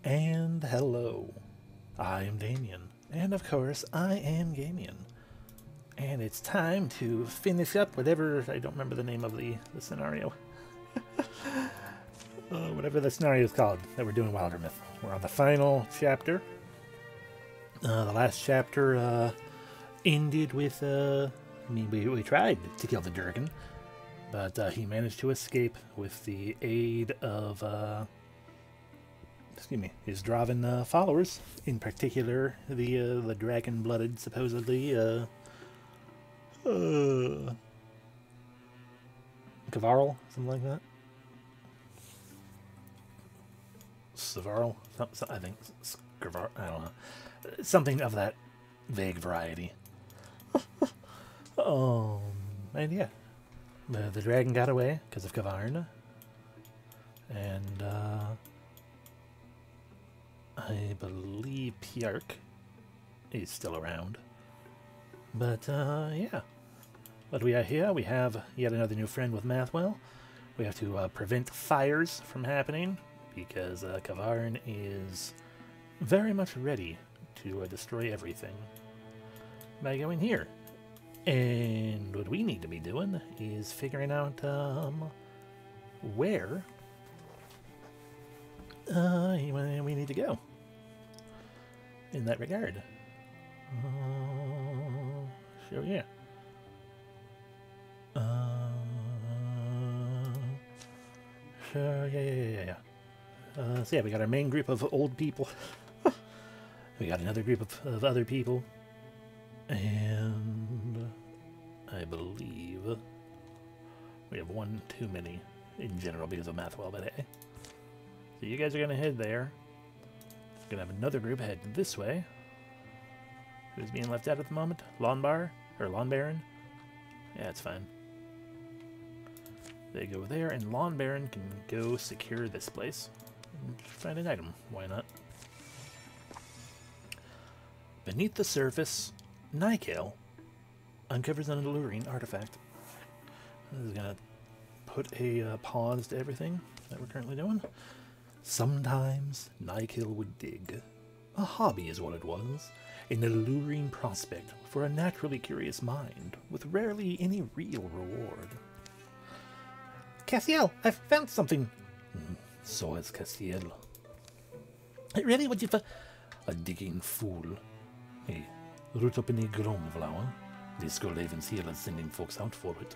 And hello, I am Damien, and of course I am Gamien. And it's time to finish up whatever, I don't remember the name of the scenario. Whatever the scenario is called that we're doing Wildermyth. We're on the final chapter. The last chapter ended with, we tried to kill the Durgan, but he managed to escape with the aid of, his Draven followers, in particular the dragon-blooded, supposedly, Cvawn, something like that. Cvawn, I think, Cvawn, I don't know, something of that vague variety. And yeah, the dragon got away because of Cvawn, and I believe Pjark is still around. But, yeah. What do we have here? We have yet another new friend with Mathwell. We have to prevent fires from happening, because Cvawn is very much ready to destroy everything by going here. And what we need to be doing is figuring out where we need to go in that regard. Sure, yeah. Sure, yeah. So yeah, we got our main group of old people. We got another group of other people. And I believe we have one too many in general because of Mathwell, but hey. So you guys are going to head there. We're going to have another group head this way. Who's being left out at the moment? Lawnbar? Or Lawn Baron? Yeah, it's fine. They go there, and Lawn Baron can go secure this place. And find an item. Why not? Beneath the surface, Nycale uncovers an alluring artifact. This is going to put a pause to everything that we're currently doing. Sometimes Nycale would dig. A hobby is what it was. An alluring prospect for a naturally curious mind, with rarely any real reward. Cassiel, I've found something. So has Cassiel. Really? What'd you find? A digging fool. Hey, root up any Gromflower. The Skullhaven's here is sending folks out for it.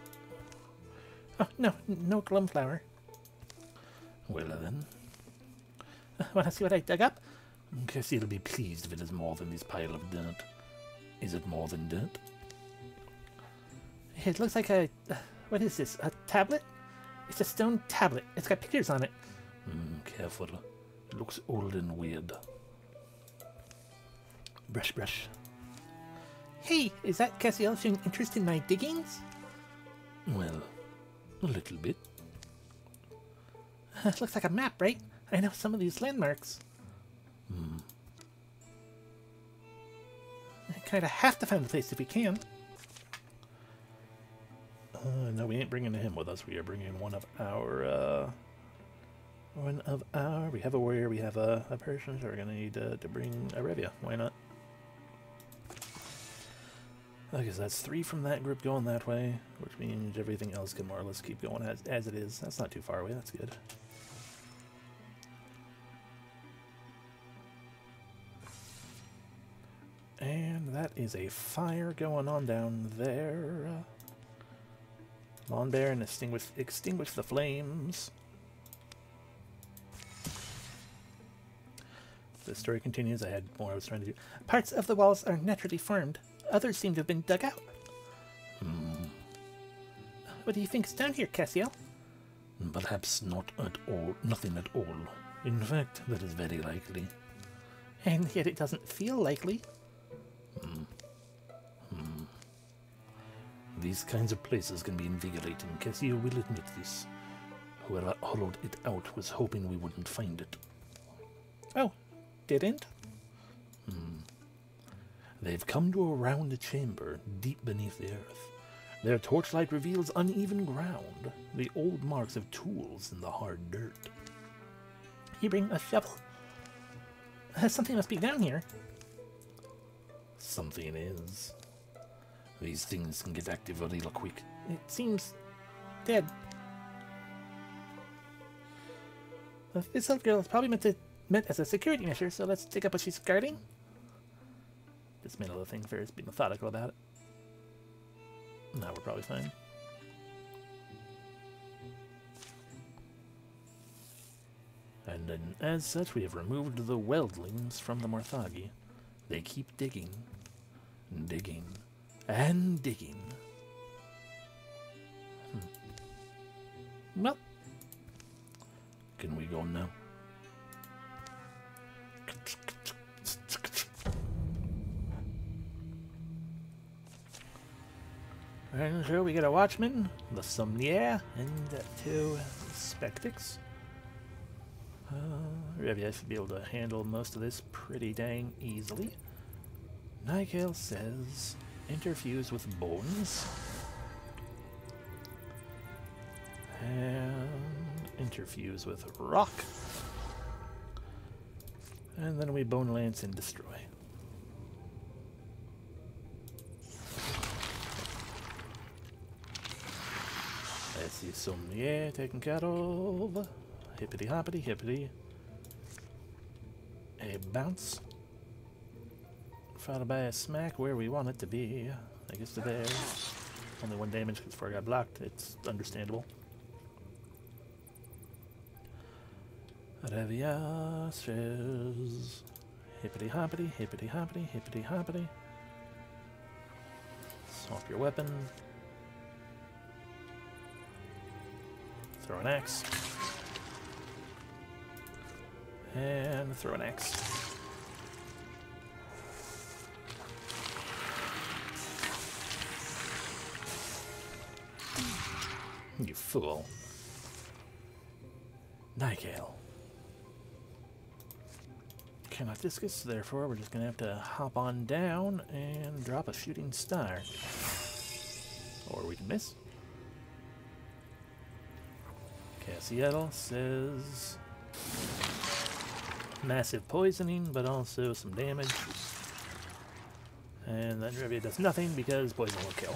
Oh, no Glumflower. Well then. Wanna see what I dug up? Cassiel will be pleased if it is more than this pile of dirt. Is it more than dirt? It looks like a... what is this? A tablet? It's a stone tablet. It's got pictures on it. Careful. It looks old and weird. Brush. Hey, is that Cassiel showing interest in my diggings? Well, a little bit. It looks like a map, right? I know some of these landmarks. I kind of have to find the place if we can. No, we ain't bringing him with us. We are bringing one of our... we have a warrior, we have a person, so we're going to need to bring a Revia. Why not? Okay, so that's 3 from that group going that way, which means everything else can more or less keep going as it is. That's not too far away, that's good. And that is a fire going on down there. Lawn Baron, extinguish the flames. The story continues. I had more I was trying to do. Parts of the walls are naturally formed. Others seem to have been dug out. What do you think is down here, Cassiel? Perhaps not at all. Nothing at all. In fact, that is very likely. And yet it doesn't feel likely. These kinds of places can be invigorating. Cassiel will admit this. Whoever hollowed it out was hoping we wouldn't find it. Oh, didn't? They've come to a round chamber deep beneath the earth. Their torchlight reveals uneven ground, the old marks of tools in the hard dirt. You bring a shovel? Something must be down here. Something is. These things can get active a little quick. It seems dead. This elf girl is probably meant as a security measure, so let's take up what she's guarding. Dismantle the thing first, be methodical about it. Now we're probably fine. And then, as such, we have removed the weldlings from the Morthagi. They keep digging, digging, and digging. Well, can we go now? And so we get a watchman, the sommelier, and 2 spectics. Revia should be able to handle most of this pretty dang easily. Nikael says, interfuse with bones. And interfuse with rock. And then we bone lance and destroy. That's the sommelier taken care of. Hippity hoppity hippity. A bounce. Followed by a smack where we want it to be. I guess to there. Only 1 damage because before I got blocked. It's understandable. Revia says hippity hoppity, hippity hoppity, hippity hoppity. Swap your weapon. Throw an axe. And throw an axe. You fool. Nikael. Cannot discus, therefore we're just going to have to hop on down and drop a shooting star. Or we can miss. Cassiel says massive poisoning, but also some damage. And then Revia does nothing because poison will kill.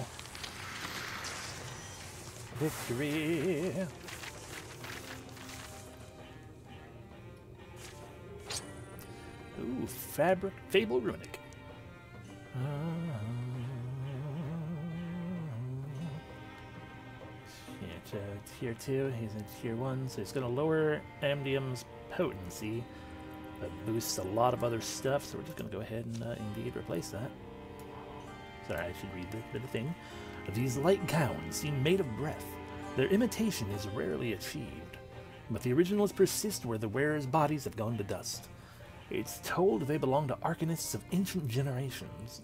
Victory! Ooh, Fable Runic. Yeah, tier 2, he's in tier 1, so he's going to lower Amdium's potency, but boosts a lot of other stuff, so we're just going to go ahead and indeed replace that. Sorry, I should read the thing. These light gowns seem made of breath. Their imitation is rarely achieved, but the originals persist where the wearers' bodies have gone to dust. It's told they belong to arcanists of ancient generations.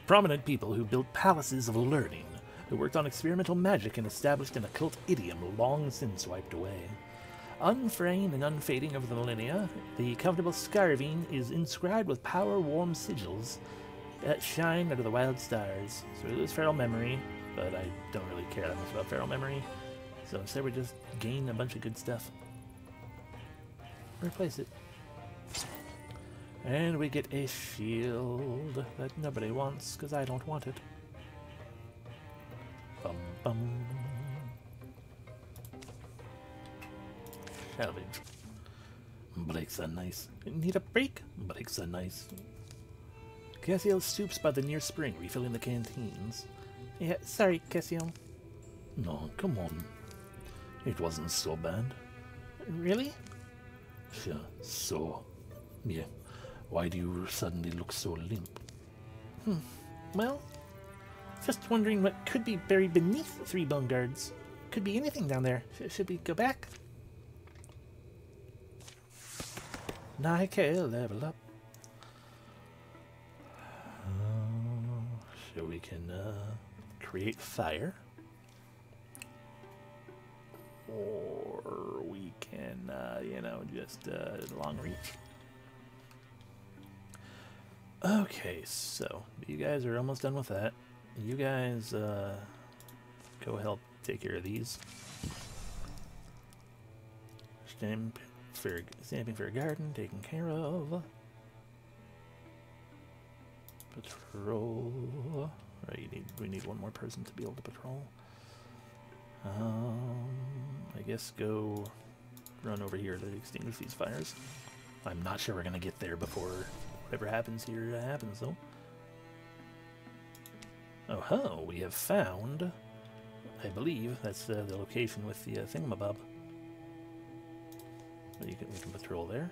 Prominent people who built palaces of learning, who worked on experimental magic and established an occult idiom long since wiped away. Unframed and unfading over the millennia, the comfortable scarving is inscribed with power-warm sigils that shine under the wild stars. So we lose feral memory, but I don't really care that much about feral memory. So instead we just gain a bunch of good stuff. Replace it. And we get a shield that nobody wants, because I don't want it. Bum bum. Salvage. Breaks are nice. Need a break? Breaks are nice. Cassiel stoops by the near spring, refilling the canteens. Yeah, sorry, Cassiel. No, come on. It wasn't so bad. Really? Sure, so. Yeah. Why do you suddenly look so limp? Well, just wondering what could be buried beneath the 3 bone guards. Could be anything down there. Should we go back? Nikael, level up. So we can create fire. Or we can, you know, just long reach. Okay, so you guys are almost done with that. You guys go help take care of these. Stamping for a garden, taken care of. Patrol. Right, we need one more person to be able to patrol. I guess go run over here to extinguish these fires. I'm not sure we're gonna get there before whatever happens here happens, though. Oh ho! We have found, I believe that's the location with the thingamabob. We can patrol there.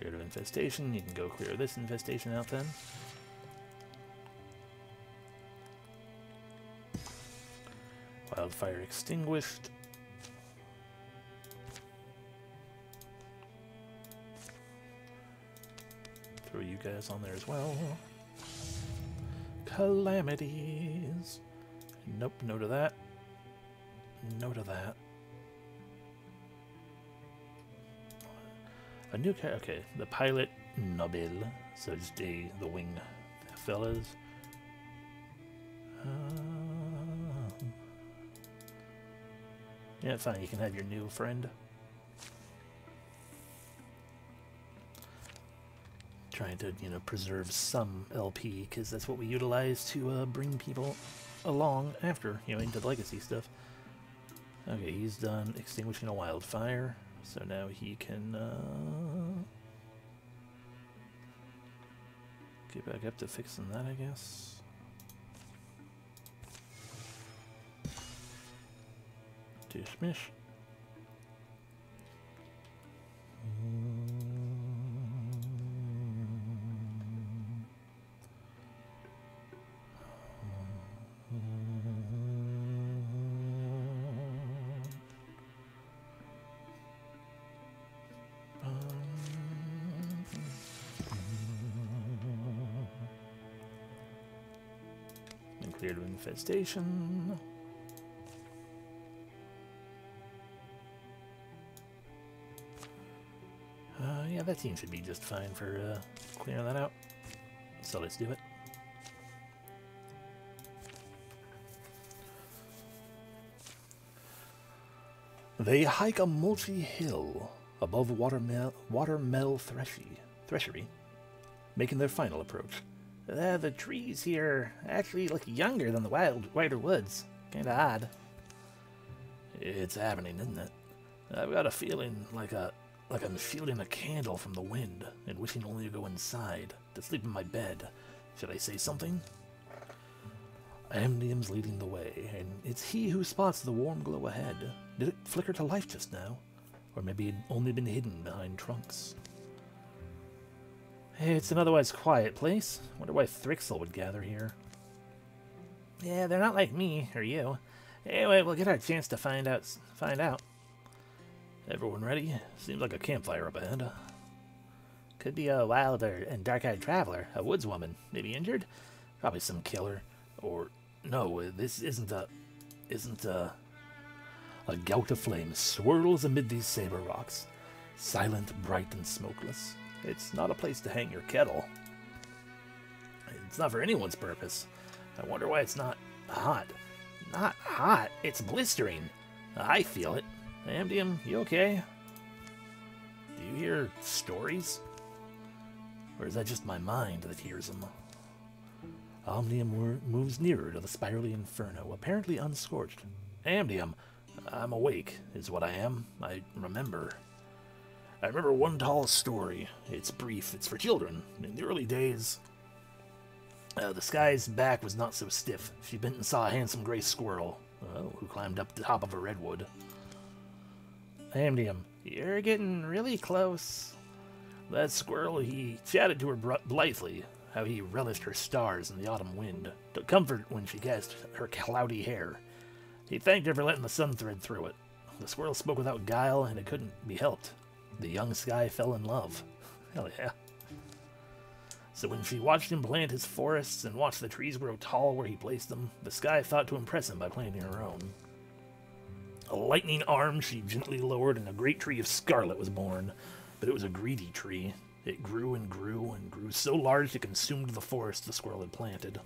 Clear of infestation. You can go clear this infestation out then. Wildfire extinguished. Throw you guys on there as well. Calamities. Nope, no to that. No to that. A new car. Okay, the pilot Nobil. So just the wing fellas. Yeah, fine. You can have your new friend. Trying to, you know, preserve some LP because that's what we utilize to bring people along after, you know, into the legacy stuff. Okay, he's done extinguishing a wildfire, so now he can get back up to fixing that, I guess. Dismiss. And cleared of infestation. Yeah, that team should be just fine for clearing that out. So let's do it. They hike a mulchy hill above Watermill Threshery, making their final approach. The trees here actually look younger than the wider woods. Kinda odd. It's happening, isn't it? I've got a feeling like I'm shielding a candle from the wind and wishing only to go inside, to sleep in my bed. Should I say something? Amnium's leading the way, and it's he who spots the warm glow ahead. Did it flicker to life just now? Or maybe it'd only been hidden behind trunks. Hey, it's an otherwise quiet place. Wonder why Thrixel would gather here. Yeah, they're not like me, or you. Anyway, we'll get our chance to find out. Everyone ready? Seems like a campfire up ahead. Could be a wild and dark-eyed traveler, a woodswoman, maybe injured? Probably some killer. Or, no, this isn't a gout of flame swirls amid these saber rocks, silent, bright, and smokeless. It's not a place to hang your kettle. It's not for anyone's purpose. I wonder why it's not hot. Not hot, it's blistering. I feel it. Amdium, you okay? Do you hear stories? Or is that just my mind that hears them? Omnium moves nearer to the spirally inferno, apparently unscorched. Amdium, I'm awake, is what I am. I remember one tall story. It's brief, it's for children. In the early days, the sky's back was not so stiff. She bent and saw a handsome gray squirrel, who climbed up the top of a redwood. Amdium, you're getting really close. That squirrel, he chatted to her blithely, how he relished her stars in the autumn wind, took comfort when she guessed her cloudy hair. He thanked her for letting the sun thread through it. The squirrel spoke without guile, and it couldn't be helped. The young sky fell in love. Hell yeah. So when she watched him plant his forests and watched the trees grow tall where he placed them, the sky thought to impress him by planting her own. A lightning arm she gently lowered, and a great tree of scarlet was born. But it was a greedy tree. It grew and grew and grew so large it consumed the forest the squirrel had planted.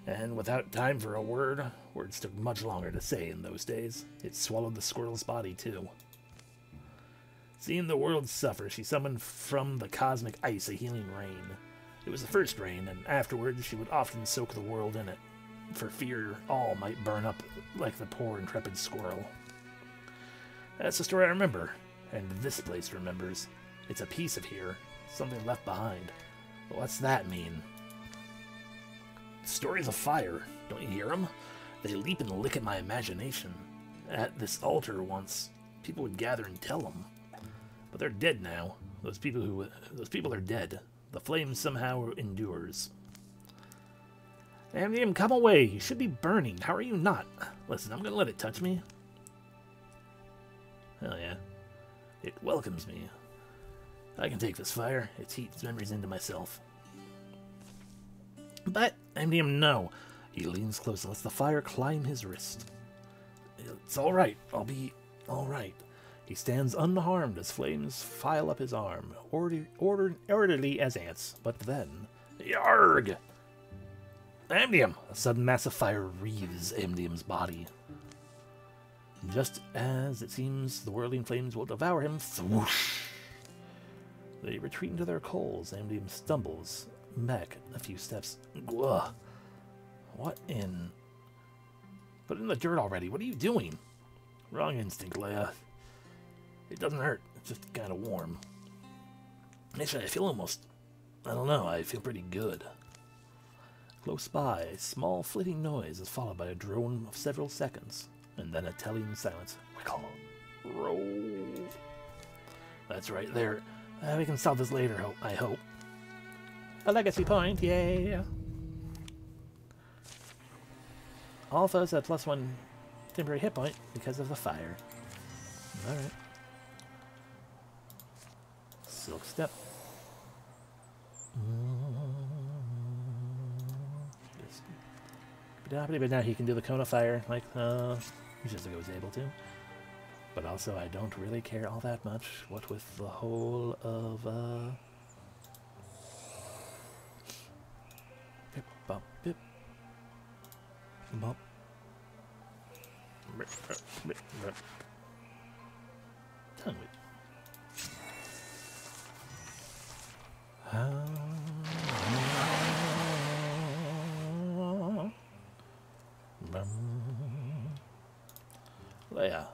And without time for a word, words took much longer to say in those days. It swallowed the squirrel's body, too. Seeing the world suffer, she summoned from the cosmic ice a healing rain. It was the first rain, and afterwards she would often soak the world in it, for fear all might burn up like the poor intrepid squirrel. That's the story I remember, and this place remembers. It's a piece of here, something left behind. But what's that mean? Stories of fire, don't you hear them? They leap and lick at my imagination. At this altar once, people would gather and tell them. But they're dead now. Those people are dead. The flame somehow endures. Damien, come away. You should be burning. How are you not? Listen, I'm gonna let it touch me. Hell yeah. It welcomes me. I can take this fire. Its heat, its memories into myself. But, Damien, no. He leans close and lets the fire climb his wrist. It's alright. I'll be alright. He stands unharmed as flames file up his arm, orderly as ants. But then... Yarg! Damien! A sudden mass of fire wreathes Damnien's body. Just as it seems the whirling flames will devour him, thwoosh! They retreat into their coals. Damien stumbles back a few steps. Ugh. What in... Put it in the dirt already. What are you doing? Wrong instinct, Leia. It doesn't hurt. It's just kind of warm. Actually, I feel almost... I don't know. I feel pretty good. Close by, a small flitting noise is followed by a drone of several seconds, and then a telling silence. Wiggle. Roll. That's right there. We can solve this later, I hope. A legacy point, yay! All foes had +1 temporary hit point because of the fire. Alright. Silk step. But now he can do the cone of fire like Shizuka was able to. But also I don't really care all that much. What with the whole of pip bop pip bop rip, rip, rip, rip. Tongue whip. Leia.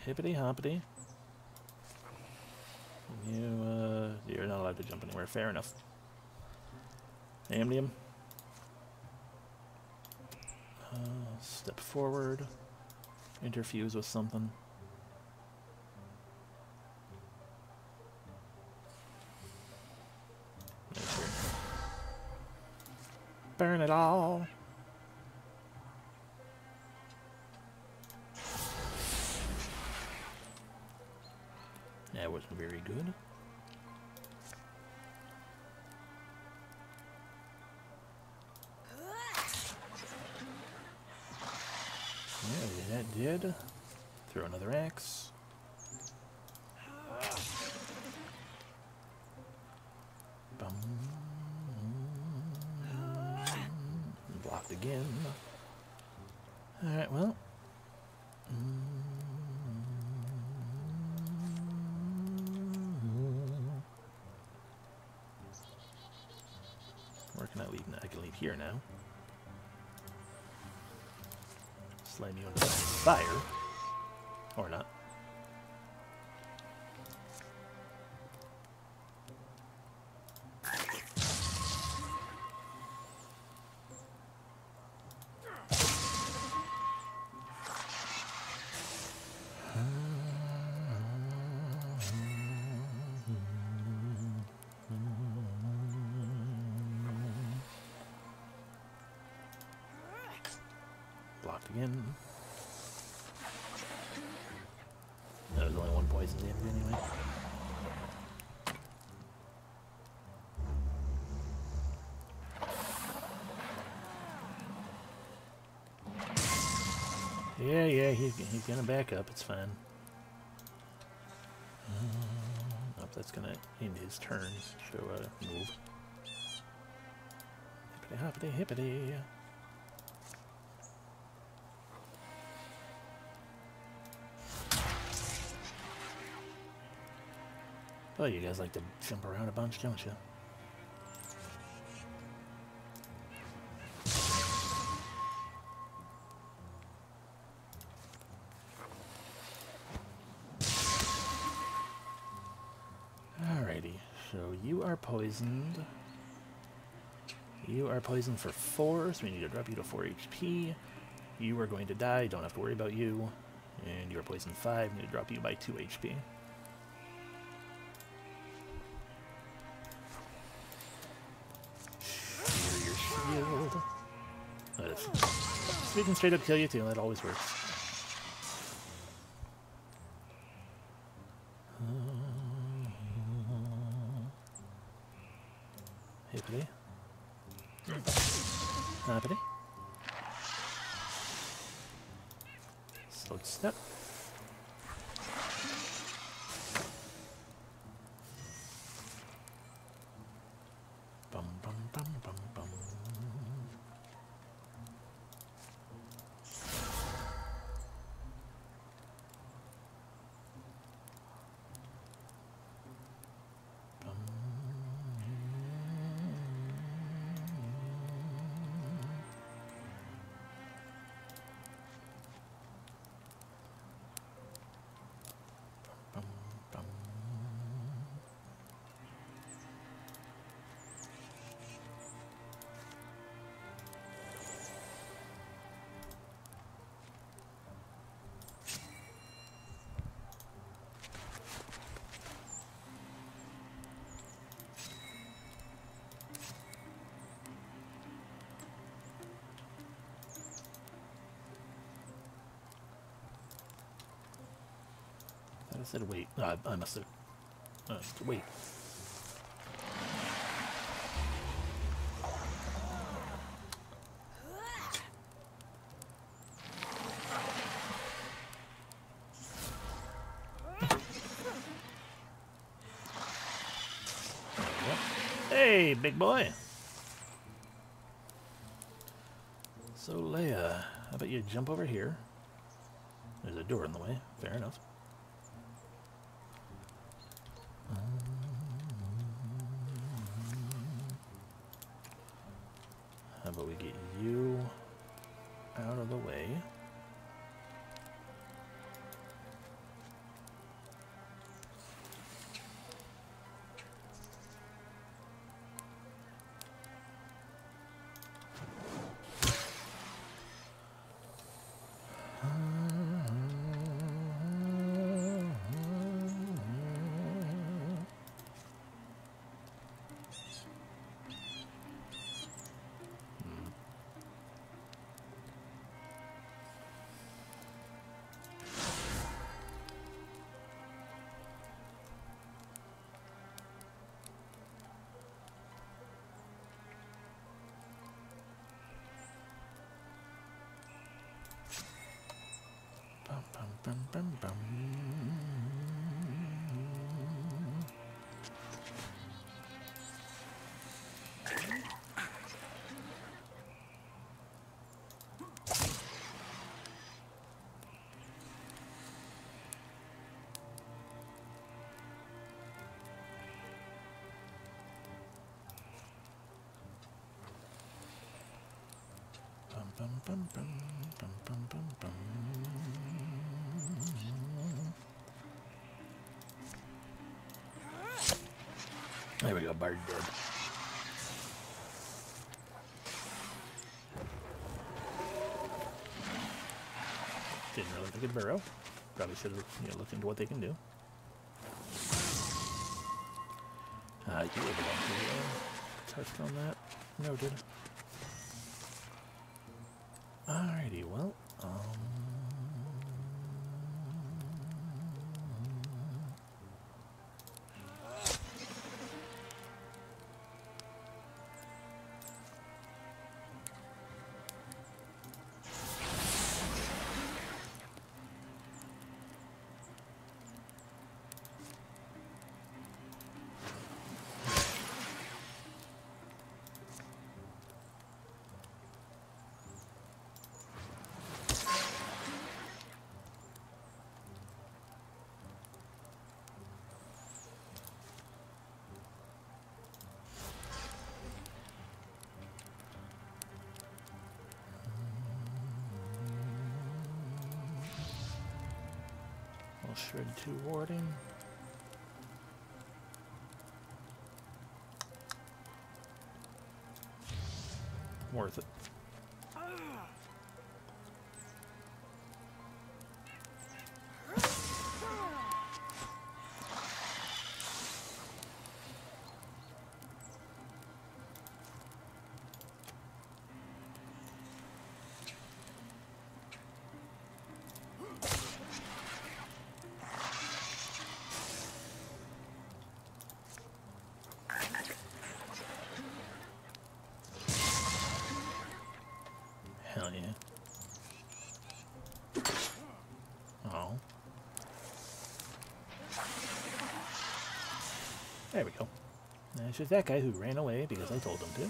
Hippity hoppity. You're not allowed to jump anywhere. Fair enough. Damien. Step forward. Interfuse with something. Burn it all. That wasn't very good. Yeah, that did. Throw another axe. Bum. Blocked again. Alright, well. Where can I leave now? I can leave here now. Slam you into the fire. Or not. Blocked again. There's only one poison damage anyway. Yeah, he's gonna back up. It's fine. Nope, that's gonna end his turn. So move. Hippity hoppity hippity. Oh, you guys like to jump around a bunch, don't you? Alrighty, so you are poisoned. You are poisoned for 4, so we need to drop you to 4 HP. You are going to die, don't have to worry about you. And you are poisoned 5, we need to drop you by 2 HP. Your shield. So we can straight up kill you too, that always works. Hippity. Hoppity. Slow step. Bum bum bum bum bum. I said wait. I must have... wait. Hey, big boy! So, Leia, how about you jump over here? There's a door in the way. Fair enough. How about we get you out of the way? Bum, bum, bum. Bum, bum, bum, bum, bum, bum, bum. There we go, Bard dead. Didn't really think it'd burrow. Probably should have looked into what they can do. You were the one who touched on that. Noted. Alrighty, well, I'll shred 2 warding. Worth it. Hell yeah. Oh. There we go. It's just that guy who ran away because I told him to.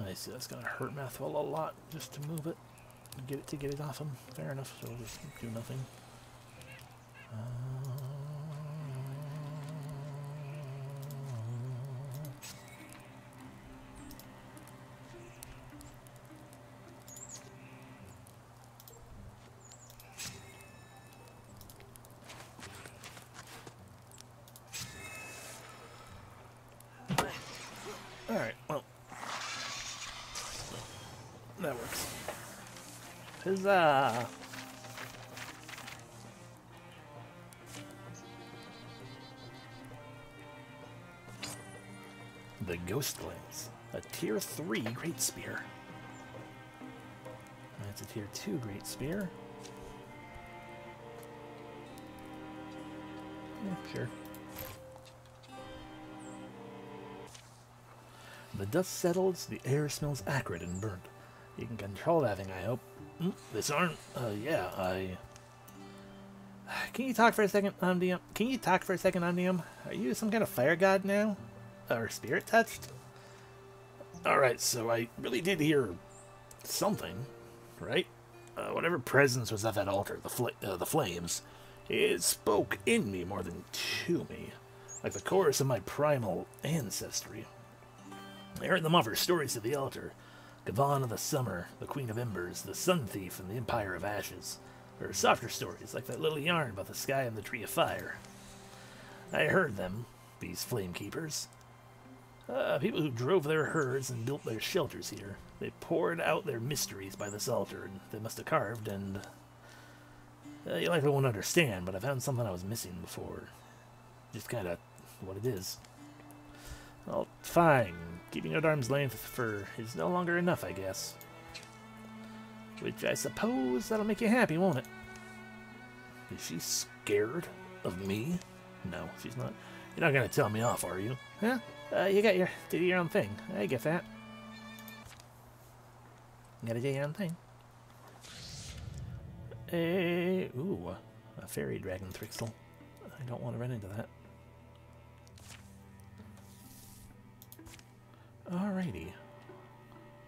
I see that's gonna hurt Mathwell a lot just to move it, get it off him. Fair enough. So we'll just do nothing. All right. Well. That works. Huzzah! The Ghostlings. A tier 3 Great Spear. That's a tier 2 Great Spear. Yeah, sure. The dust settles, the air smells acrid and burnt. You can control that thing, I hope. This aren't... yeah, I... Can you talk for a second, Omnium? Can you talk for a second, Omnium? Are you some kind of fire god now? Or spirit touched? Alright, so I really did hear something, right? Whatever presence was at that altar, the flames, it spoke in me more than to me. Like the chorus of my primal ancestry. I heard them offer stories to the altar. Cvawn of the Summer, the Queen of Embers, the Sun Thief, and the Empire of Ashes. Or softer stories, like that little yarn about the sky and the Tree of Fire. I heard them, these flame keepers. People who drove their herds and built their shelters here. They poured out their mysteries by this altar, and they must have carved, and... you likely won't understand, but I found something I was missing before. Just kinda what it is. Well, fine. Keeping at arm's length is no longer enough, I guess. Which I suppose that'll make you happy, won't it? Is she scared of me? No, she's not. You're not gonna tell me off, are you? Huh? You got do your own thing. I get that. You gotta do your own thing. Ooh, a fairy dragon Thrixel. I don't want to run into that. Alrighty.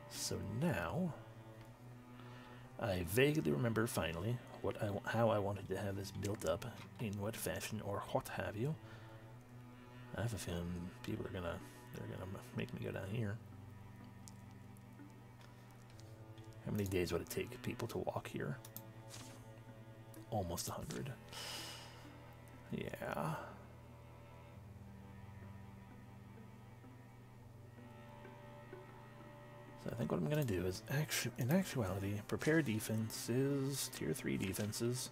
So now, I vaguely remember finally how I wanted to have this built up, in what fashion or what have you. I have a feeling people they're gonna make me go down here. How many days would it take people to walk here? Almost 100. Yeah. So I think what I'm going to do is, in actuality, prepare defenses, tier 3 defenses.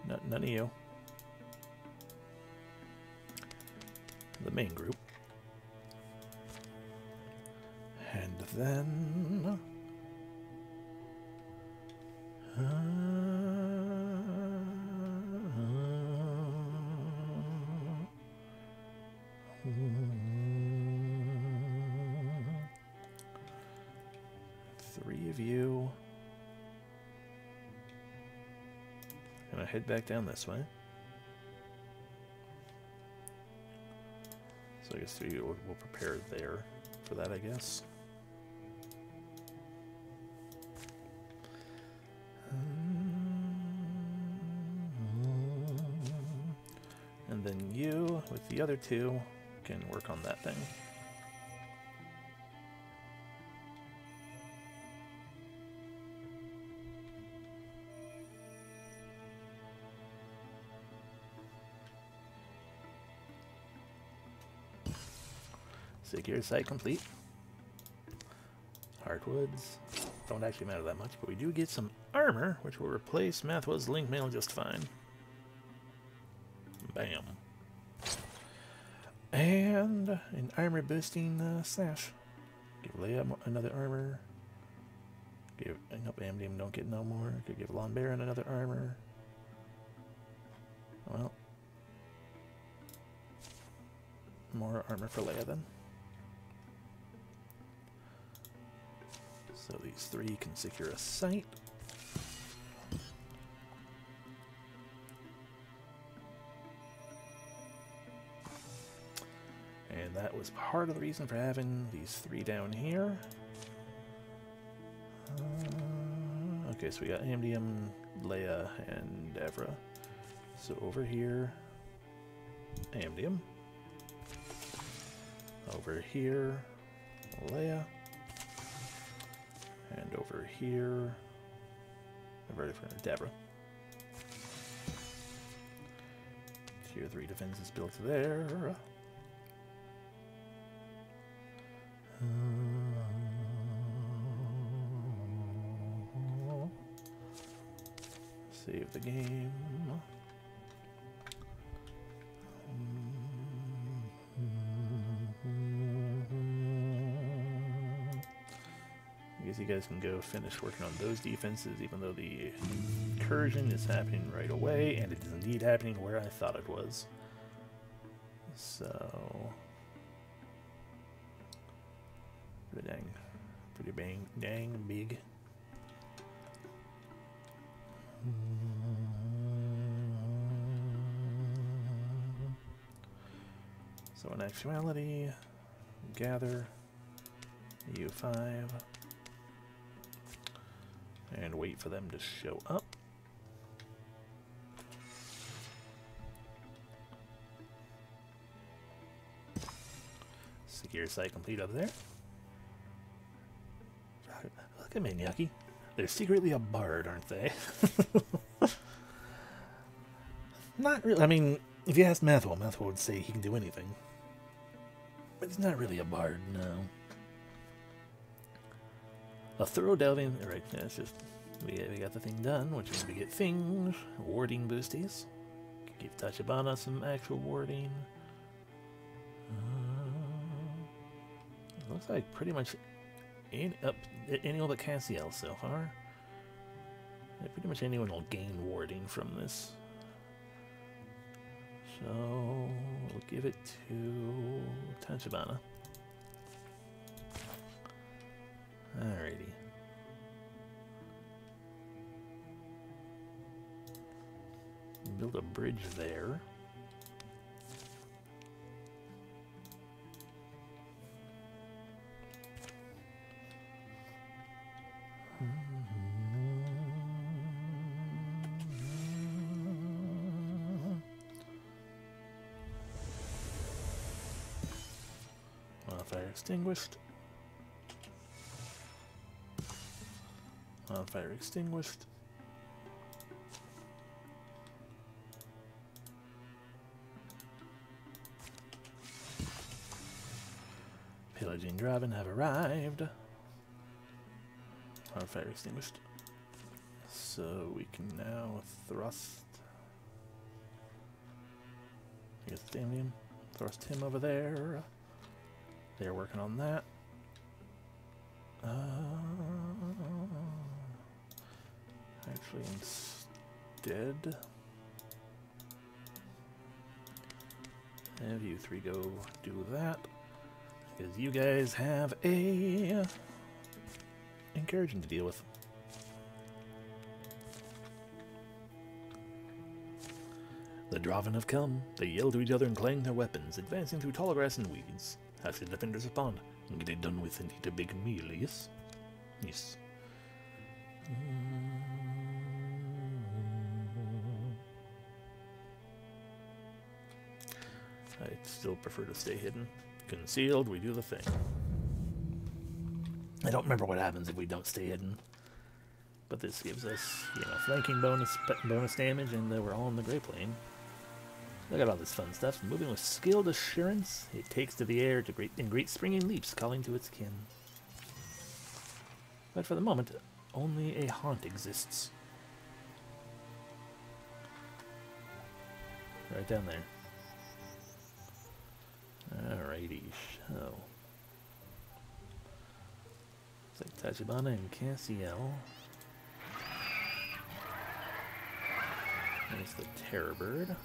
None of you. The main group. And then... leave you. Gonna head back down this way. So I guess we'll prepare there for that, I guess. And then you, with the other two, can work on that thing. Secure site complete. Hardwoods don't actually matter that much, but we do get some armor, which will replace Mathwa's link mail just fine. Bam. And an armor boosting sash. Give Leia another armor. Give Amdium don't get no more. Could give Lon Baron another armor. Well, more armor for Leia then. So these three can secure a site. And that was part of the reason for having these three down here. Okay, so we got Amdium, Leia, and Devra. So over here, Amdium. Over here, Leia. And over here, I've already forgotten Devra. Tier 3 defenses built there. Save the game. I guess you guys can go finish working on those defenses, even though the incursion is happening right away, and it is indeed happening where I thought it was. So, pretty dang big. So in actuality, gather U5 and wait for them to show up. Secure site complete up there. Look at Maniaki. They're secretly a bard, aren't they? Not really. I mean, if you ask Mathwell, Mathwell would say he can do anything. But he's not really a bard, no. A thorough delving. Right, that's just. We got the thing done, which means we get things. Warding boosties. Give Tachibana some actual warding. Looks like pretty much anyone but Cassiel so far. Yeah, pretty much anyone will gain warding from this. So we'll give it to Tachibana. Alrighty. Build a bridge there. Fire extinguished. Fire extinguished. Pillaging Draven have arrived. Fire extinguished. So we can now thrust. I guess Damien. Thrust him over there. They're working on that. Actually, instead, have you three go do that. Because you guys have a encouraging to deal with. The Draven have come. They yell to each other and clang their weapons, advancing through tall grass and weeds. As the defenders respond, and get it done with and eat a big meal, yes? Yes. I still prefer to stay hidden. Concealed, we do the thing. I don't remember what happens if we don't stay hidden. But this gives us, you know, flanking bonus damage, and we're all in the Grey Plane. Look at all this fun stuff. Moving with skilled assurance, it takes to the air in great springing leaps, calling to its kin. But for the moment, only a haunt exists. Right down there. Alrighty, so. It's like Tachibana and Cassiel. There's the Terror Bird.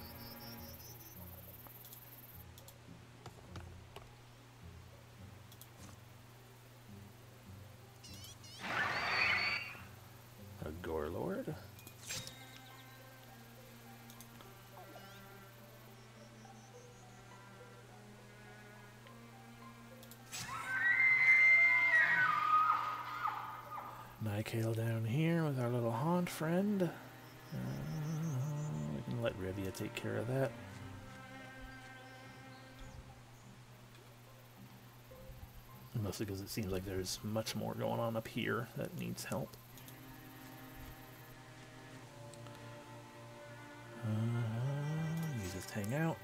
A Gorelord. Nikael down here with our little haunt friend. We can let Revia take care of that. Mostly because it seems like there's much more going on up here that needs help. You just hang out.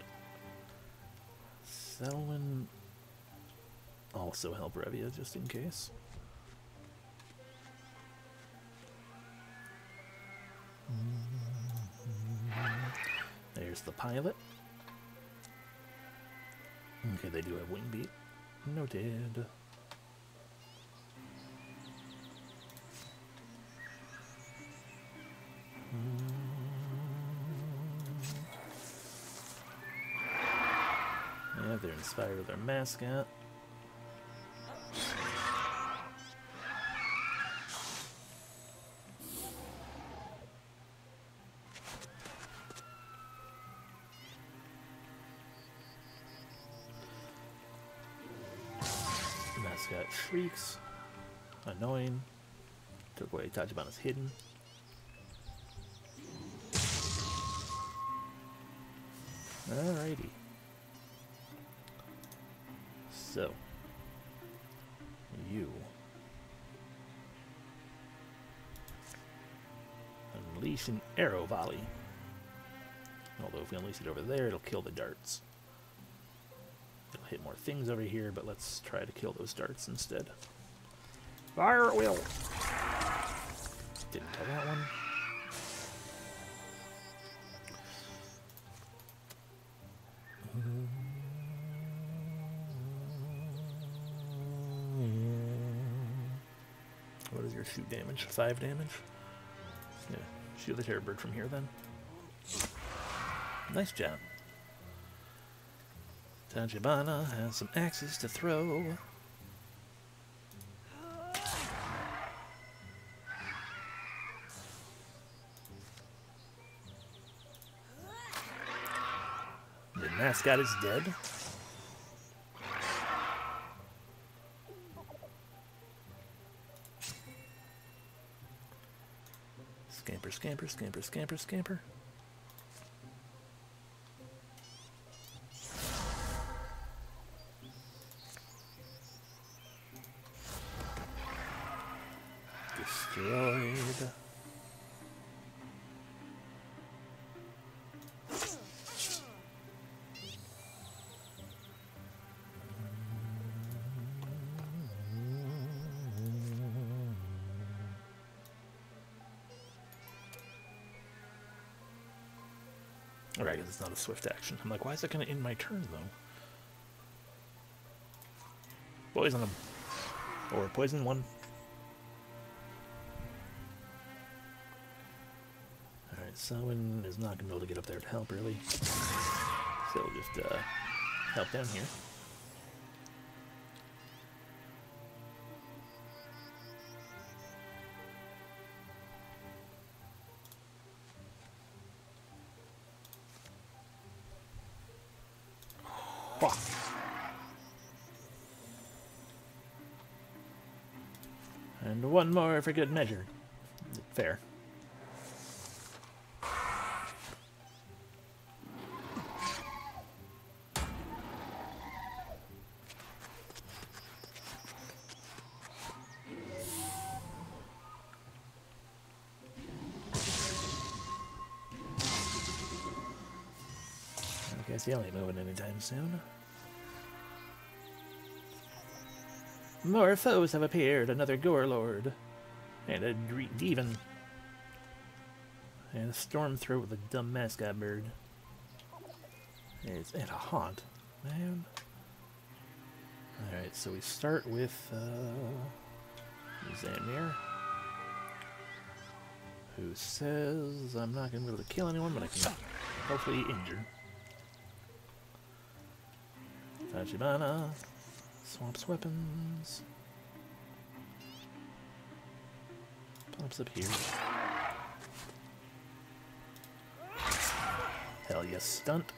Selwyn also help Revia just in case. There's the pilot. Okay, they do have wing beat. Noted. Yeah, they're inspired with their mascot. Mascot shrieks. Annoying. Took away Tachibana's hidden. Alrighty. So, you unleash an arrow volley. Although if we unleash it over there, it'll kill the darts. It'll hit more things over here, but let's try to kill those darts instead. Fire at will! Didn't tell that one. What is your shoot damage? 5 damage? Yeah, shoot the Terror Bird from here then. Nice job. Tachibana has some axes to throw. The mascot is dead. Scamper, scamper, scamper, scamper, scamper. Destroyed. Alright, it's not a swift action. I'm like, why is it going to end my turn, though? Poison him. Or poison one. Alright, Selwyn is not going to be able to get up there to help, really. So we'll just help down here. Hwah. And one more for good measure. Fair. I guess he ain't moving anytime soon. More foes have appeared, another Gore Lord, and a Devon, and a Stormthroat with a dumb mascot bird. And a Haunt, man. Alright, so we start with Damien, who says I'm not going to be able to kill anyone, but I can hopefully injure. Tachibana. Swamps weapons. Pops up here. Hell yes, stunt.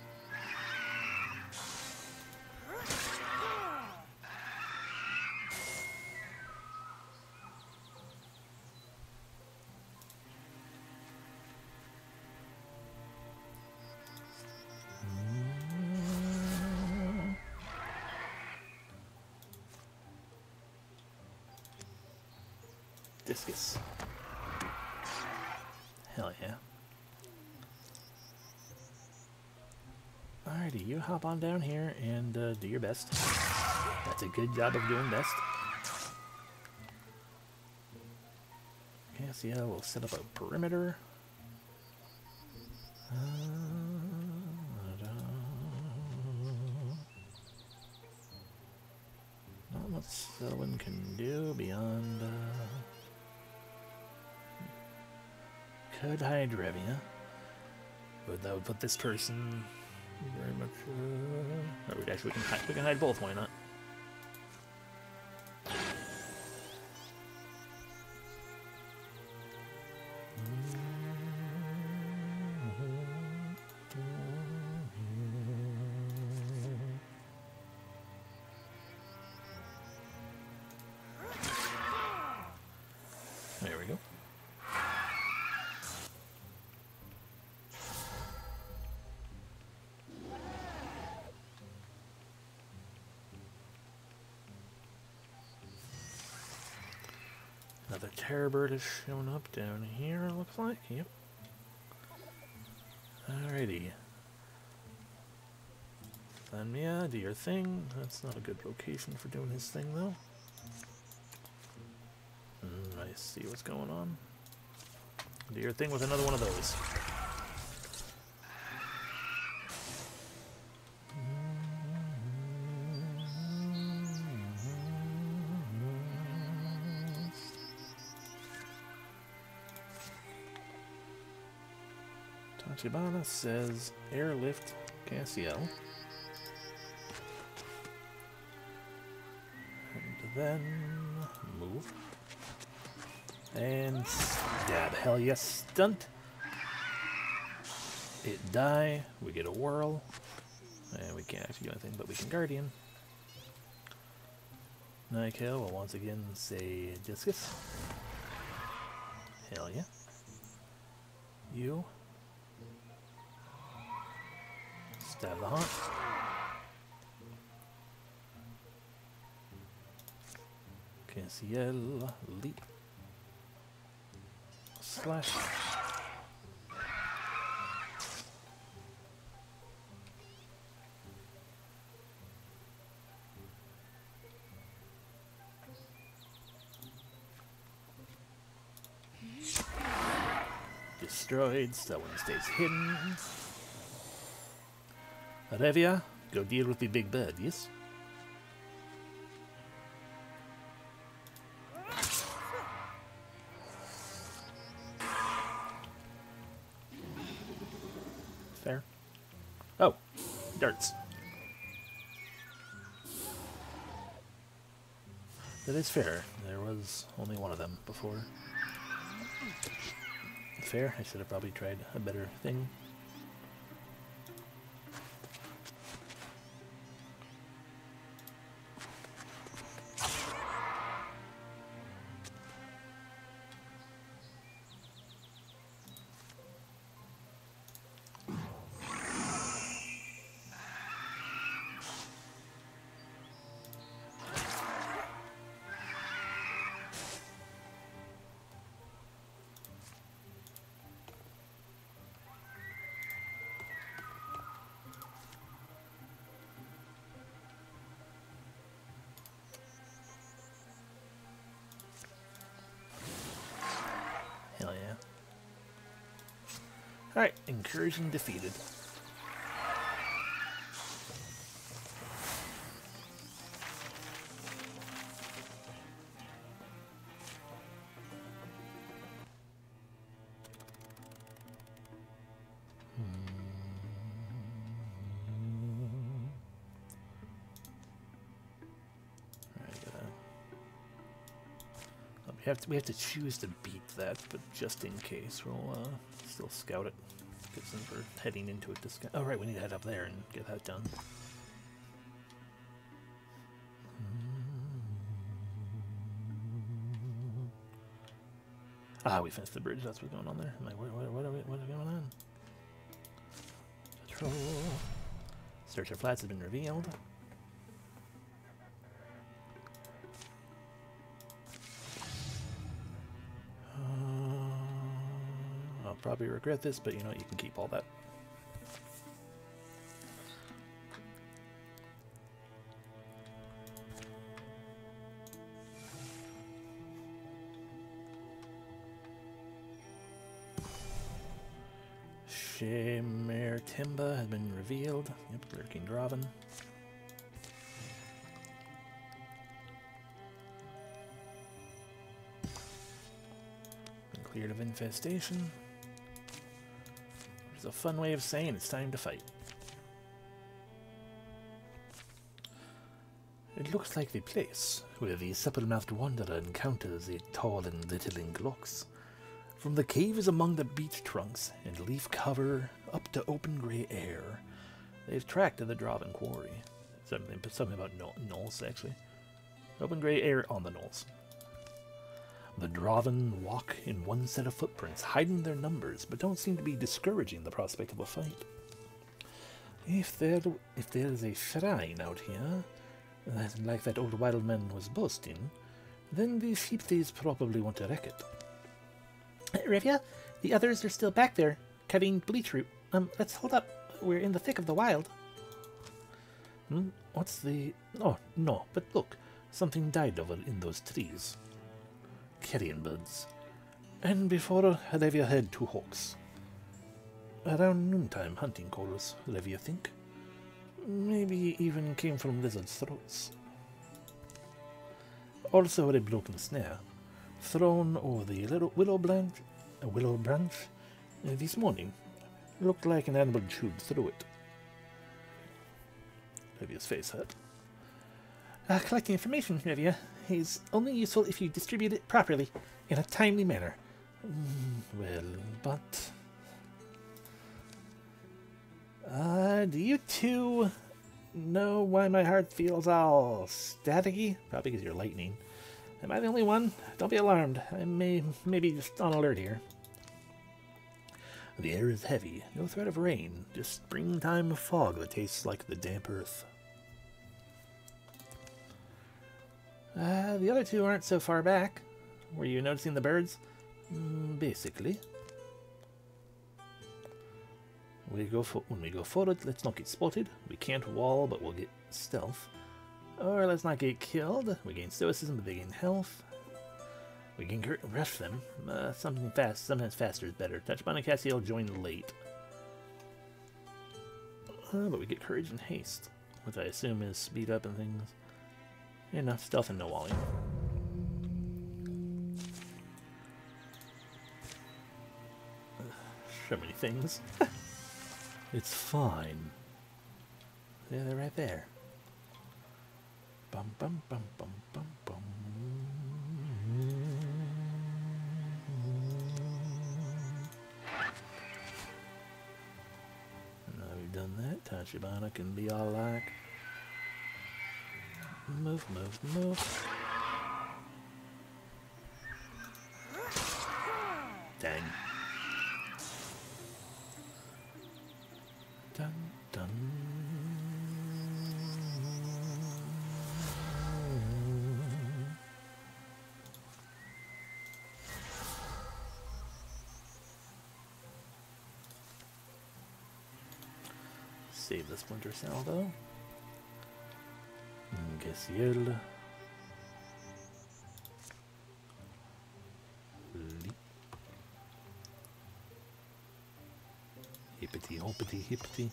Discus. Hell yeah. Alrighty, you hop on down here and do your best. That's a good job of doing best. Okay, so yeah, we'll set up a perimeter. Not much Selwyn can do beyond... could hide Revia, but that would put this person very much. Or actually, we can hide both. Why not? There we go. Another terror bird has shown up down here, it looks like. Yep. Alrighty. Damien, do your thing. That's not a good location for doing his thing, though. I see what's going on. Do your thing with another one of those. Tachibana says airlift Cassiel. And then move. And stab. Hell yes, stunt. It die. We get a whirl. And we can't actually do anything, but we can guardian. Nykill will once again say discus. Hell yeah. You. Stab the haunt. Cassiel leap. Slash. Destroyed, so one stays hidden. Revia, go deal with the big bird, yes? Fair. Oh, darts. That is fair. There was only one of them before. Fair. I should have probably tried a better thing. Alright, incursion defeated. We have to choose to beat that, but just in case, we'll still scout it. Because since we're heading into it to scout. Oh, right, we need to head up there and get that done. Ah, we finished the bridge. That's what's going on there. I'm like, what is going on? Patrol. Search of flats has been revealed. Probably regret this, but you know what, you can keep all that. Shemar Timba has been revealed. Yep, lurking Draven. Been cleared of infestation. It's a fun way of saying it's time to fight. It looks like the place where the supple-mouthed wanderer encounters the tall and littling Glocks. From the caves among the beech trunks and leaf cover up to open grey air, they've tracked to the Draven quarry. Something about knolls, actually. Open grey air on the knolls. The Draven walk in one set of footprints, hiding their numbers, but don't seem to be discouraging the prospect of a fight. If there is a shrine out here, like that old wild man was boasting, then the sheep thieves probably want to wreck it. Rivia, the others are still back there, cutting bleach root. Let's hold up. We're in the thick of the wild. What's the... Oh, no, but look. Something died over in those trees. Carrion birds. And before Revia had 2 hawks. Around noontime hunting calls, Revia think. Maybe even came from lizards' throats. Also a broken snare, thrown over the little willow branch this morning. Looked like an animal chewed through it. Revia's face hurt. Collecting information, Revia, is only useful if you distribute it properly, in a timely manner. Well, but... do you two know why my heart feels all staticky? Probably because you're lightning. Am I the only one? Don't be alarmed. I may be just on alert here. The air is heavy. No threat of rain. Just springtime fog that tastes like the damp earth. The other 2 aren't so far back. Were you noticing the birds? Basically. When we go forward, let's not get spotted. We can't wall, but we'll get stealth. Or let's not get killed. We gain stoicism, but they gain health. We can rush them. Something fast. Sometimes faster is better. Touch button and Cassiel join late. But we get courage and haste, which I assume is speed up and things. Enough stealth and no walling. So many things. It's fine. Yeah, they're right there. Bum bum bum bum bum bum. Now we've done that, Tachibana can be all like, move, move, move. Dang. Dun dun. Save the splinter cell though. Cassiel. Leap. hoppity hippity.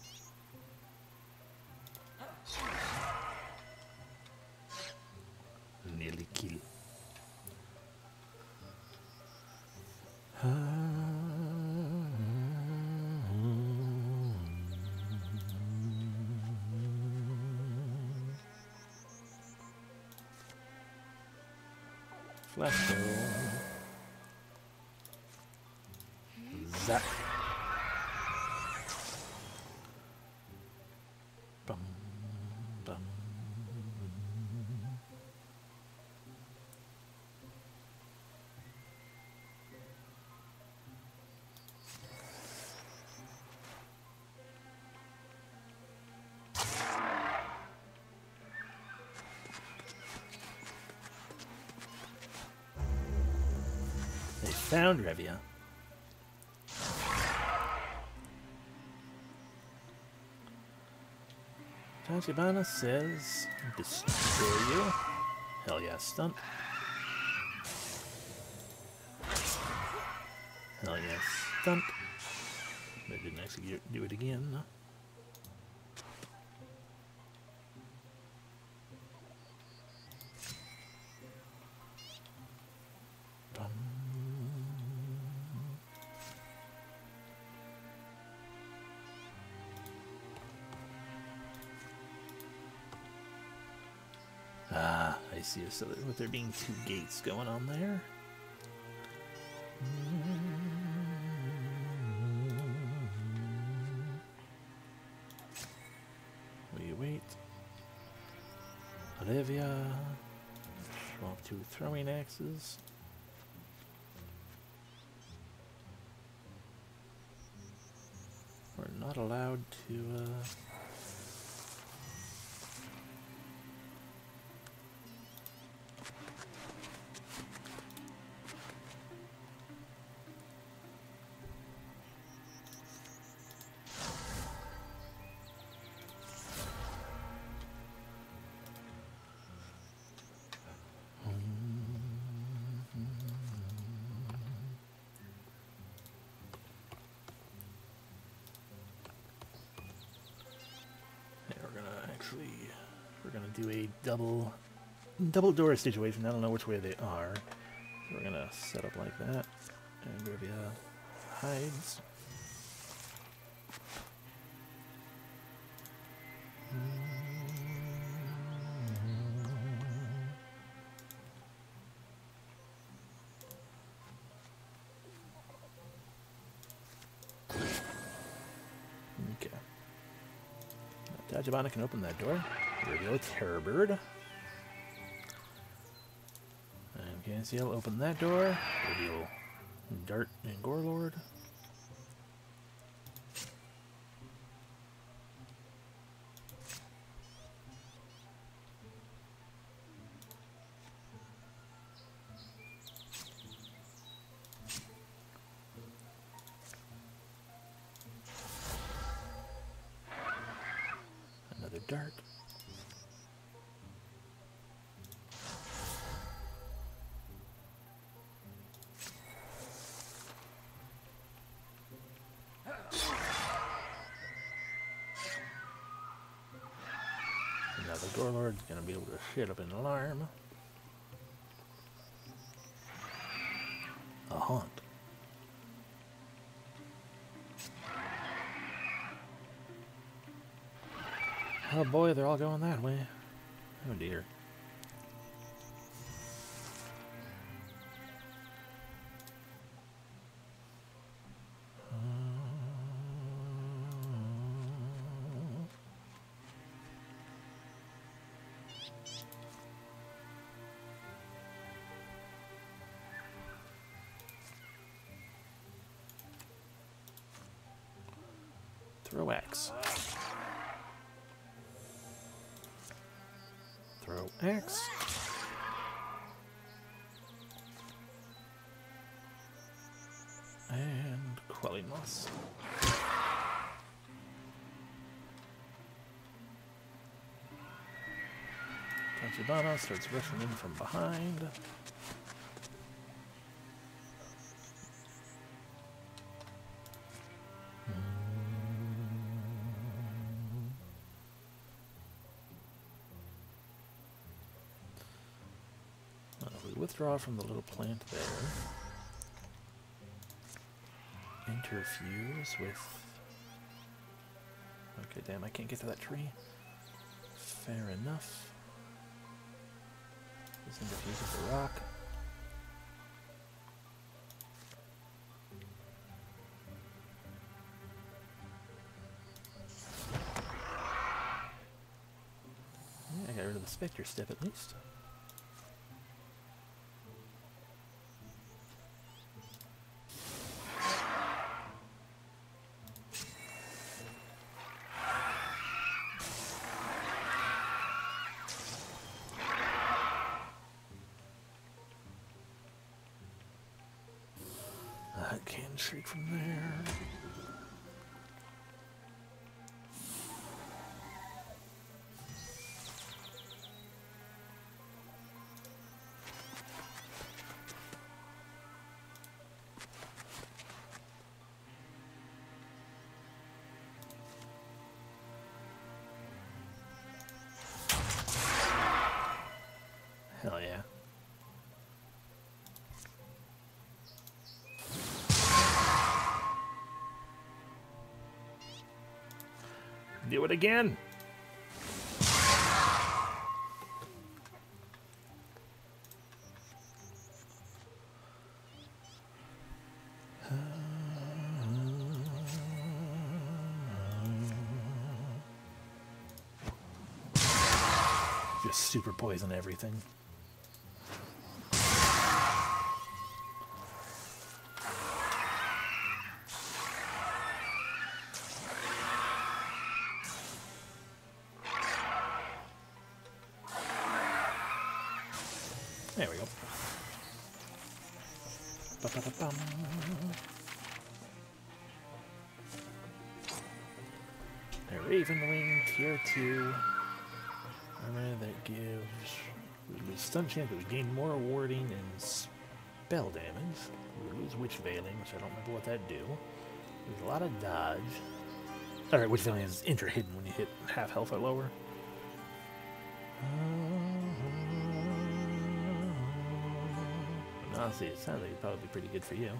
Nearly kill. Flash go. Zap. Bum, bum. They found Revia. Tachibana says, destroy you. Hell yeah, stunt. Hell yeah, stunt. But didn't actually do it again. Bum. Ah, I see. So with there being two gates going on there. We wait. Olivia. Swap two throwing axes. We're not allowed to, we're gonna do a double door situation. I don't know which way they are. We're gonna set up like that, and Rivia hides. Okay. Tajibana can open that door. Reveal Terrorbird. And Ganciel open that door. Reveal Dart and Gorelord. Another Dart. Another Gorelord's gonna be able to shit up an alarm. A haunt. Oh boy, they're all going that way. Oh dear. Throw axe. Throw axe. And quelling moss. Tachibana starts rushing in from behind. withdraw from the little plant there. Interfuse with... Okay, damn, I can't get to that tree. Fair enough. This interfuse with the rock. Yeah, I got rid of the Spectre Step at least. Can shriek from there. Hell yeah. Do it again. Just super poison everything. There we go. Ba-ba-da-bum. A Ravenwing tier 2 armor that gives we lose stun chance, but we gain more warding and spell damage. We lose Witch Veiling, which I don't remember what that do. There's a lot of dodge. Alright, Witch Veiling is intra hidden when you hit half health or lower. Honestly, it sounds like it'd probably be pretty good for you.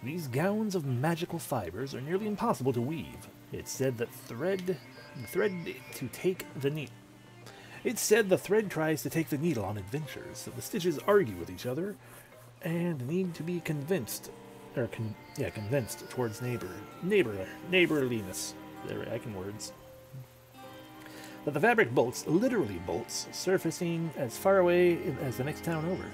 These gowns of magical fibers are nearly impossible to weave. It's said that the thread tries to take the needle on adventures, so the stitches argue with each other and need to be convinced towards neighborliness. There, I can words. But the fabric bolts, literally bolts, surfacing as far away as the next town over.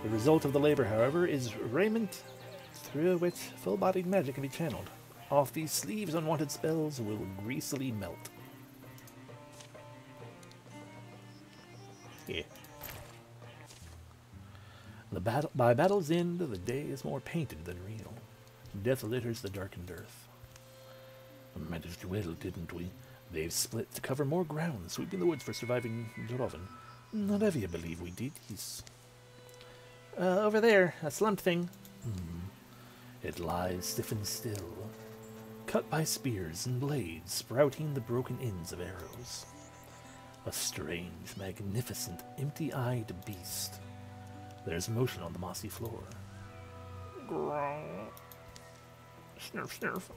The result of the labor, however, is raiment through which full-bodied magic can be channeled. Off these sleeves, unwanted spells will greasily melt. Yeah. By battle's end, the day is more painted than real. Death litters the darkened earth. We managed well, didn't we? They've split to cover more ground, sweeping the woods for surviving Droven. Not ever you believe we did, yes. Over there, a slumped thing. It lies stiff and still, cut by spears and blades, sprouting the broken ends of arrows. A strange, magnificent, empty-eyed beast. There's motion on the mossy floor. Snurf, snurf.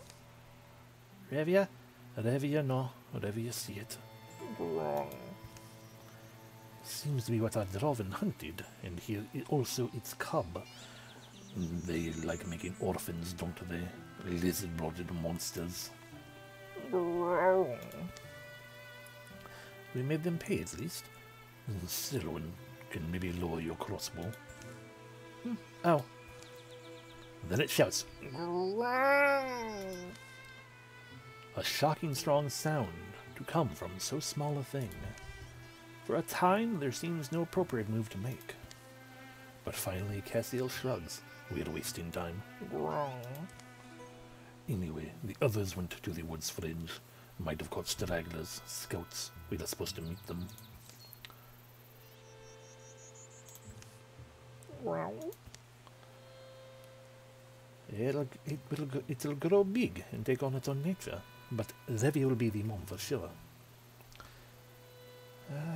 Revia? Revia, no. Revia, see it. Seems to be what our Droven hunted, and here also its cub. They like making orphans, don't they? Lizard-blooded monsters. We made them pay at least. Silwen can maybe lower your crossbow. Oh. Then it shouts. A shocking strong sound to come from so small a thing. For a time, there seems no appropriate move to make. But finally, Cassiel shrugs. We're wasting time. Anyway, the others went to the wood's fringe. Might have caught stragglers, scouts. We were supposed to meet them. It'll grow big and take on its own nature. But Zevi will be the mom for sure.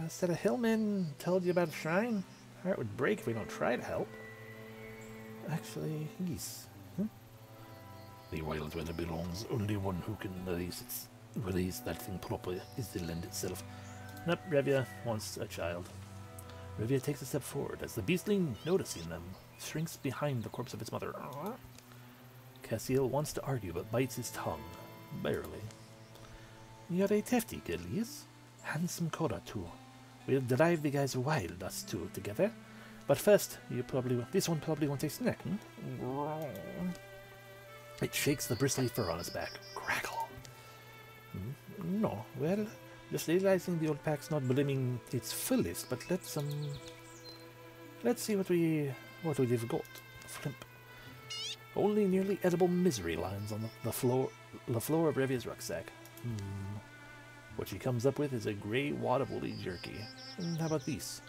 Said a hillman told you about a shrine? heart would break if we don't try to help. Actually, yes. The wild where it belongs, only one who can release that thing properly is the land itself. Nope, Revia wants a child. Revia takes a step forward as the beastling, noticing them, shrinks behind the corpse of its mother. Cassiel wants to argue but bites his tongue. Barely. You're a hefty girl, yes? Handsome Cora, too. We'll drive the guys wild, us two, together. But first, this one probably wants a snack, It shakes the bristly fur on his back. Crackle. No, well, just realizing the old pack's not blooming its fullest, but let's see what we've got. Flimp. Only nearly edible misery lines on the floor of Revia's rucksack. What she comes up with is a grey wad of woolly jerky. How about these?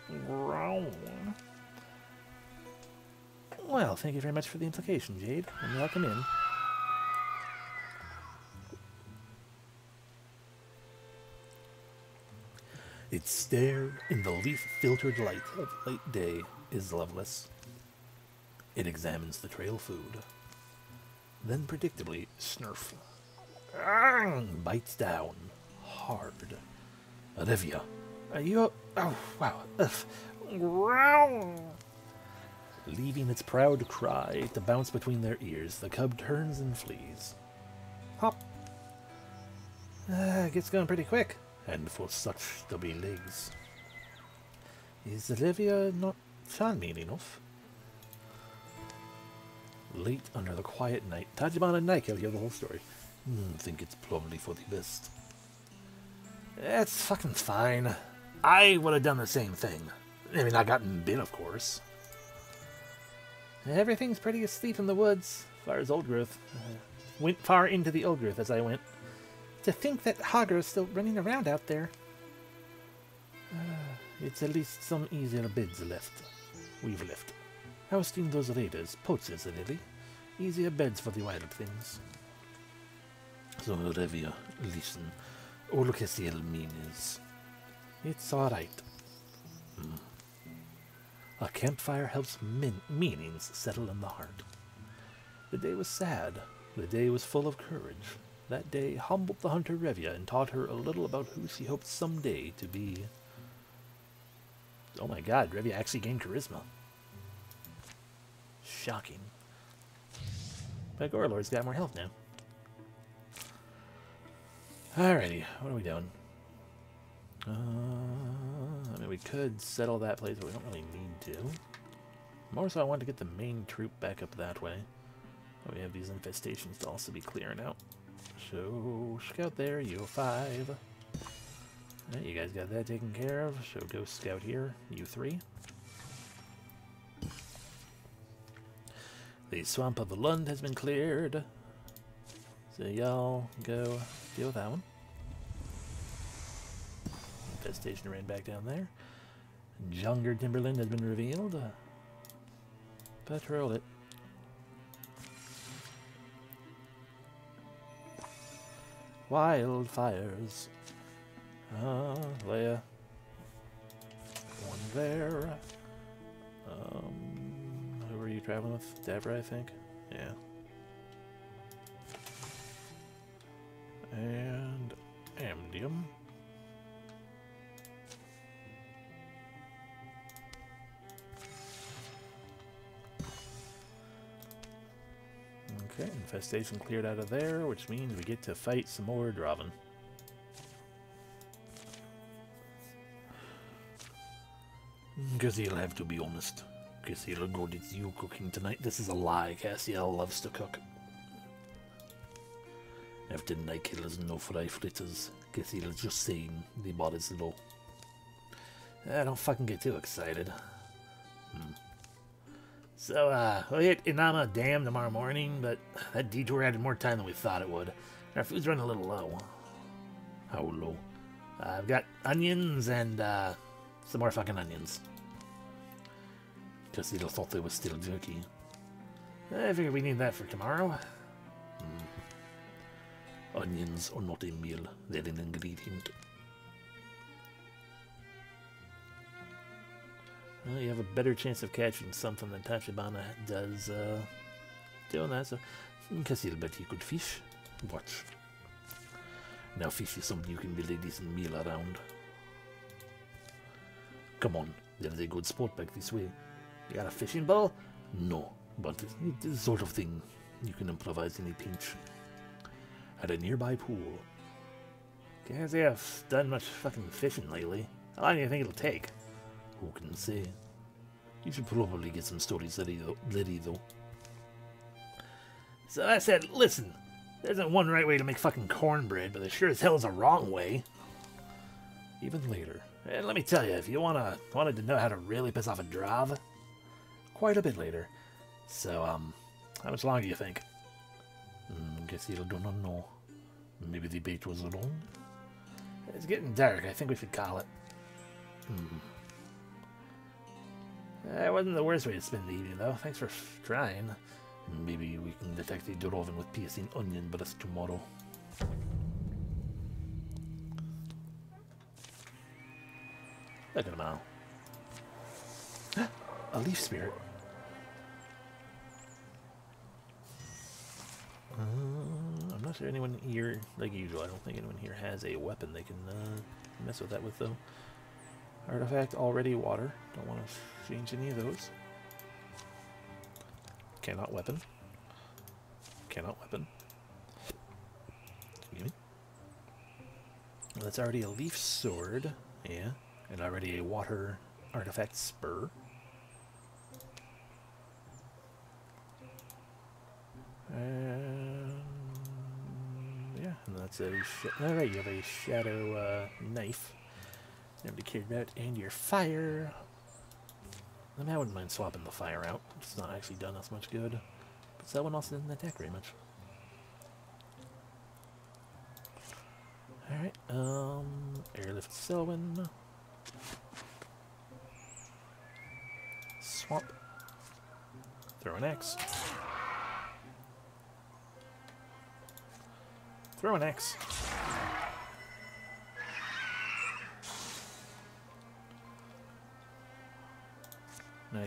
Well, thank you very much for the implication, Jade. And welcome in. Its stare in the leaf-filtered light of late day is loveless. It examines the trail food. Then predictably, snurf. Bites down. Hard. Olivia, are you... Oh, wow. Leaving its proud cry to bounce between their ears, the cub turns and flees. Hop. Gets going pretty quick. And for such stubby legs. Is Olivia not charming enough? Late under the quiet night, Tajima and Nike hear the whole story. Think it's probably for the best. It's fucking fine. I would have done the same thing. I mean, I gotten bit, of course. Everything's pretty asleep in the woods, as far as old growth. Went far into the old growth as I went. To think that Hager is still running around out there. It's at least some easier beds we've left. Ousting those raiders, poachers, really. Easier beds for the wild things. So, Revia, listen. All Cassiel means. It's alright. A campfire helps meanings settle in the heart. The day was sad. The day was full of courage. That day humbled the hunter Revia and taught her a little about who she hoped someday to be. Oh my god, Revia actually gained charisma. Shocking. But Gorlord's got more health now. Alrighty, what are we doing? I mean, we could settle that place, but we don't really need to. More so I want to get the main troop back up that way. We have these infestations to also be clearing out. So, scout there, you 5. Right, you guys got that taken care of. So go scout here, you 3. The swamp of the Lund has been cleared. So y'all go deal with that one. Infestation ran back down there. Junger Timberland has been revealed. Patrol it. Wildfires. Leia. One there. Who are you traveling with? Deborah, I think. Yeah. And Amdium. Okay, infestation cleared out of there, which means we get to fight some more Draven. Cassiel, have to be honest. Cassiel, God, it's you cooking tonight. This is a lie. Cassiel loves to cook. After night killers no fry fritters, Cassiel is just saying the bar is low. Don't fucking get too excited. So, we'll hit Inama Dam tomorrow morning, but that detour added more time than we thought it would. Our food's running a little low. How low? I've got onions and, some more fucking onions. Cassiel thought they was still jerky. I figure we need that for tomorrow. Onions are not a meal, they're an ingredient. Well, you have a better chance of catching something than Tachibana does doing that, so because he'll bet he could fish. Watch. Now fish is something you can build a decent meal around. Come on, there's a good spot back this way. You got a fishing ball? No, but it's the sort of thing you can improvise in a pinch. At a nearby pool. Can't say I've done much fucking fishing lately. How long do you think it'll take? Who can say? You should probably get some stories ready though. So I said, listen, there isn't one right way to make fucking cornbread, but there sure as hell is a wrong way. Even later. And let me tell you, if you wanted to know how to really piss off a drav, quite a bit later. So, how much longer do you think? Guess you don't know. Maybe the bait was wrong. It's getting dark. I think we should call it. That wasn't the worst way to spend the evening, though. Thanks for trying. Maybe we can detect a Durovan with piercing onion breath tomorrow. Look at him all. A leaf spirit. I'm not sure anyone here, like usual, I don't think anyone here has a weapon they can mess with that with, though. Artifact already water. Don't want to change any of those. Cannot weapon. Cannot weapon. Excuse me. That's already a leaf sword. Yeah. And already a water artifact spur. And yeah, and that's a alright, you have a shadow knife. Never cared about, and your fire. I mean, I wouldn't mind swapping the fire out. It's not actually done us much good. But that one also doesn't attack very much. Alright, airlift Selwyn. Swamp. Throw an axe. Throw an axe.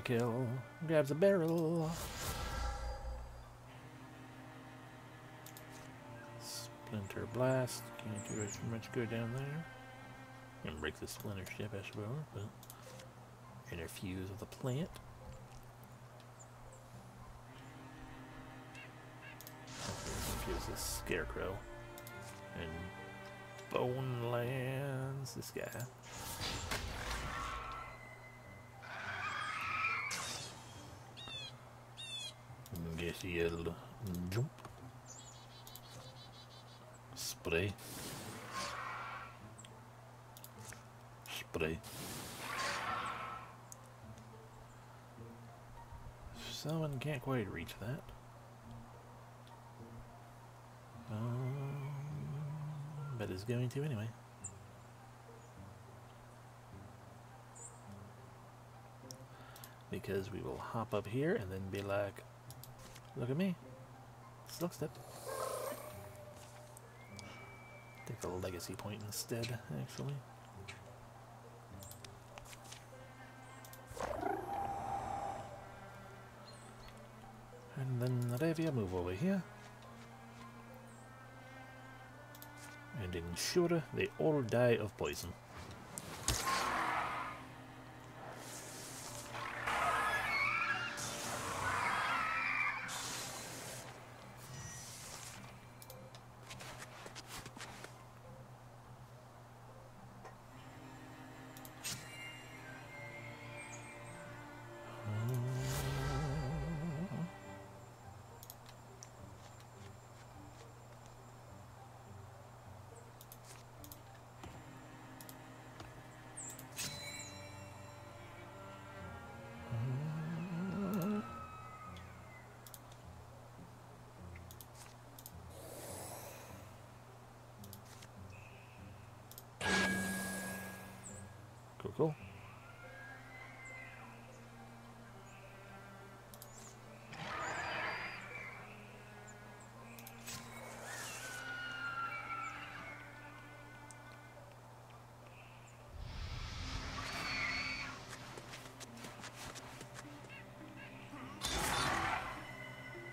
Kill. Grabs a barrel. Splinter blast. Can't do as much good down there. Gonna break the splinter ship, I suppose, but interfuse with the plant. Infuse this scarecrow. And bone lands this guy. Guess he'll jump. Spray. Spray. Someone can't quite reach that. But is going to anyway. Because we will hop up here and then be like, look at me. Look step. Take the legacy point instead, actually. And then Revia, move over here. And ensure they all die of poison. Cool.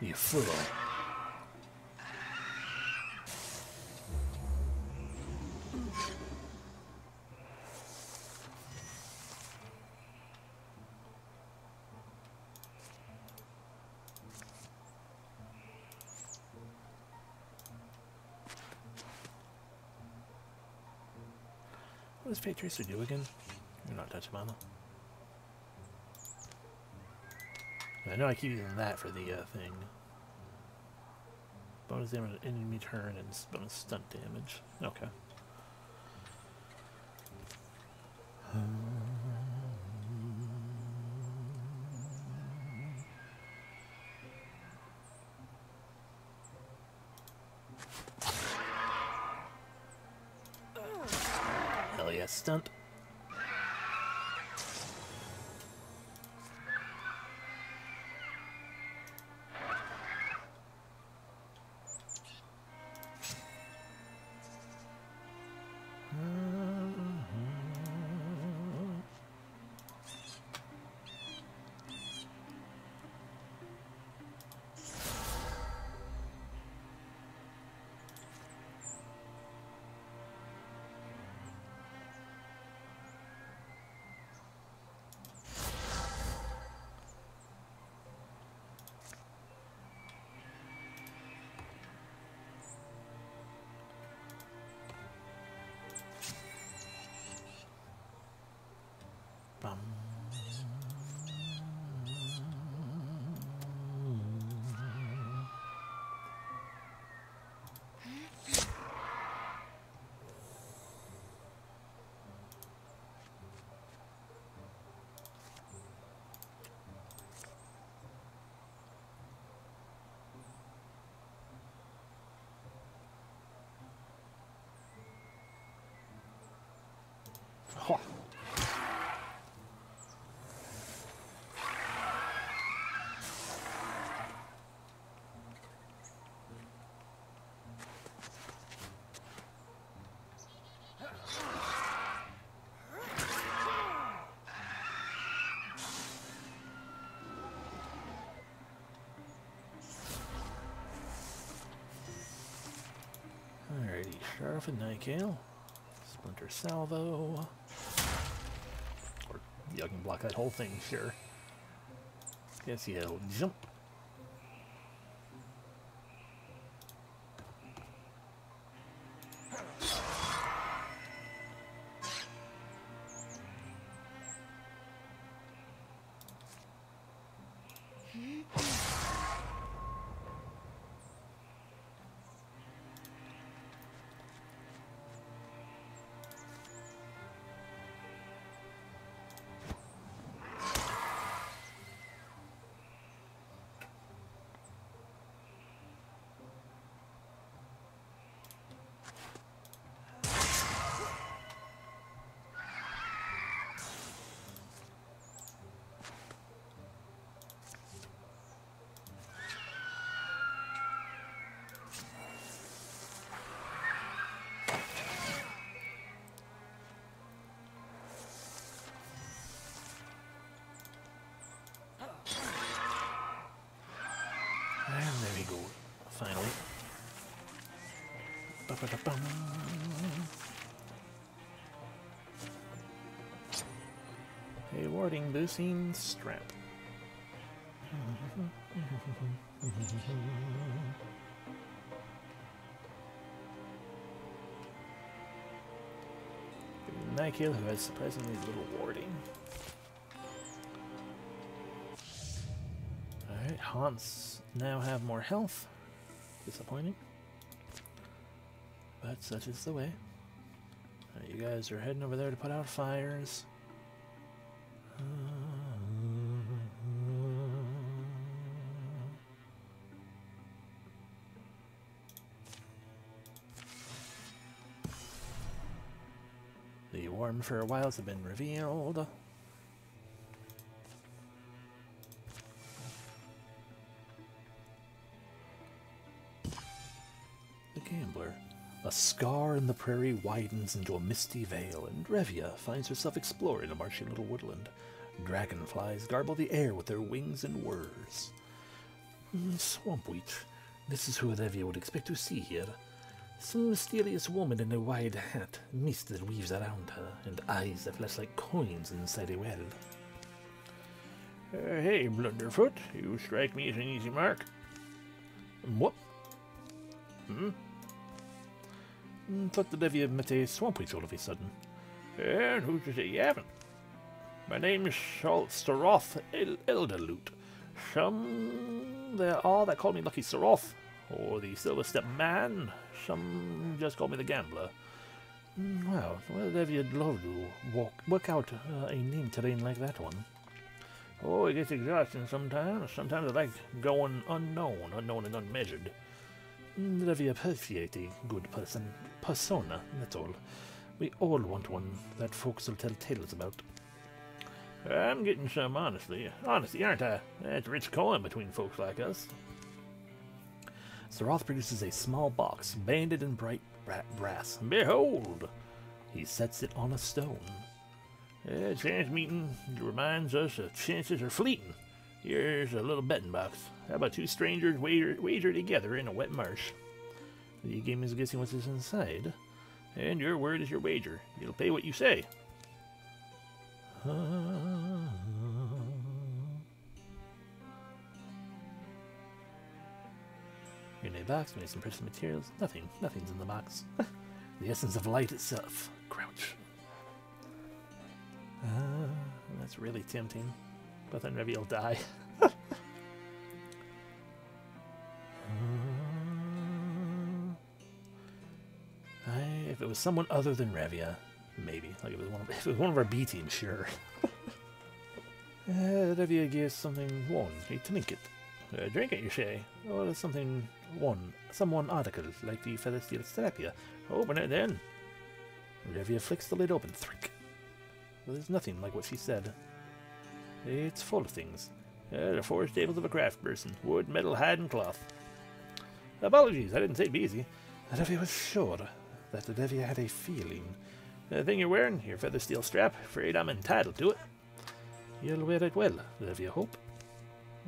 You fool. What does Fate Tracer do again? You're not touching mama. I know I keep using that for the thing. Bonus damage on enemy turn and bonus stunt damage. Okay. Hell yeah, stunt. Oh. Alrighty, Sheriff and Nightgale. Splinter Salvo. Or yeah, I can block that whole thing, sure. Guess he'll jump. And there we go, finally. Ba-ba-da-bum. A warding boosting strap. Nightgale, who has surprisingly little warding. Alright, Haunts now have more health. Disappointing. But such is the way. Alright, you guys are heading over there to put out fires. The Warm for Wilds have been revealed. The Gambler. A scar in the prairie widens into a misty veil, and Revia finds herself exploring a marshy little woodland. Dragonflies garble the air with their wings and whirs. Swamp Witch. This is who Revia would expect to see here. Some mysterious woman in a wide hat, mist that weaves around her, and eyes that flash like coins inside a well. Hey, Blunderfoot, you strike me as an easy mark. What? Thought that Revia met a Swamp Witch all of a sudden. And who's to say you haven't? My name is Saroth Elderloot. Some there are that call me Lucky Saroth, or the Silver Step Man. Some just call me the Gambler. Well, whatever you'd love to work out a name terrain like that one. Oh, it gets exhausting sometimes. Sometimes I like going unknown and unmeasured. Whatever you appreciate a good persona, that's all. We all want one that folks will tell tales about. I'm getting some, honestly, aren't I? That's rich coin between folks like us. Saroth produces a small box, banded in bright brass. Behold! He sets it on a stone. Chance meeting reminds us that chances are fleeting. Here's a little betting box. How about two strangers wager together in a wet marsh? The game is guessing what's inside, and your word is your wager. You'll pay what you say. In a box made some precious materials. Nothing's in the box. The essence of light itself. Crouch. That's really tempting. But then maybe he'll die. If it was someone other than Revia, maybe. Like if it was one of our B teams, sure. Revia gives something one, a trinket. Drink it, you say? Or something someone article, like the feather steel strapia. Open it then. Revia flicks the lid open. Thrick. Well, there's nothing like what she said. It's full of things. The four staples of a craft person. Wood, metal, hide, and cloth. Apologies, I didn't say be easy. Revia was sure that Revia had a feeling. The thing you're wearing, your feather steel strap, afraid I'm entitled to it. You'll wear it well, Revia hope.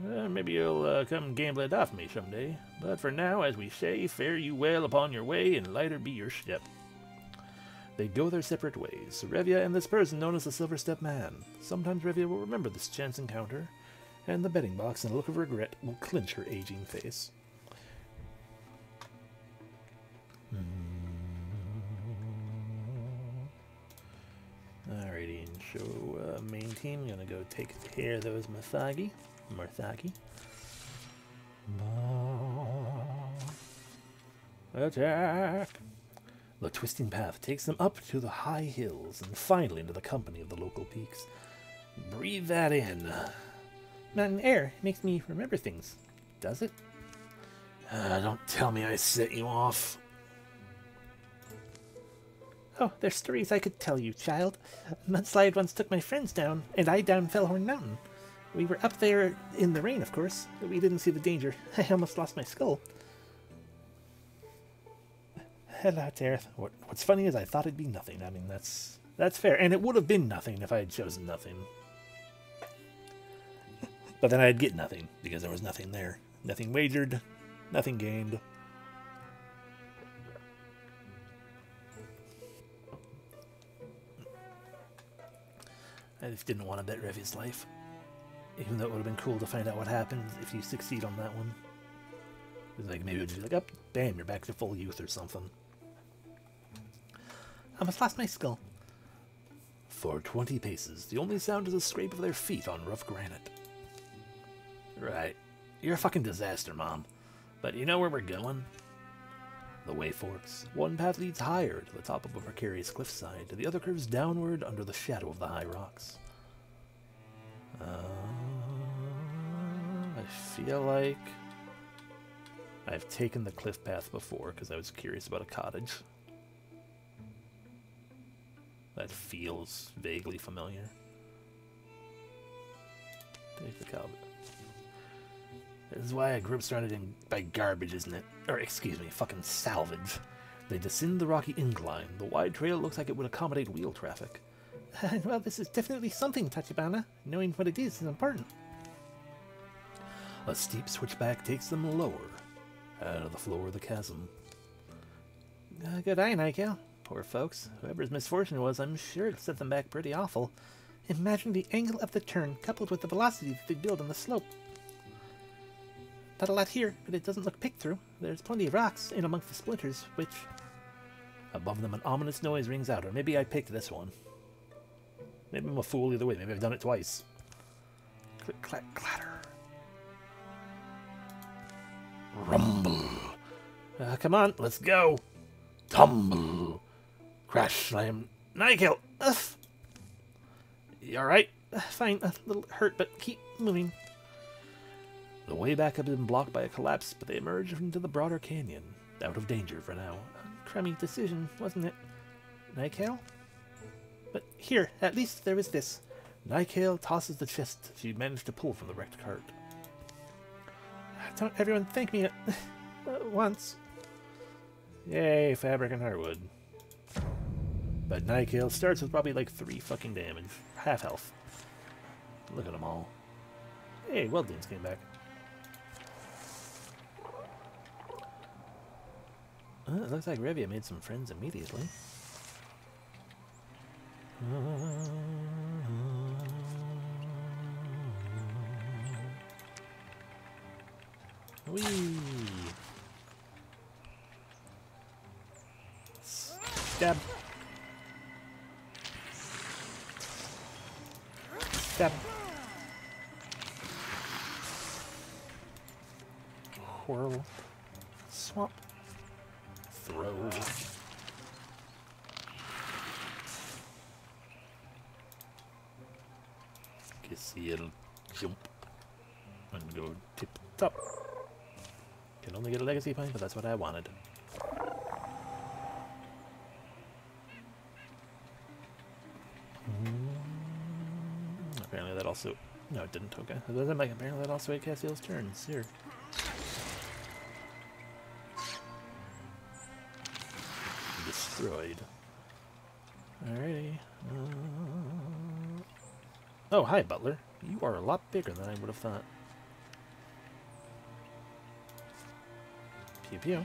Maybe you'll come gamble it off me someday. But for now, as we say, fare you well upon your way, and lighter be your step. They go their separate ways, Revia and this person known as the Silver Step Man. Sometimes Revia will remember this chance encounter, and the betting box and a look of regret will clinch her aging face. Alrighty, and so main team, gonna go take care of those Marthagi. Attack! The twisting path takes them up to the high hills and finally into the company of the local peaks. Breathe that in. Mountain air makes me remember things. Does it? Don't tell me I set you off. Oh, there's stories I could tell you, child. Mudslide once took my friends down, and I down Fellhorn Mountain. We were up there in the rain, of course. We didn't see the danger. I almost lost my skull. Hello, Tareth. What's funny is I thought it'd be nothing. I mean, that's fair. And it would have been nothing if I had chosen nothing. But then I'd get nothing, because there was nothing there. Nothing wagered, nothing gained. I just didn't want to bet Revi's life. Even though it would have been cool to find out what happens if you succeed on that one. It's like, maybe it would be like, oh, bam, you're back to full youth or something. I almost lost my skull. For 20 paces, the only sound is the scrape of their feet on rough granite. Right. You're a fucking disaster, Mom. But you know where we're going? The way forks. One path leads higher to the top of a precarious cliffside, the other curves downward under the shadow of the high rocks. I feel like I've taken the cliff path before because I was curious about a cottage. That feels vaguely familiar. Take the cottage. This is why a group started in by garbage, isn't it? Or, excuse me, fucking salvage. They descend the rocky incline. The wide trail looks like it would accommodate wheel traffic. Well, this is definitely something, Tachibana. Knowing what it is important. A steep switchback takes them lower, out of the floor of the chasm. Good eye, Nykel. Poor folks. Whoever's misfortune was, I'm sure it set them back pretty awful. Imagine the angle of the turn, coupled with the velocity that they build on the slope. Not a lot here, but it doesn't look picked through. There's plenty of rocks in amongst the splinters, which... Above them, an ominous noise rings out, or maybe I picked this one. Maybe I'm a fool either way. Maybe I've done it twice. Click, clack, clatter. Rumble. Come on, let's go. Tumble. Crash, slam. Nykel. You alright? Fine, a little hurt, but keep moving. The way back had been blocked by a collapse, but they emerged into the broader canyon, out of danger for now. Crummy decision, wasn't it? Nykel? But here, at least there was this. Nykel tosses the chest she managed to pull from the wrecked cart. Don't everyone thank me at once. Yay, fabric and hardwood. But Nykel starts with probably like 3 fucking damage. Half health. Look at them all. Hey, Weldings came back. It looks like Revia made some friends immediately. Whee! Stab. Stab. Whirl. Swamp. Throw. Guess he'll jump and go tip top. Can only get a legacy point, but that's what I wanted. Apparently that also... No, it didn't. Okay. It doesn't make... Apparently that also ate Cassiel's turns. Here. Destroyed. Alrighty. Oh, hi, Butler. You are a lot bigger than I would have thought. Pew pew.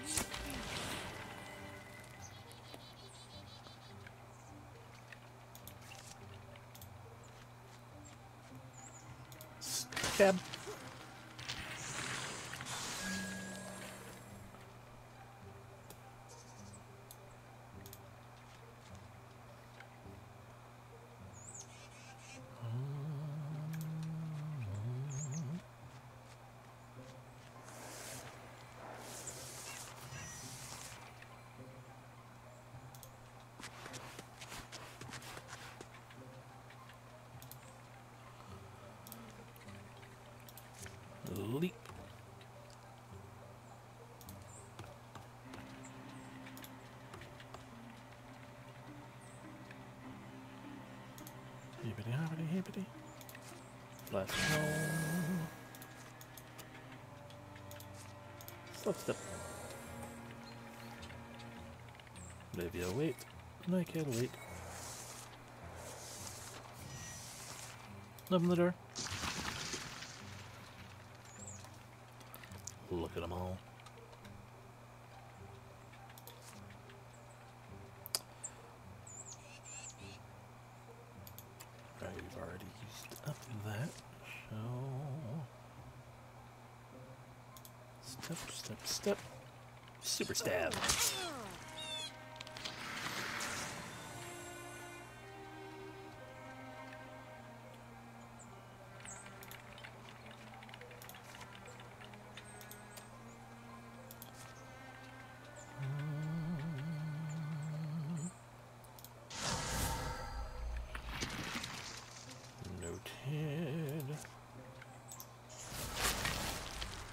Stab. Leap. Hippity hoppity hippity. Last home. Slip step. Olivia, wait. Nykel, wait. Open the door. Look at them all. Right, we've already used up that, so... Step, step, step. Super stab.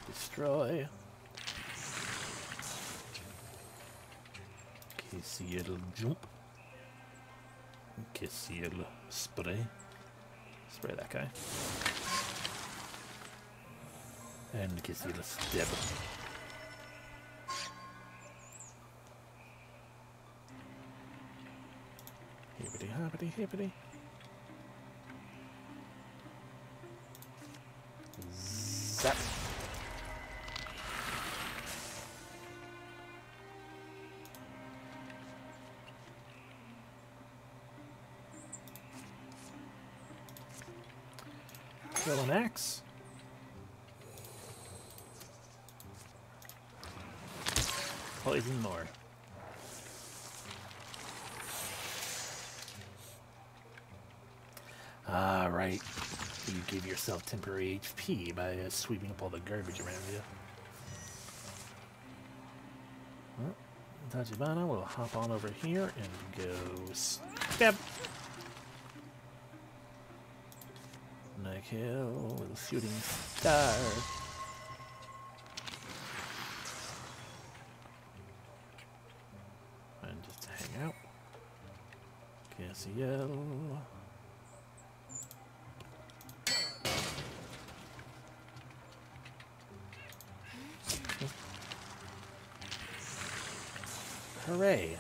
Destroy. Cassiel jump. Cassiel spray. Spray that guy. And Cassiel stab. Hippity hoppity hippity. Zap. Kill an axe. Poison more. Ah, right. You give yourself temporary HP by sweeping up all the garbage around you. Well, Tachibana will hop on over here and go stab. Nikill with a shooting star. And just hang out. Cassiel. Hooray.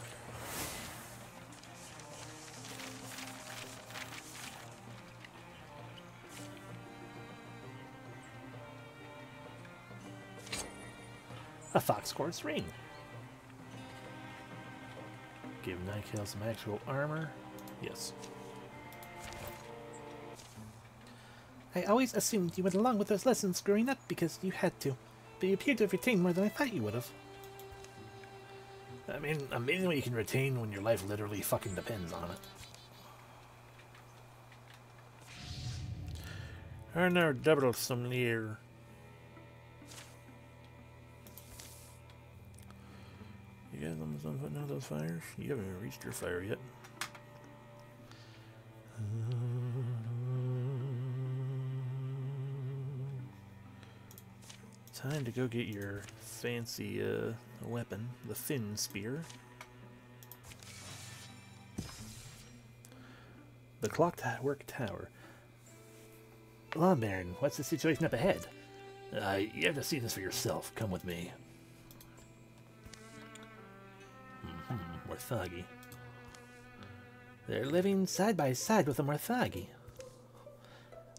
A fox quartz ring. Give Nikill some actual armor. Yes. I always assumed you went along with those lessons growing up because you had to, but you appear to have retained more than I thought you would have. I mean, amazing what you can retain when your life literally fucking depends on it. Arnar double some near. You guys almost done putting out those fires? You haven't even reached your fire yet. Time to go get your fancy weapon, the Fin Spear. The Clockwork Tower. Well, Baron, what's the situation up ahead? You have to see this for yourself. Come with me. Morthagi. They're living side by side with a Morthagi.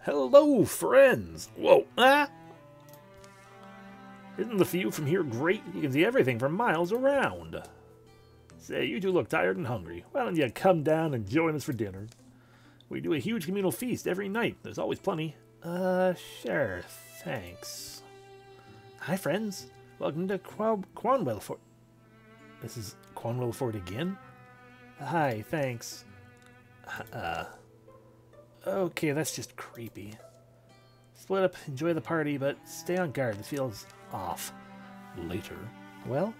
Hello, friends! Whoa, ah! Isn't the view from here great? You can see everything for miles around. Say, you two look tired and hungry. Why don't you come down and join us for dinner? We do a huge communal feast every night. There's always plenty. Sure, thanks. Hi, friends. Welcome to Cvawn Fort. This is Cvawn Fort again? Hi, thanks. Okay, that's just creepy. Split up, enjoy the party, but stay on guard. It feels off. Later. Well?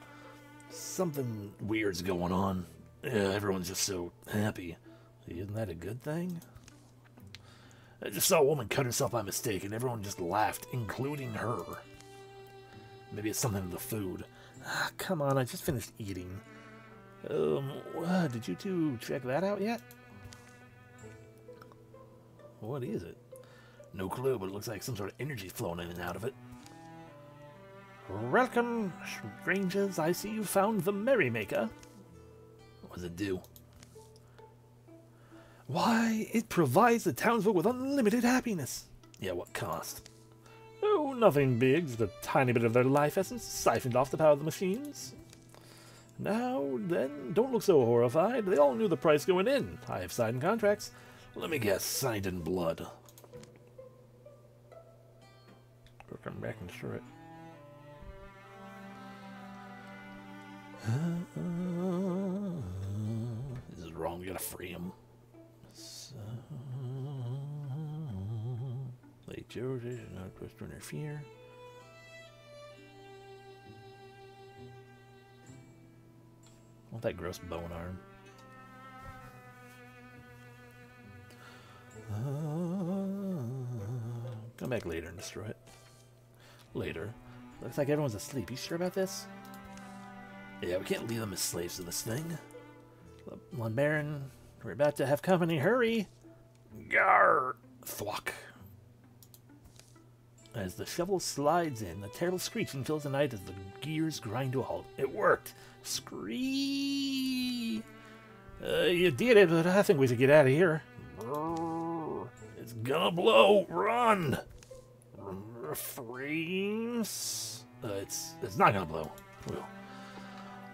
Something weird's going on. Everyone's just so happy. Isn't that a good thing? I just saw a woman cut herself by mistake, and everyone just laughed, including her. Maybe it's something to the food. Ah, come on, I just finished eating. Did you two check that out yet? What is it? No clue, but it looks like some sort of energy flowing in and out of it. Welcome, strangers. I see you found the Merrymaker. What does it do? Why, it provides the townsfolk with unlimited happiness. Yeah, what cost? Oh, nothing big, just a tiny bit of their life essence siphoned off the power of the machines. Now, then, don't look so horrified. They all knew the price going in. I have signed contracts. Let me guess, signed in blood. We'll come back and destroy it. This is wrong, we gotta free him. So, Lake George is not supposed to interfere. I want that gross bow and arm. Come back later and destroy it. Later. Looks like everyone's asleep. You sure about this? Yeah, we can't leave them as slaves to this thing. One Baron, we're about to have company. Hurry! Gar! Thwack. As the shovel slides in, a terrible screeching fills the night as the gears grind to a halt. It worked! Scree! You did it, but I think we should get out of here. It's gonna blow! Run! Frames? It's not gonna blow. Well.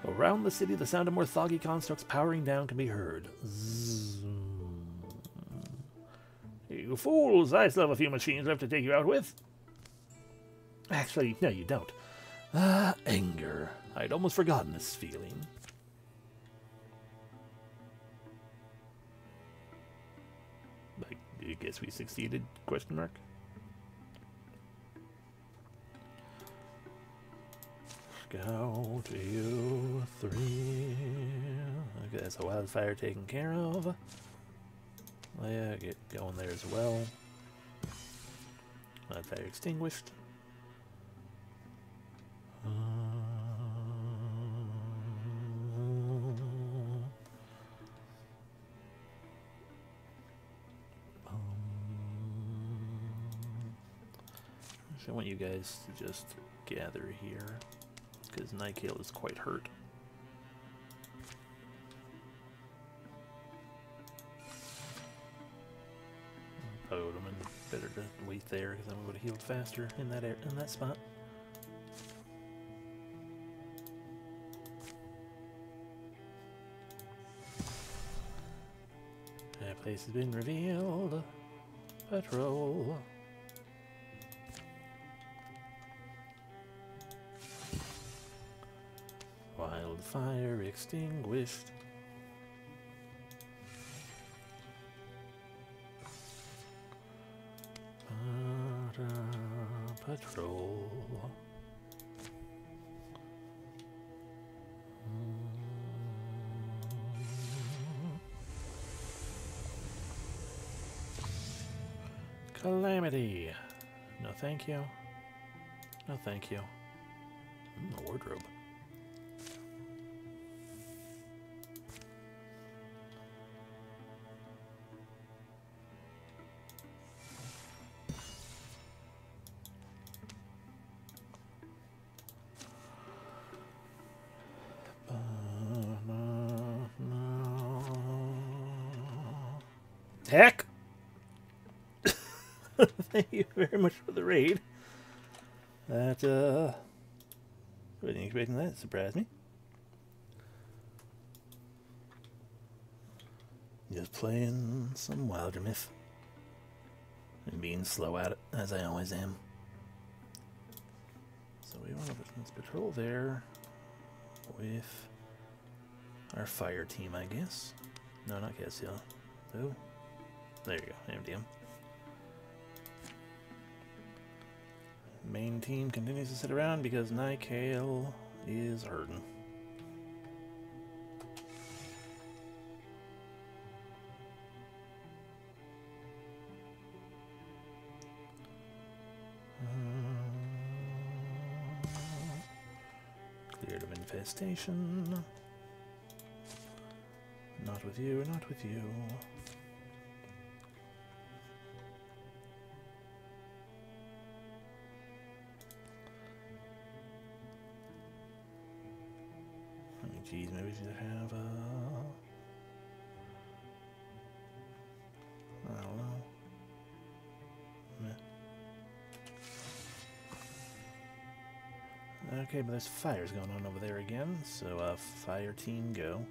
Around the city, the sound of Morthagi constructs powering down can be heard. Zzz. You fools! I still have a few machines left to take you out with. Actually, no, you don't. Anger. I'd almost forgotten this feeling. I guess we succeeded? Question mark. Go to you, 3. Okay, that's a wildfire taken care of. Oh yeah, get going there as well. Wildfire extinguished. I want you guys to just gather here, because Nightgale is quite hurt. Oh, it would have been better to wait there, because then we would have healed faster in that spot. That place has been revealed. Patrol. Wildfire extinguished. Patrol. Calamity. No thank you. No thank you. A wardrobe. Heck! Thank you very much for the raid. That, wasn't expecting that. Surprised me. Just playing some Wildermyth. And being slow at it, as I always am. So we want to patrol there with our fire team, I guess. No, not Cassiel. Oh. There you go, MDM. Main team continues to sit around because Nightgale is hurting. Cleared of infestation. Not with you, not with you. Geez, maybe we should have I don't know. Meh. Okay, but there's fires going on over there again, so fire team go.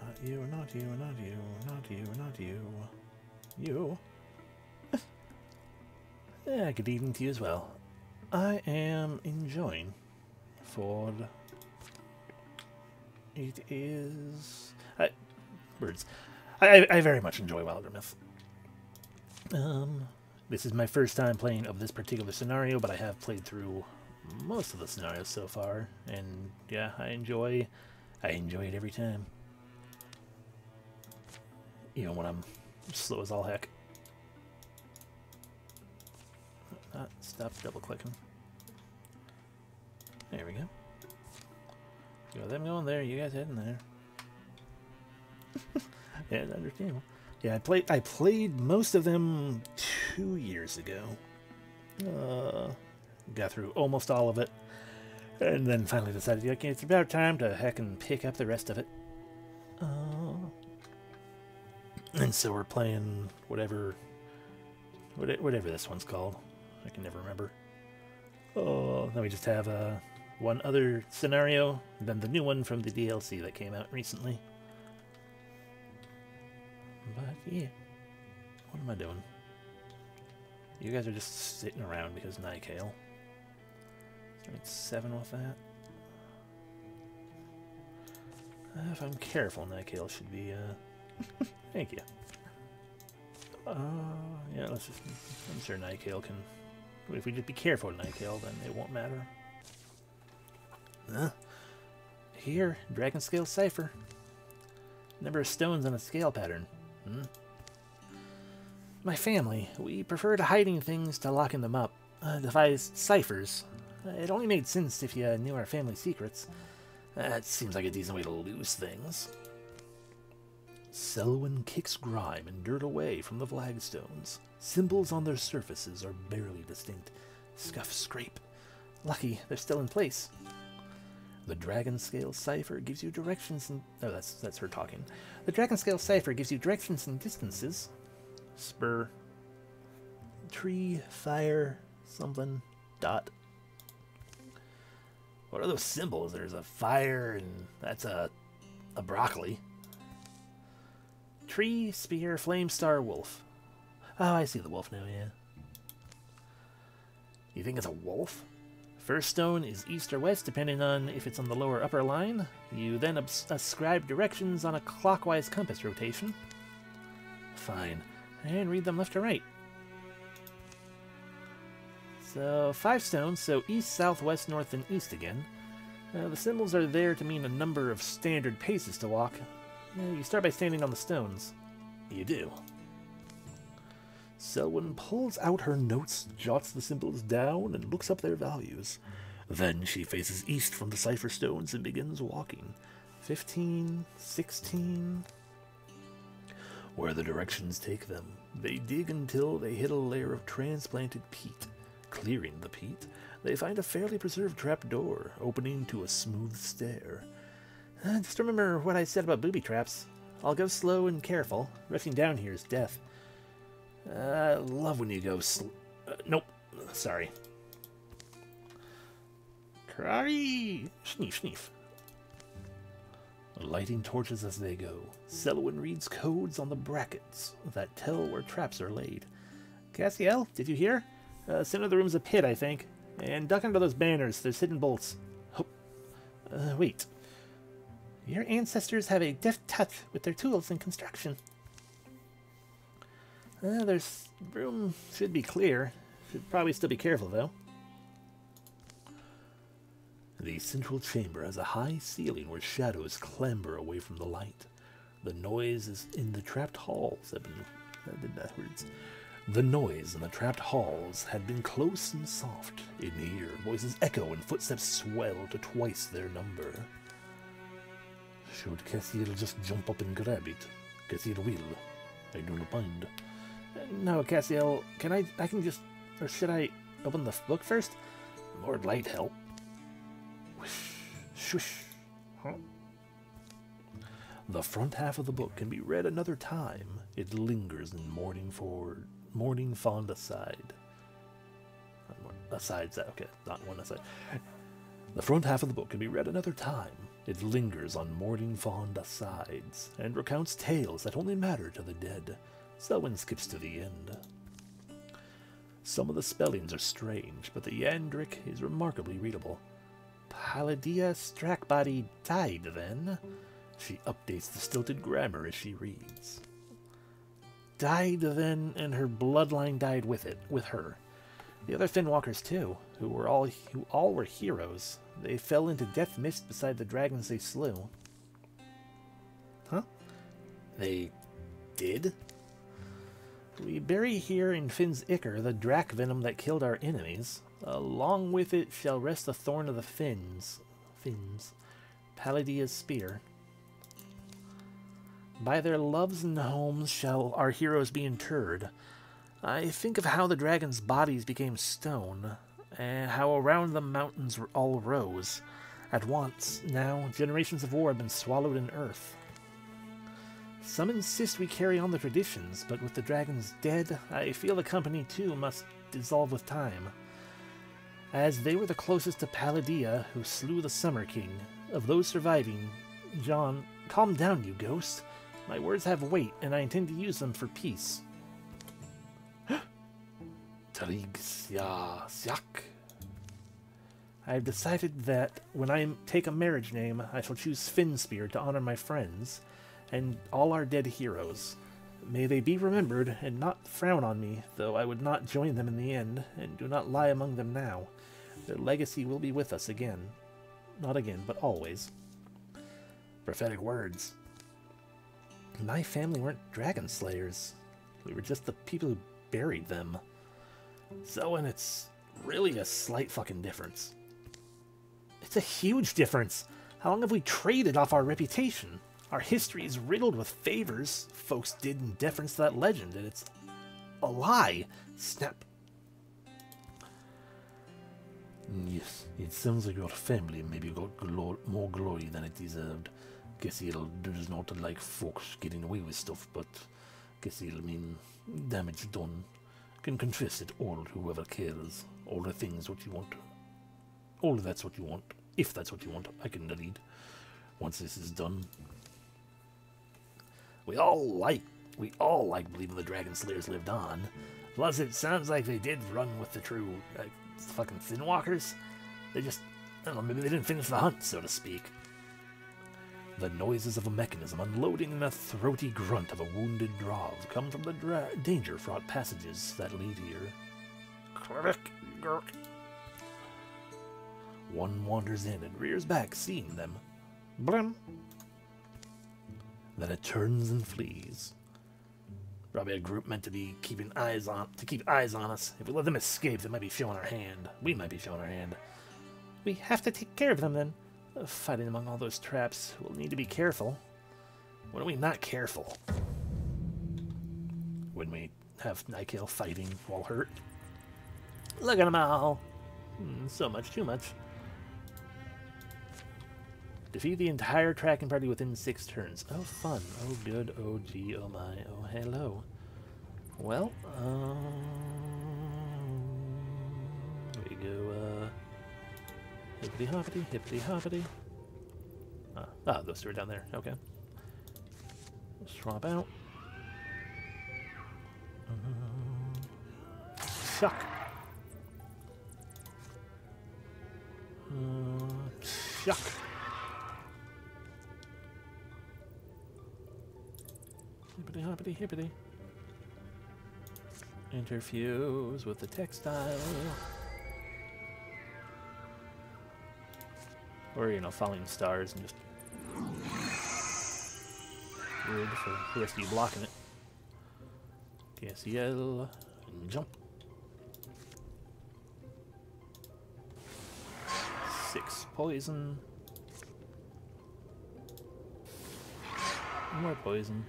Not you, not you, not you, not you, not you. You. Yeah, good evening to you as well. I am enjoying Ford. It is... words. I very much enjoy Wildermyth. This is my first time playing of this particular scenario, but I have played through most of the scenarios so far, and yeah, I enjoy it every time. Even when I'm slow as all heck. Stop double clicking. There we go. Got them going there, you guys heading there. Yeah, it's understandable. Yeah, I played most of them 2 years ago. Got through almost all of it. And then finally decided, okay, it's about time to heck and pick up the rest of it. And so we're playing whatever this one's called. I can never remember. Then we just have one other scenario, and then the new one from the DLC that came out recently. But yeah. What am I doing? You guys are just sitting around because Nightcale. It's 7 with that. If I'm careful, Nightcale should be, thank you. Yeah, let's just, I'm sure Nightcale can, if we just be careful with Nightcale, then it won't matter. Here, Dragon Scale Cipher. Number of stones on a scale pattern. My family, we prefer to hiding things to locking them up. Devised ciphers. It only made sense if you knew our family secrets. It seems like a decent way to lose things. Selwyn kicks grime and dirt away from the flagstones. Symbols on their surfaces are barely distinct. Scuff, scrape. Lucky they're still in place. The Dragon Scale Cipher gives you directions and... Oh, that's her talking. The Dragon Scale Cipher gives you directions and distances. Spur. Tree, fire, something, dot. What are those symbols? There's a fire, and that's a broccoli. Tree, spear, flame, star, wolf. Oh, I see the wolf now, yeah. You think it's a wolf? First stone is east or west, depending on if it's on the lower upper line. You then ascribe directions on a clockwise compass rotation. Fine. And read them left to right. So, 5 stones, so east, south, west, north, and east again. The symbols are there to mean a number of standard paces to walk. You start by standing on the stones. You do. Selwyn pulls out her notes, jots the symbols down, and looks up their values. Then she faces east from the cipher stones and begins walking. 15, 16... Where the directions take them, they dig until they hit a layer of transplanted peat. Clearing the peat, they find a fairly preserved trapdoor, opening to a smooth stair. Just remember what I said about booby traps. I'll go slow and careful. Rushing down here is death. I love when you go nope. Sorry. Cry! Schneef, schneef. Lighting torches as they go, Selwyn reads codes on the brackets that tell where traps are laid. Cassiel, did you hear? Center of the room's a pit, I think. And duck under those banners, there's hidden bolts. Oh, wait. Your ancestors have a deft touch with their tools in construction. There's room should be clear. Should probably still be careful, though. The central chamber has a high ceiling where shadows clamber away from the light. The noise is in the trapped halls had been... I did backwards. The noise in the trapped halls had been close and soft. In here, voices echo and footsteps swell to twice their number. Should Cassiel just jump up and grab it? Cassiel will. I do not mind. No, Cassiel, I can just... Or should I open the book first? More light help. Whoosh, shush. Huh? The front half of the book can be read another time. It lingers in mourning fond aside. Asides, okay, not one aside. The front half of the book can be read another time. It lingers on mourning fond asides, and recounts tales that only matter to the dead. Selwyn skips to the end. Some of the spellings are strange, but the Yandric is remarkably readable. Palladia Strackbody died then. She updates the stilted grammar as she reads. Died then, and her bloodline died with her. The other Finwalkers too, who all were heroes. They fell into death mist beside the dragons they slew. Huh? They did? We bury here in Finn's Ichor the drac venom that killed our enemies. Along with it shall rest the thorn of the Finns. Palladia's spear. By their loves and homes shall our heroes be interred. I think of how the dragons' bodies became stone, and how around the mountains all rose. At once, now, generations of war have been swallowed in earth. Some insist we carry on the traditions, but with the dragons dead, I feel the company too must dissolve with time. As they were the closest to Palladia, who slew the Summer King. Of those surviving, John, calm down, you ghost. My words have weight, and I intend to use them for peace. Durgs, ya, Syak. I have decided that when I take a marriage name, I shall choose Finspear to honor my friends and all our dead heroes. May they be remembered and not frown on me, though I would not join them in the end, and do not lie among them now. Their legacy will be with us again. Not again, but always. Prophetic words. My family weren't dragon slayers. We were just the people who buried them. So, and it's really a slight fucking difference. It's a huge difference. How long have we traded off our reputation? Our history is riddled with favors folks did in deference to that legend, and it's a lie. Snap. Yes, it sounds like your family maybe got more glory than it deserved. Guess it'll does not like folks getting away with stuff, but guess it'll mean damage done. Can confess it all to whoever cares. All the things what you want. All that's what you want. If that's what you want, I can read. Once this is done. We all like believing the Dragon Slayers lived on. Plus, it sounds like they did run with the true, fucking Thinwalkers. They just, I don't know, maybe they didn't finish the hunt, so to speak. The noises of a mechanism unloading and a throaty grunt of a wounded Durgs come from the danger-fraught passages that lead here. Click, gurk. One wanders in and rears back, seeing them. Blim. Then it turns and flees. Probably a group meant to be keep eyes on us. If we let them escape, they might be showing our hand. We might be showing our hand. We have to take care of them then. Fighting among all those traps, we'll need to be careful. When are we not careful? When we have Nikael fighting while hurt? Look at them all. So much, too much. Defeat the entire tracking party within 6 turns. Oh, fun. Oh, good. Oh, gee. Oh, my. Oh, hello. Well, we go, hippity-hoppity, hippity-hoppity. Those two are down there. Okay. Swap out. Shuck. Shuck. Hippity hoppity hippity. Interfuse with the textile. Or, you know, falling stars and just weird for the rest of you blocking it. KSEL and jump. 6 poison. More poison.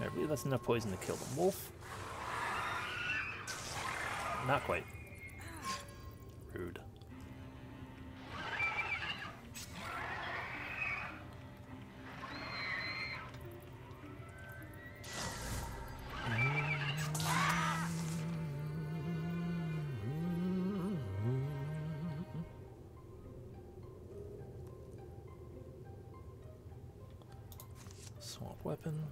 I believe that's enough poison to kill the wolf. Not quite. Rude. Swamp weapon.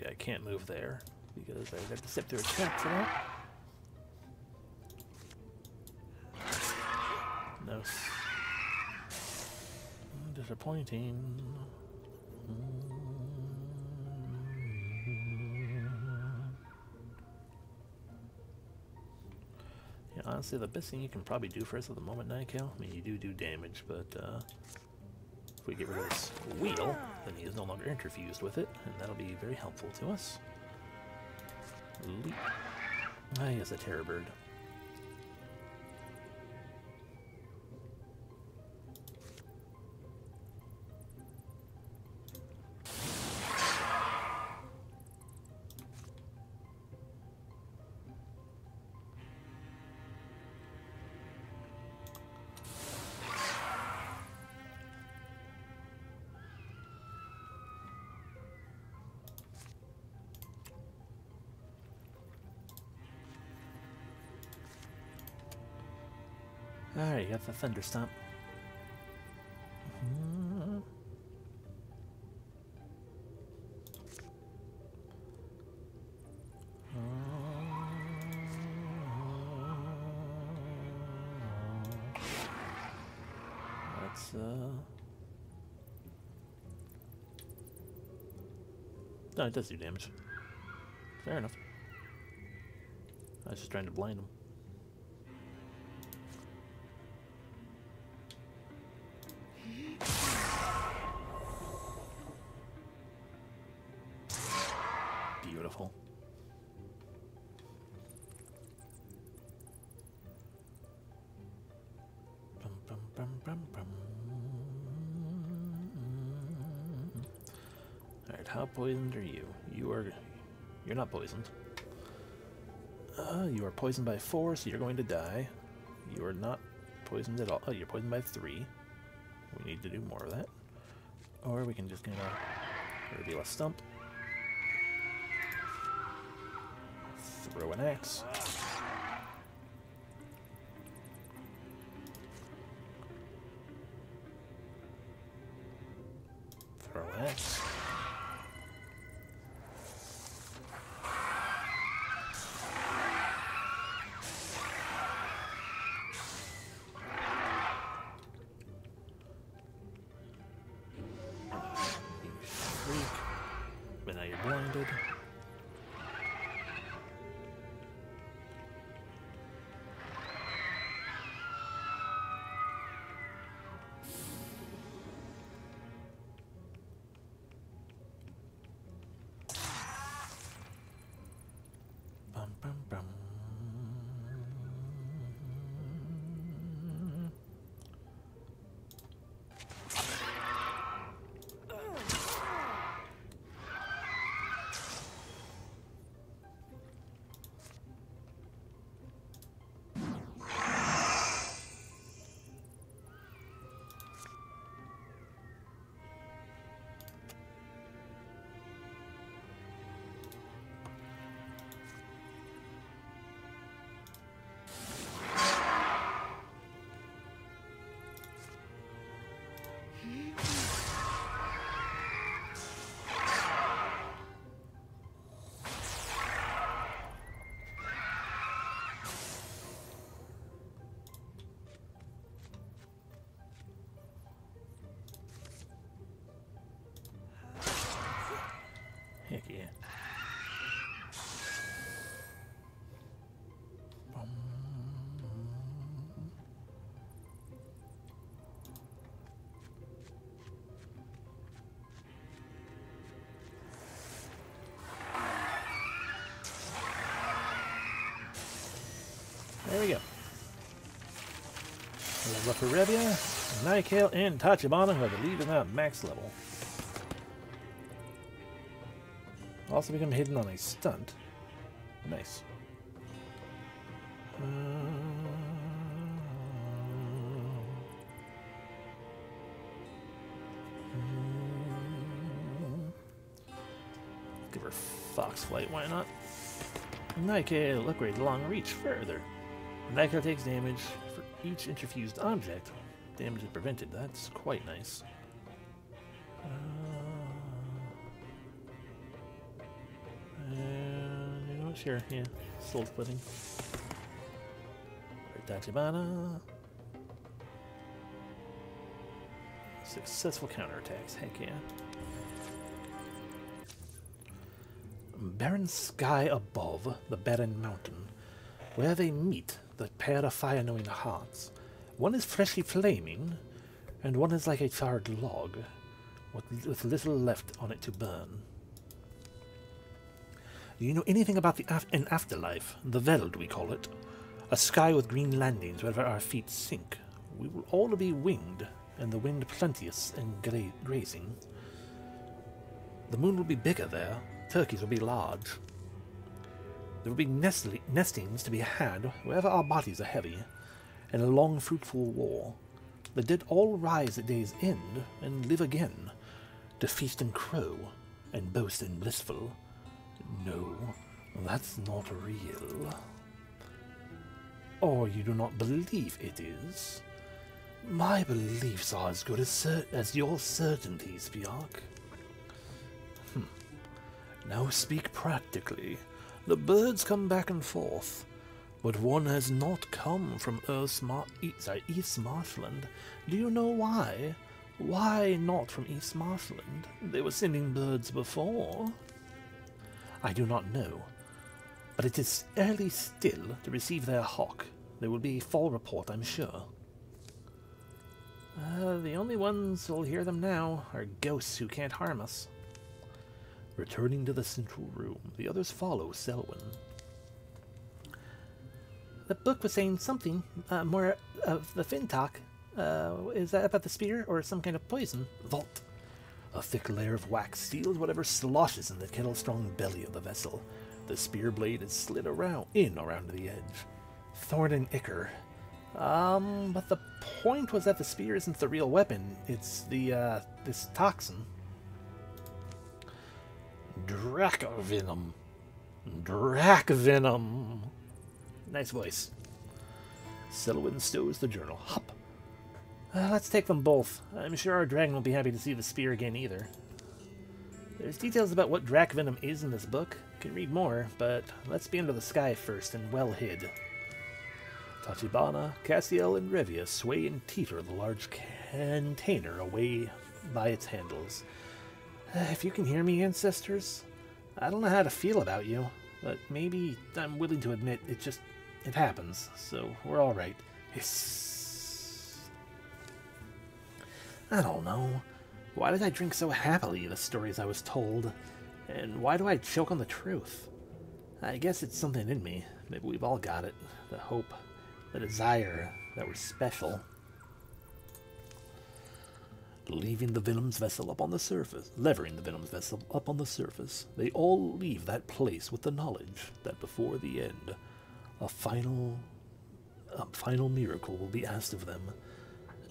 Okay, I can't move there because I have to step through a trap for that. No. Disappointing. Yeah, honestly, the best thing you can probably do for us at the moment, Nikael, I mean, you do damage, but if we get rid of this wheel, then he is no longer interfused with it, and that'll be very helpful to us. Leap. Ah, yes, a terror bird. Alright, you got the Thunder Stomp. Let's no, it does do damage. Fair enough. I was just trying to blind him. Beautiful. Bum, bum, bum, bum, bum. Alright, how poisoned are you? You're not poisoned. You are poisoned by 4, so you're going to die. You are not poisoned at all. Oh, you're poisoned by 3. We need to do more of that. Or we can just kind of reveal a stump. Throw an axe. Throw an axe. But now you're blinded. Bum, bum, bum. Heck yeah. There we go. Level up for Revia, Nikael, and Tachibana, who I believe is now at max level. Also become hidden on a stunt. Nice. Give her Fox Flight, why not? Nikael, upgrade long reach further. Nikael takes damage for each interfused object. Damage is prevented. That's quite nice. And you know, sure, yeah, soul splitting. Tachibana. Successful counterattacks, heck yeah. Barren sky above the barren mountain. Where they meet, the pair of fire-knowing hearts. One is freshly flaming, and one is like a charred log, with little left on it to burn. Do you know anything about an afterlife? The Veld, we call it. A sky with green landings wherever our feet sink. We will all be winged, and the wind plenteous and grazing. The moon will be bigger there. Turkeys will be large. There will be nestings to be had wherever our bodies are heavy, and a long fruitful war. The dead all rise at day's end, and live again, to feast and crow, and boast and blissful. No, that's not real. Or you do not believe it is? My beliefs are as good as your certainties, Bjork. Now speak practically. The birds come back and forth, but one has not come from East Marshland. Do you know why? Why not from East Marshland? They were sending birds before. I do not know, but it is early still to receive their hawk. There will be a fall report, I'm sure. The only ones who'll hear them now are ghosts who can't harm us. Returning to the central room, the others follow Selwyn. The book was saying something more of the fin talk. Is that about the spear or some kind of poison? Vault. A thick layer of wax seals whatever sloshes in the kettle-strong belly of the vessel. The spear blade is slid around the edge. Thorn and ichor. But the point was that the spear isn't the real weapon. It's the, this toxin. Dracovenom. Dracovenom. Nice voice. Selwyn stows the journal. Hop. Let's take them both. I'm sure our dragon won't be happy to see the spear again either. There's details about what Dracovenom is in this book. Can read more, but let's be under the sky first and well hid. Tachibana, Cassiel, and Revia sway and teeter the large container away by its handles. If you can hear me, ancestors, I don't know how to feel about you, but maybe I'm willing to admit it happens, so we're all right. Hiss. I don't know. Why did I drink so happily the stories I was told? And why do I choke on the truth? I guess it's something in me. Maybe we've all got it. The hope, the desire that we're special. Levering the Venom's vessel up on the surface, they all leave that place with the knowledge that before the end, a final miracle will be asked of them.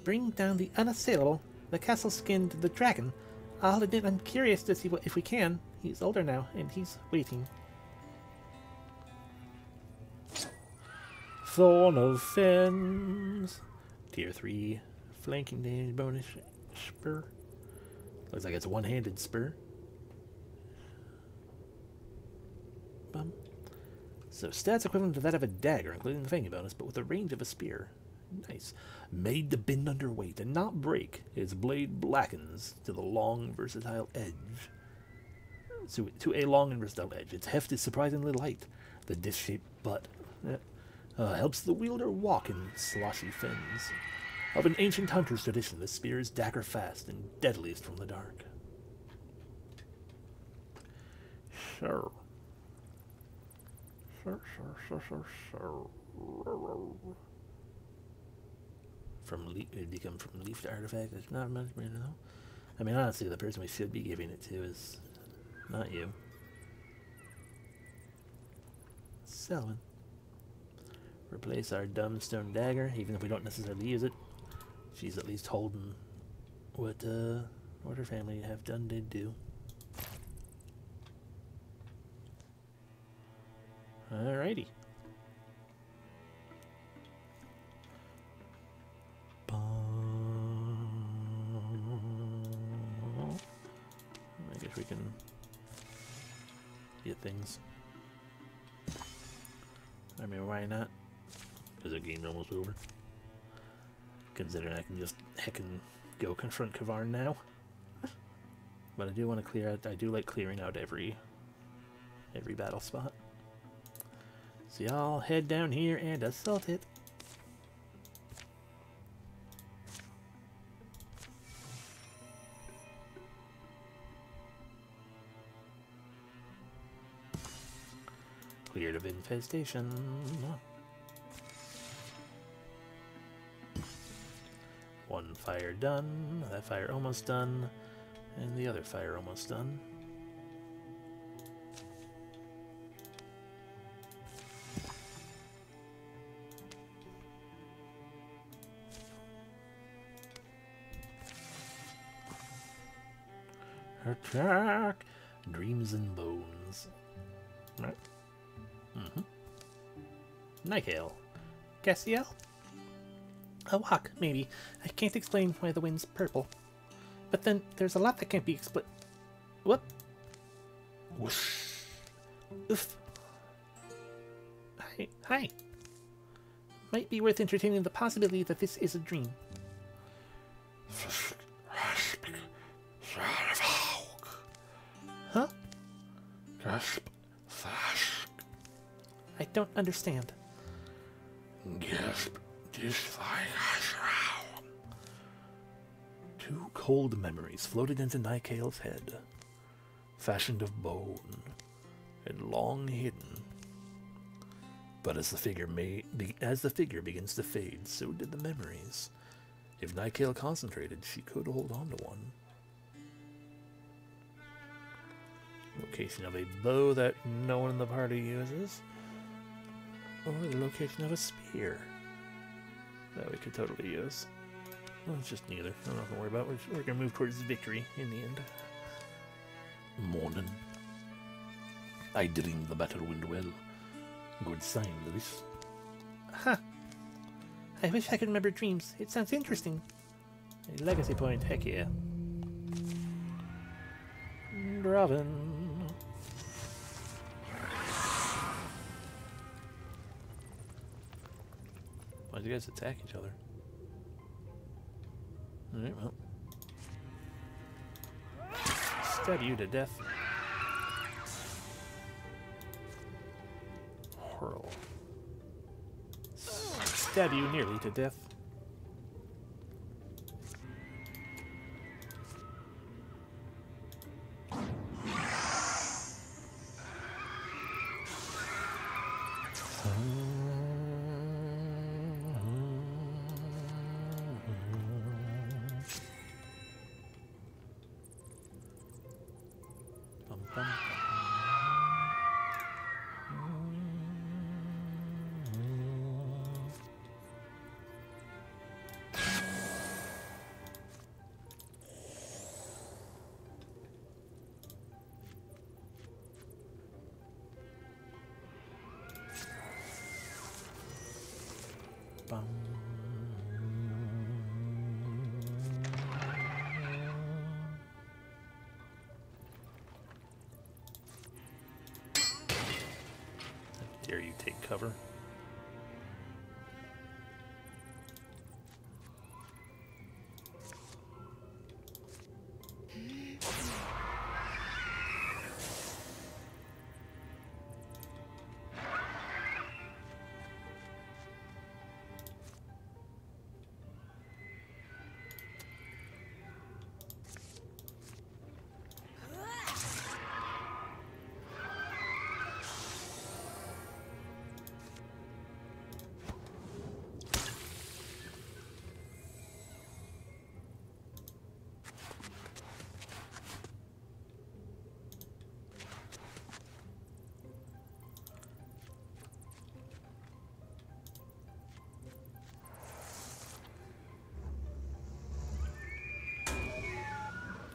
Bring down the unassailable, the castle-skinned, the dragon. I'll admit I'm curious to see if we can. He's older now, and he's waiting. Thorn of Fins. Tier 3, flanking damage bonus. Spur. Looks like it's a one-handed spur. Bum. So stats equivalent to that of a dagger, including the fanging bonus, but with the range of a spear. Nice. Made to bend under weight and not break, its blade blackens to the long, versatile edge. To a long and versatile edge. Its heft is surprisingly light. The disc-shaped butt helps the wielder walk in sloshy fins. Of an ancient hunter's tradition, the spear is dagger fast and deadliest from the dark. Sure. It become from leaf to artifact. It's not much, you know. I mean, honestly, the person we should be giving it to is not you. Selwyn. Replace our dumb stone dagger, even if we don't necessarily use it. She's at least holding what her family have done did do. Alrighty. I guess we can get things. I mean, why not? Because the game's almost over. Considering I can just heckin' go confront Cvawn now. But I do want to clear out, I do like clearing out every battle spot. So y'all head down here and assault it. Cleared of infestation. One fire done, that fire almost done, and the other fire almost done. Attack! Dreams and bones. Right. Nikale. Cassiel? A walk, maybe. I can't explain why the wind's purple. But then there's a lot that can't be explained. Whoop. Whoosh. Oof. Hi. Might be worth entertaining the possibility that this is a dream. Huh? I don't understand. Two cold memories floated into Nikael's head, fashioned of bone and long hidden. But as the figure begins to fade, so did the memories. If Nikael concentrated, she could hold on to one. Location of a bow that no one in the party uses. Or the location of a spear that we could totally use. Well, it's just neither. I don't have to worry about it. We're going to move towards victory in the end. Morning. I dreamed the battle went well. Good sign, Lewis. Huh. I wish I could remember dreams. It sounds interesting. A legacy point, heck yeah. Draven. Why'd you guys attack each other? Alright, well. Stab you to death. Hurl. Stab you nearly to death. Dare you take cover?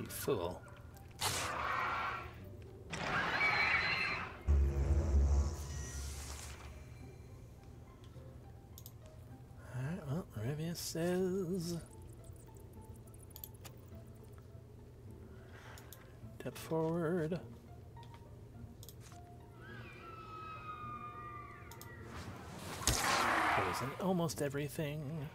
You fool. Alright, well, Revia says... Step forward. Poison almost everything.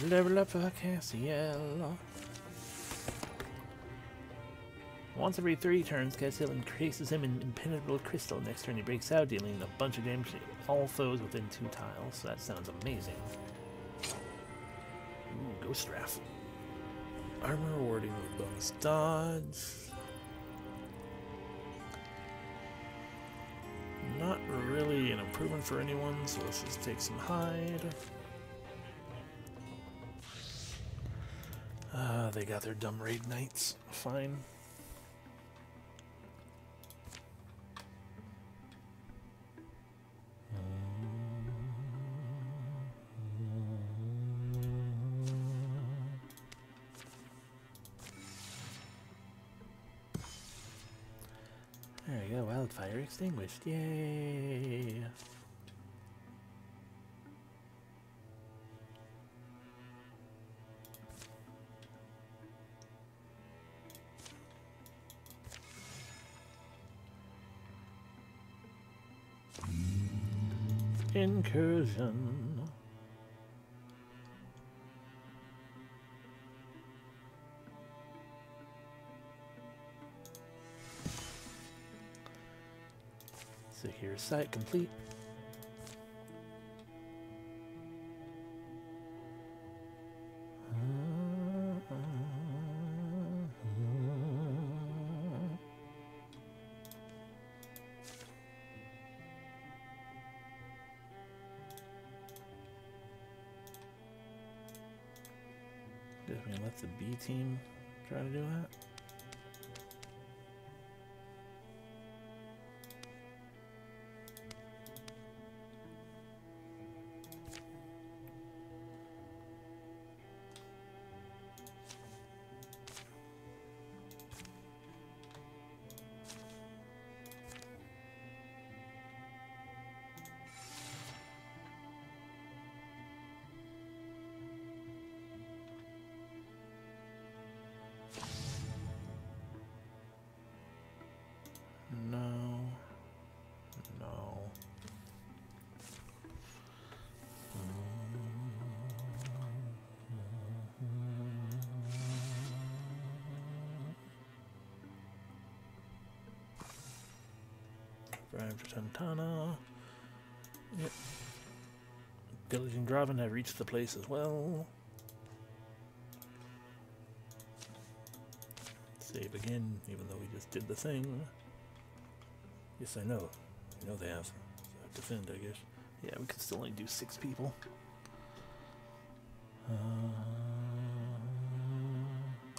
Level up for Cassiel. Once every 3 turns, Cassiel increases him in impenetrable crystal. Next turn he breaks out, dealing a bunch of damage to all foes within 2 tiles. That sounds amazing. Ooh, Ghost Raft. Armor rewarding with bonus dodge. Not really an improvement for anyone, so let's just take some hide. They got their dumb raid knights. Fine. There we go, wildfire extinguished. Yay! Incursion. Secure site complete. Guess we can let the B team try to do that. Tantana. Yep. Village and Graven have reached the place as well. Save again, even though we just did the thing. Yes, I know. I know they have. So I have to defend, I guess. Yeah, we could still only do 6 people.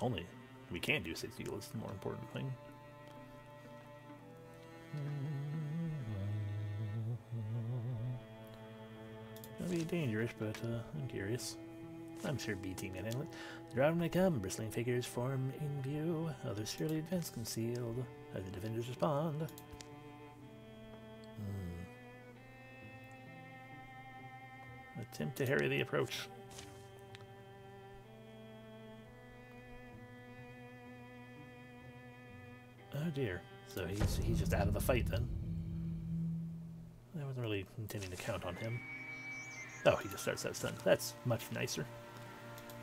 Only. We can do 6 people, it's the more important thing. It'll be dangerous, but I'm curious. I'm sure B team can handle it. The Draven may come, bristling figures form in view. Others surely advance concealed as the defenders respond. Attempt to harry the approach. Oh dear. So he's just out of the fight then. I wasn't really intending to count on him. Oh, he just starts that stun. That's much nicer.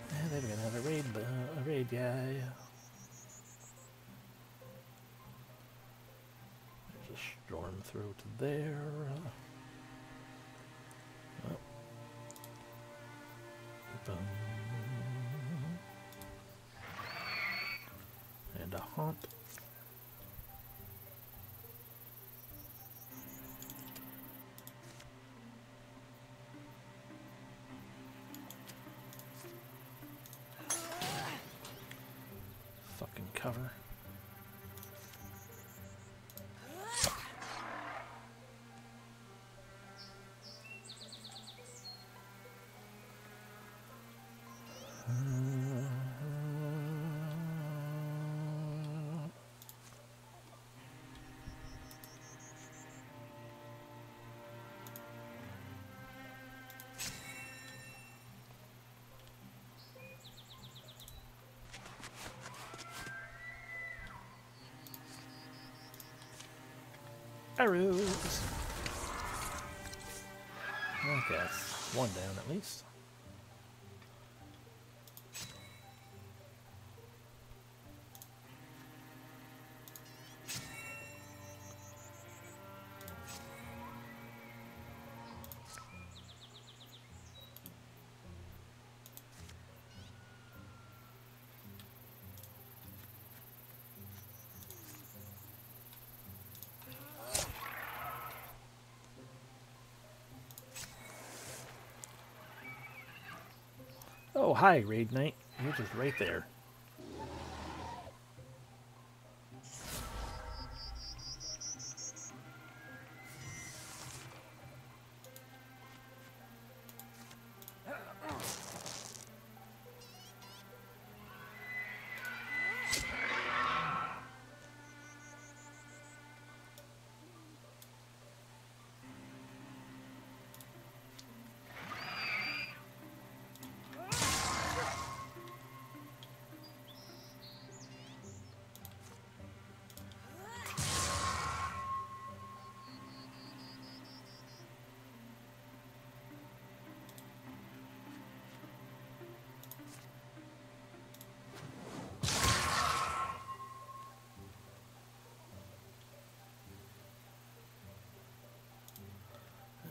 And then we're gonna have a raid guy. There's a storm throat there. Oh. Boom. And a haunt. Fucking cover. Arrows! Okay, that's one down at least. Oh, hi, Raid Knight. You're just right there.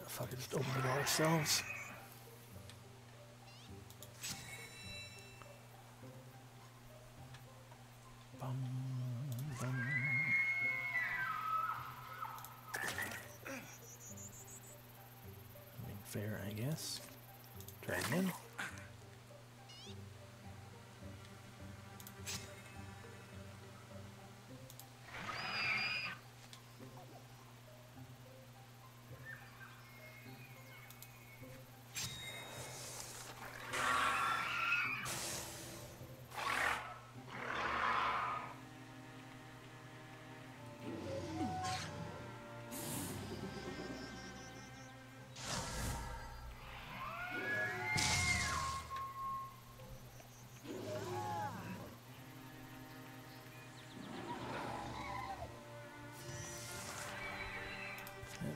Fuck it, just open it all ourselves. Bum, bum. I mean, fair, I guess. Try again.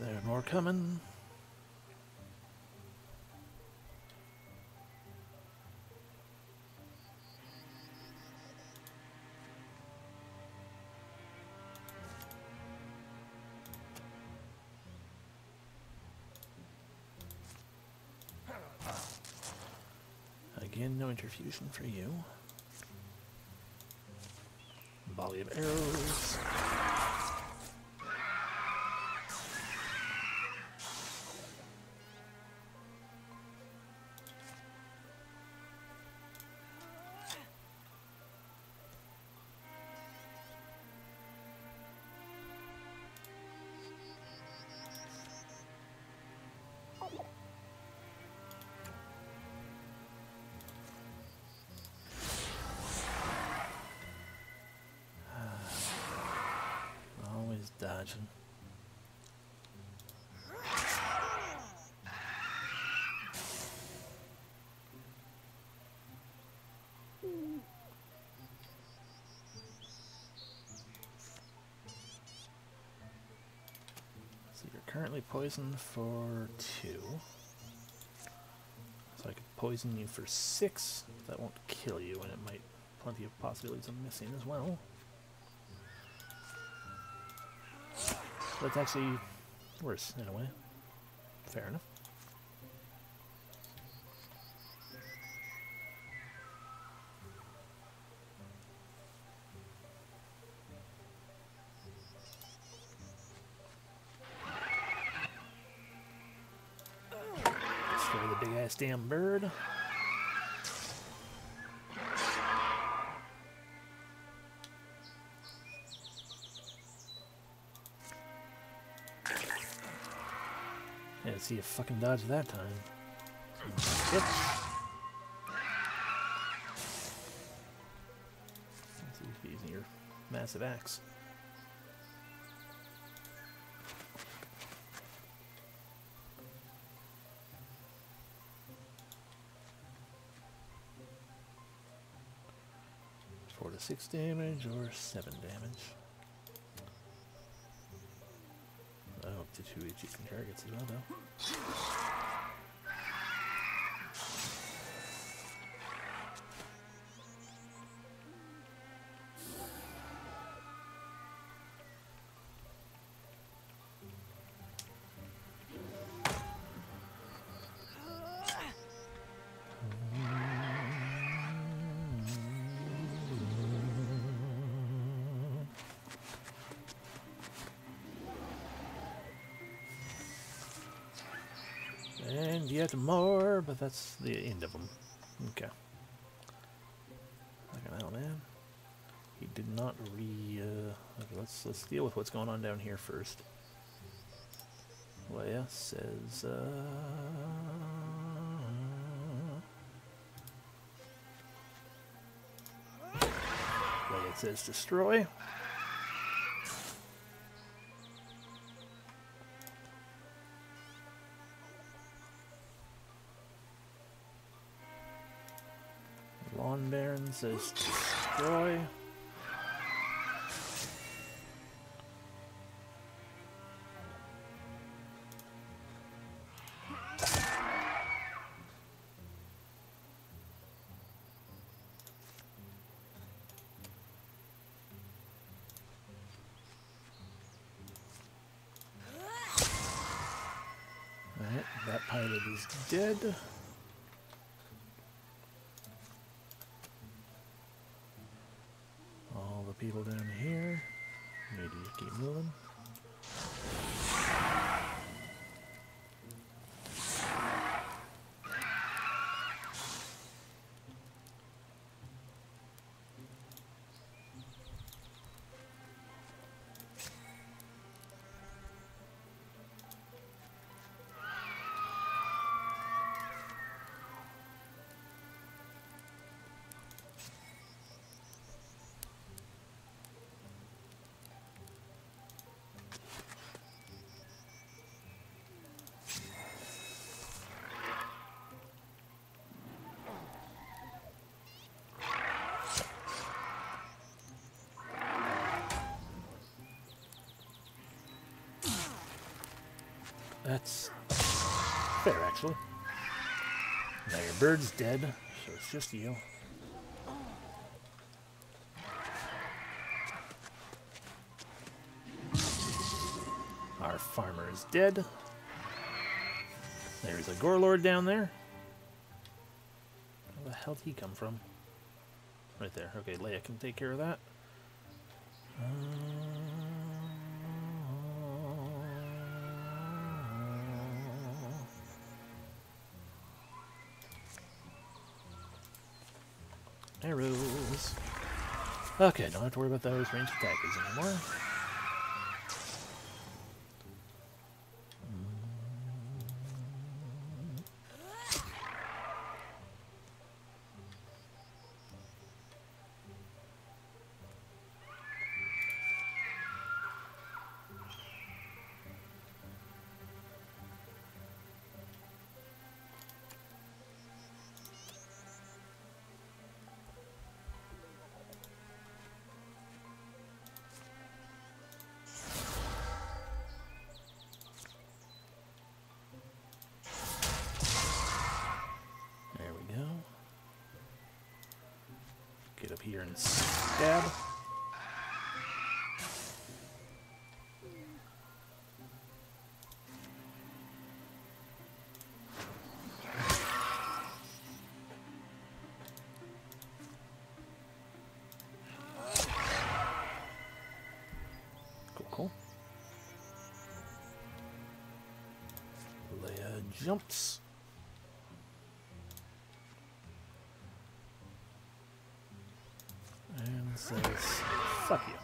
There's more coming. Again, no interfusion for you. Volley of arrows. Dodging. So you're currently poisoned for 2. So I could poison you for 6. That won't kill you, and it might plenty of possibilities of missing as well. That's actually worse, in a way. Fair enough. Destroy the big-ass damn bird. Yeah, see you fucking dodge that time. Yep. Let's see if you're using your massive axe. Four to 6 damage or 7 damage. Oh, up to 2 each from targets as well, though. And yet more, but that's the end of them. Okay. him out, man. He did not okay, let's deal with what's going on down here first. Leia says, Leia says destroy. Lawn Baron says destroy. Alright, that pilot is dead. All the people down here need to keep moving. That's fair, actually. Now your bird's dead, so it's just you. Our farmer is dead. There's a Gorelord down there. Where the hell did he come from? Right there. Okay, Leia can take care of that. Arrows. Okay, don't have to worry about those ranged attackers anymore. Get up here and stab. Cool. Leia jumps. And says, fuck you.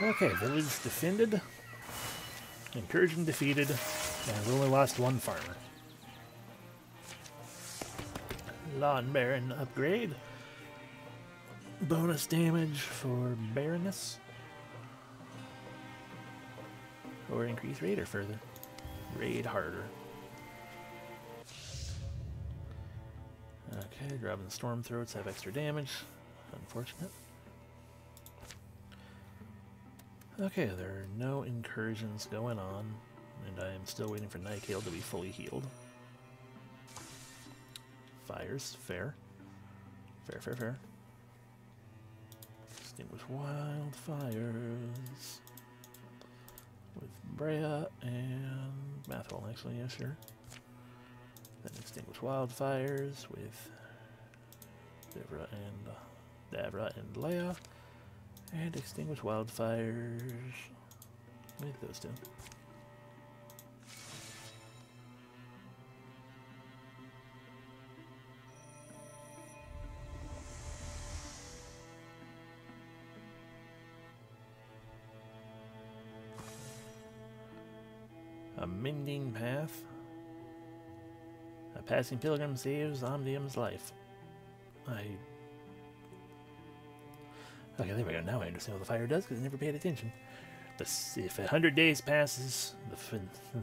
Okay, village defended, incursion defeated, and we only lost one farmer. Lawn Baron upgrade. Bonus damage for Baroness. Or increase raider further. Raid harder. Okay, dropping the storm throats have extra damage. Unfortunate. Okay, there are no incursions going on, and I am still waiting for Nightgale to be fully healed. Fires, fair. Fair. Extinguish wildfires with Brea and Mathwell, actually, yeah, sure. Then extinguish wildfires with Davra and Leia. And extinguish wildfires. What did those do? A mending path. A passing pilgrim saves Omnium's life. Okay, there we go. Now I understand what the fire does because I never paid attention. If 100 days passes,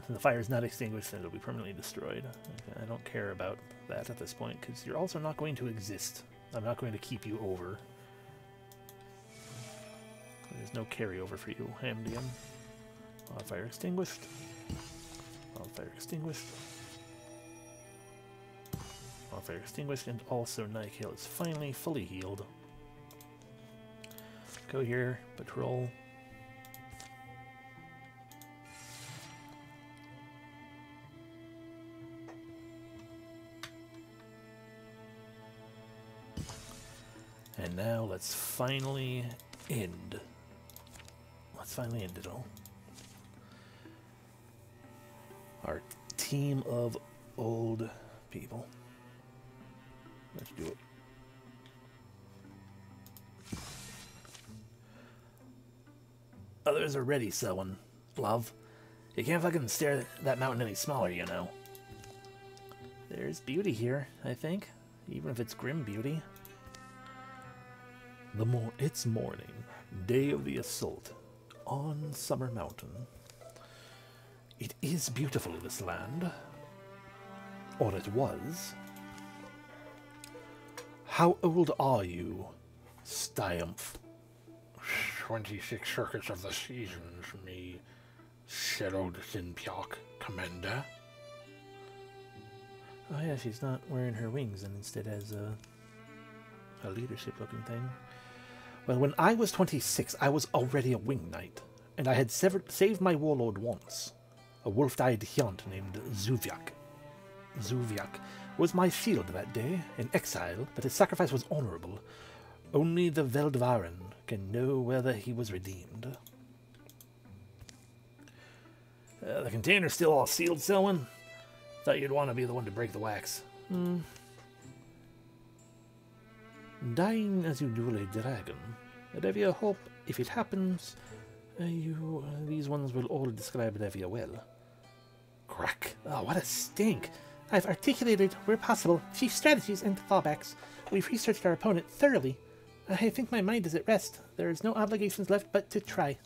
the fire is not extinguished, then it'll be permanently destroyed. Okay, I don't care about that at this point because you're also not going to exist. I'm not going to keep you over. There's no carryover for you, Hamdium. Wildfire extinguished. Wildfire extinguished. Wildfire extinguished, and also Nikael is finally fully healed. Go here, patrol. And now let's finally end. Let's finally end it all. Our team of old people. Let's do it. Others are ready, Cvawn. Love. You can't fucking stare that mountain any smaller, you know. There's beauty here, I think. Even if it's grim beauty. It's morning. Day of the assault. On Summer Mountain. It is beautiful, this land. Or it was. How old are you, Stiumph? 26 circuits of the seasons, me settled Sinpyok, Commander. Oh yeah, she's not wearing her wings and instead has a leadership-looking thing. Well, when I was 26, I was already a wing knight, and I had saved my warlord once. A wolf-eyed Hyant named Zuvyak. Zuvyak was my shield that day, in exile, but his sacrifice was honorable. Only the Veldvaren can know whether he was redeemed. The container's still all sealed, Cvawn? Thought you'd want to be the one to break the wax. Dying as you do a dragon. Revia hope, if it happens, these ones will all describe Revia well. Crack. Oh, what a stink. I've articulated, where possible, chief strategies and fallbacks. We've researched our opponent thoroughly. I think my mind is at rest. There is no obligations left but to try.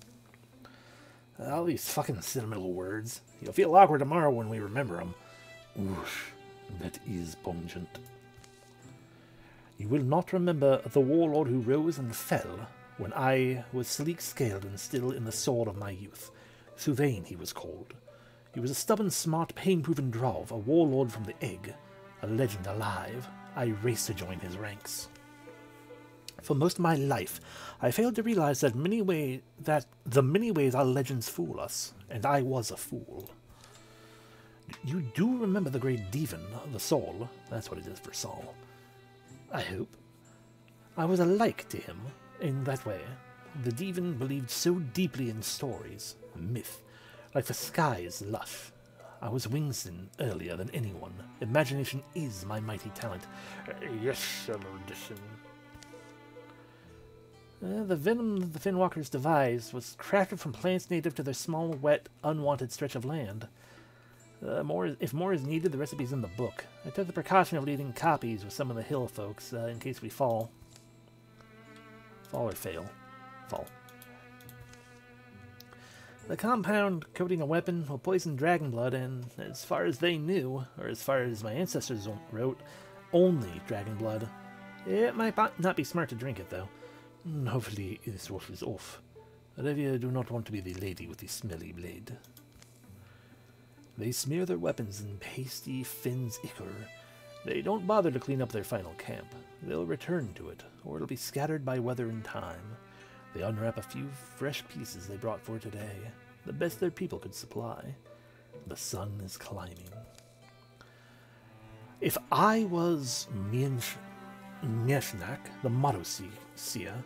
All these fucking sentimental words. You'll feel awkward tomorrow when we remember them. Whoosh, that is pungent. You will not remember the warlord who rose and fell when I was sleek-scaled and still in the sword of my youth. Cvawn he was called. He was a stubborn, smart, pain-proven drov, a warlord from the Egg, a legend alive. I raced to join his ranks. For most of my life, I failed to realize that the many ways our legends fool us, and I was a fool. You do remember the great Devon, the Saul. That's what it is for Saul. I hope. I was alike to him in that way. The Devon believed so deeply in stories, myth, like the sky's lush. I was Wingston earlier than anyone. Imagination is my mighty talent. Yes, Sir Lordison. The venom that the Finwalkers devised was crafted from plants native to their small, wet, unwanted stretch of land. If more is needed, the recipe's in the book. I took the precaution of leaving copies with some of the hill folks in case we fall. Fall or fail. Fall. The compound coating a weapon will poison dragon blood, and as far as they knew, or as far as my ancestors wrote, only dragon blood. It might not be smart to drink it, though. Hopefully this wolf is off. Revia do not want to be the lady with the smelly blade. They smear their weapons in pasty Finn's ichor. They don't bother to clean up their final camp. They'll return to it, or it'll be scattered by weather and time. They unwrap a few fresh pieces they brought for today, the best their people could supply. The sun is climbing. If I was Mieshnak, the Marosia,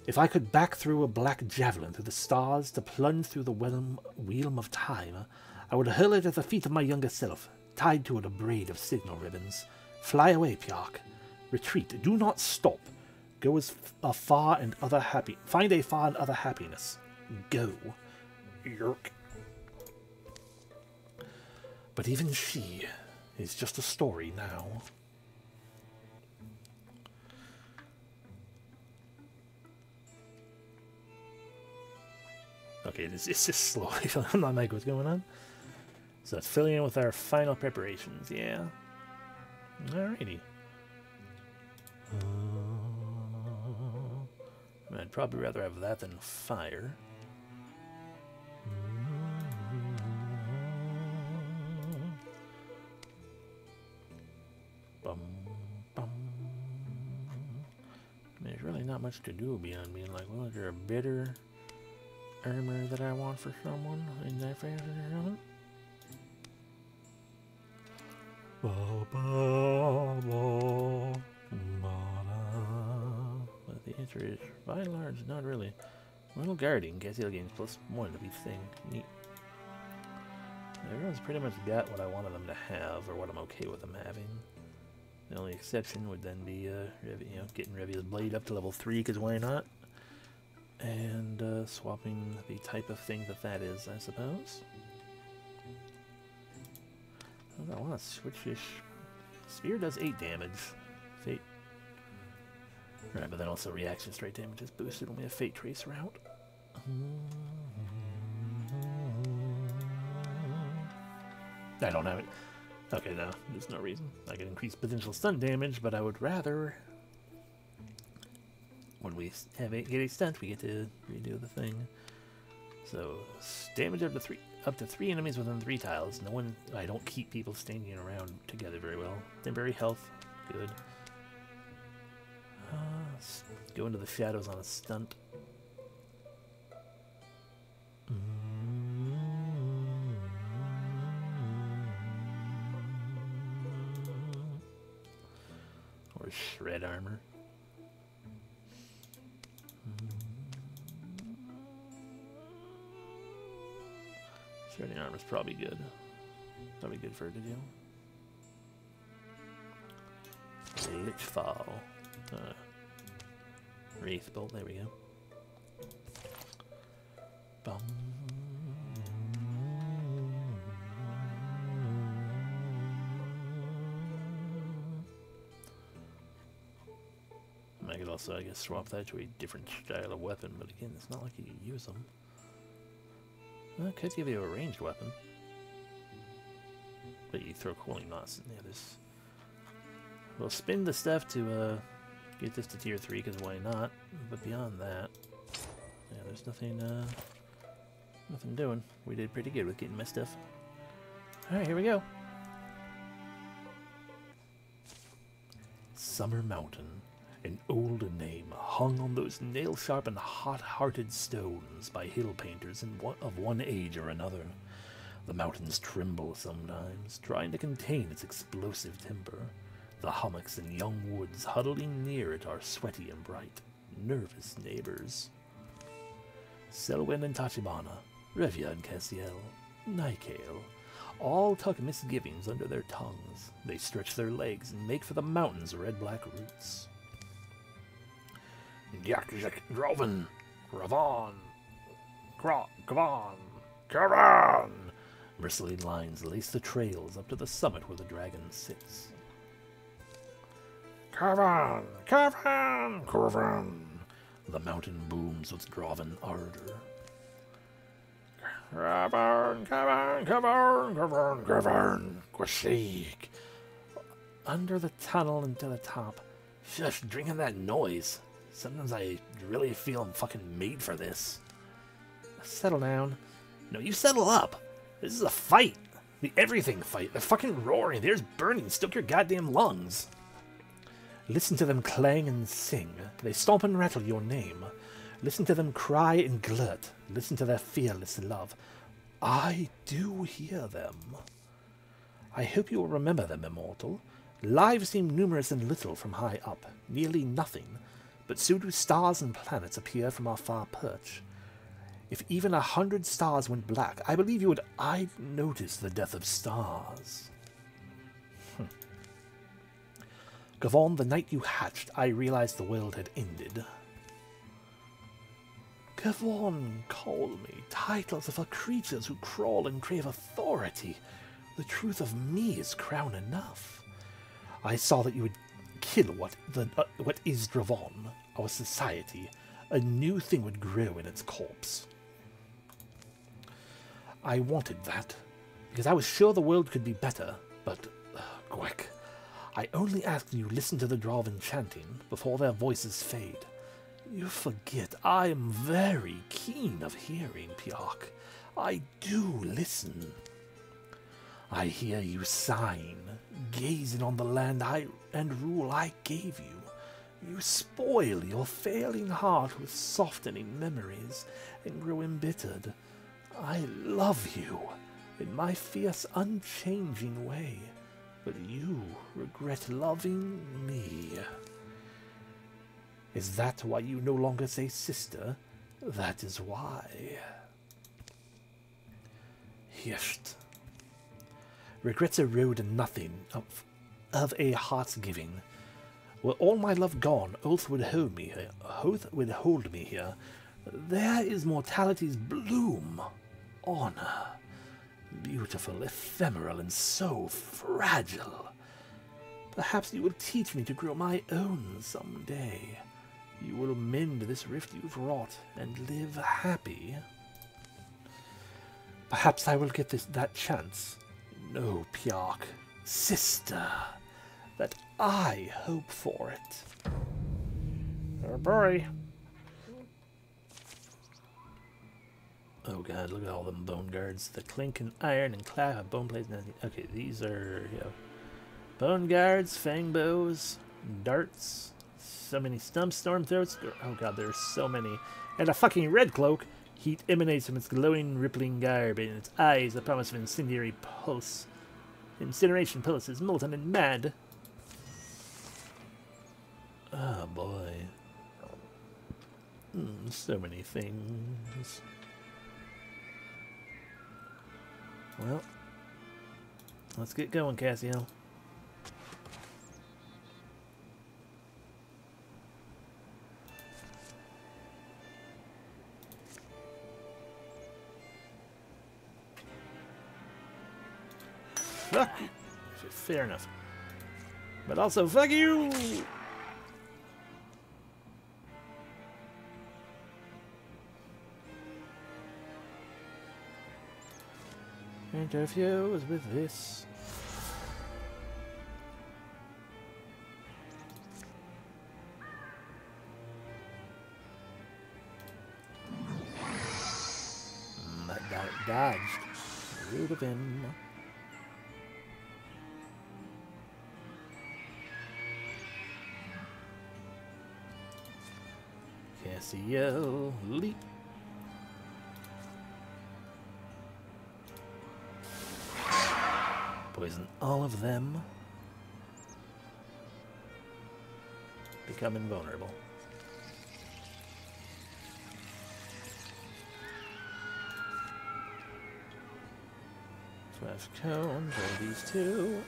If I could back through a black javelin through the stars to plunge through the whelm of time, I would hurl it at the feet of my younger self, tied to it a braid of signal ribbons. Fly away, Pjark. Retreat. Do not stop. Go as far and other happy. Find a far and other happiness. Go. Yerk. But even she is just a story now. Okay, it's just slowly filling on like what's going on. So it's filling in with our final preparations, yeah. Alrighty. I'd probably rather have that than fire. Bum, bum. There's really not much to do beyond being like, well, is there a bitter armor that I want for someone in that phase or something? But the answer is, by and large, not really. Little guarding, Castiel gains +1 to be thing. Neat. Everyone's pretty much got what I wanted them to have, or what I'm okay with them having. The only exception would then be, getting Revia's blade up to level 3, because why not? And swapping the type of thing that is, I suppose. I want to switch this. Spear does 8 damage. Fate. Right, but then also reaction straight damage is boosted when we have Fate Trace route. I don't have it. Okay, no, there's no reason. I can increase potential stun damage, but I would rather, when we get a stunt, we get to redo the thing. So damage up to 3 enemies within 3 tiles. I don't keep people standing around together very well. Temporary health, good. Let's go into the shadows on a stunt. Or shred armor. Shredding armor's probably good. Probably good for her to do. Lichfall. Wraith Bolt, there we go. Bum. I could also, I guess, swap that to a different style of weapon, but again, it's not like you can use them. Well, it could give you a ranged weapon. But you throw cooling knots in the others. We'll spin the stuff to get this to tier 3, because why not? But beyond that, yeah, there's nothing doing. We did pretty good with getting my stuff. Alright, here we go. Summer Mountain. An old name hung on those nail-sharp and hot-hearted stones by hill painters of one age or another. The mountains tremble sometimes, trying to contain its explosive temper. The hummocks and young woods huddling near it are sweaty and bright, nervous neighbors. Selwyn and Tachibana, Revia and Castiel, Nikael, all tuck misgivings under their tongues. They stretch their legs and make for the mountain's red-black roots. Yakzik, Droven, Cvawn, Cvawn. Bristly lines lace the trails up to the summit where the dragon sits. Cvawn, Cvawn, Cvawn. The mountain booms with Droven ardor. Cvawn, Cvawn, Cvawn, Cvawn, Cvawn, Quashik. Under the tunnel and to the top. Shush, drinking that noise. Sometimes I really feel I'm fucking made for this. Settle down. No, you settle up. This is a fight. The everything fight. They're fucking roaring. There's burning. Stoke your goddamn lungs. Listen to them clang and sing. They stomp and rattle your name. Listen to them cry and glut. Listen to their fearless love. I do hear them. I hope you will remember them, immortal. Lives seem numerous and little from high up. Nearly nothing. but so do stars and planets appear from our far perch. If even 100 stars went black, I believe you would... I've noticed the death of stars. Cvawn, the night you hatched, I realized the world had ended. Cvawn, call me. Titles are for creatures who crawl and crave authority. The truth of me is crown enough. I saw that you would kill what is Cvawn, our society. A new thing would grow in its corpse. I wanted that, because I was sure the world could be better, but, Gwek, I only ask you listen to the Dwarven chanting before their voices fade. You forget I am very keen of hearing, Piark. I do listen. I hear you sighing, gazing on the land and rule I gave you. You spoil your failing heart with softening memories and grow embittered. I love you in my fierce, unchanging way, but you regret loving me. Is that why you no longer say sister? That is why. Hisht. Regrets erode nothing of a heart's giving. Were all my love gone, oath would hold me here. Oath would hold me here. There is mortality's bloom, honor, beautiful, ephemeral, and so fragile. Perhaps you will teach me to grow my own someday. You will mend this rift you've wrought and live happy. Perhaps I will get that chance. No, Piark, sister, that I hope for it. Oh boy. Oh god, look at all them bone guards. The clink and iron and clap have bone plates and everything. Okay, these are, you know, bone guards, fang bows, darts, so many stumps, storm throats. Oh god, there's so many. And a fucking red cloak. Heat emanates from its glowing, rippling garb, and in its eyes the promise of incendiary pulse. Incineration pulses, molten and mad. Oh boy. So many things. Well, let's get going, Cassiel. Fuck you. Fair enough. But also, fuck you! Interviews with this. That dodged. Rude of him. Cassiel, leap. Poison all of them. Become invulnerable. Flash cones, or these two.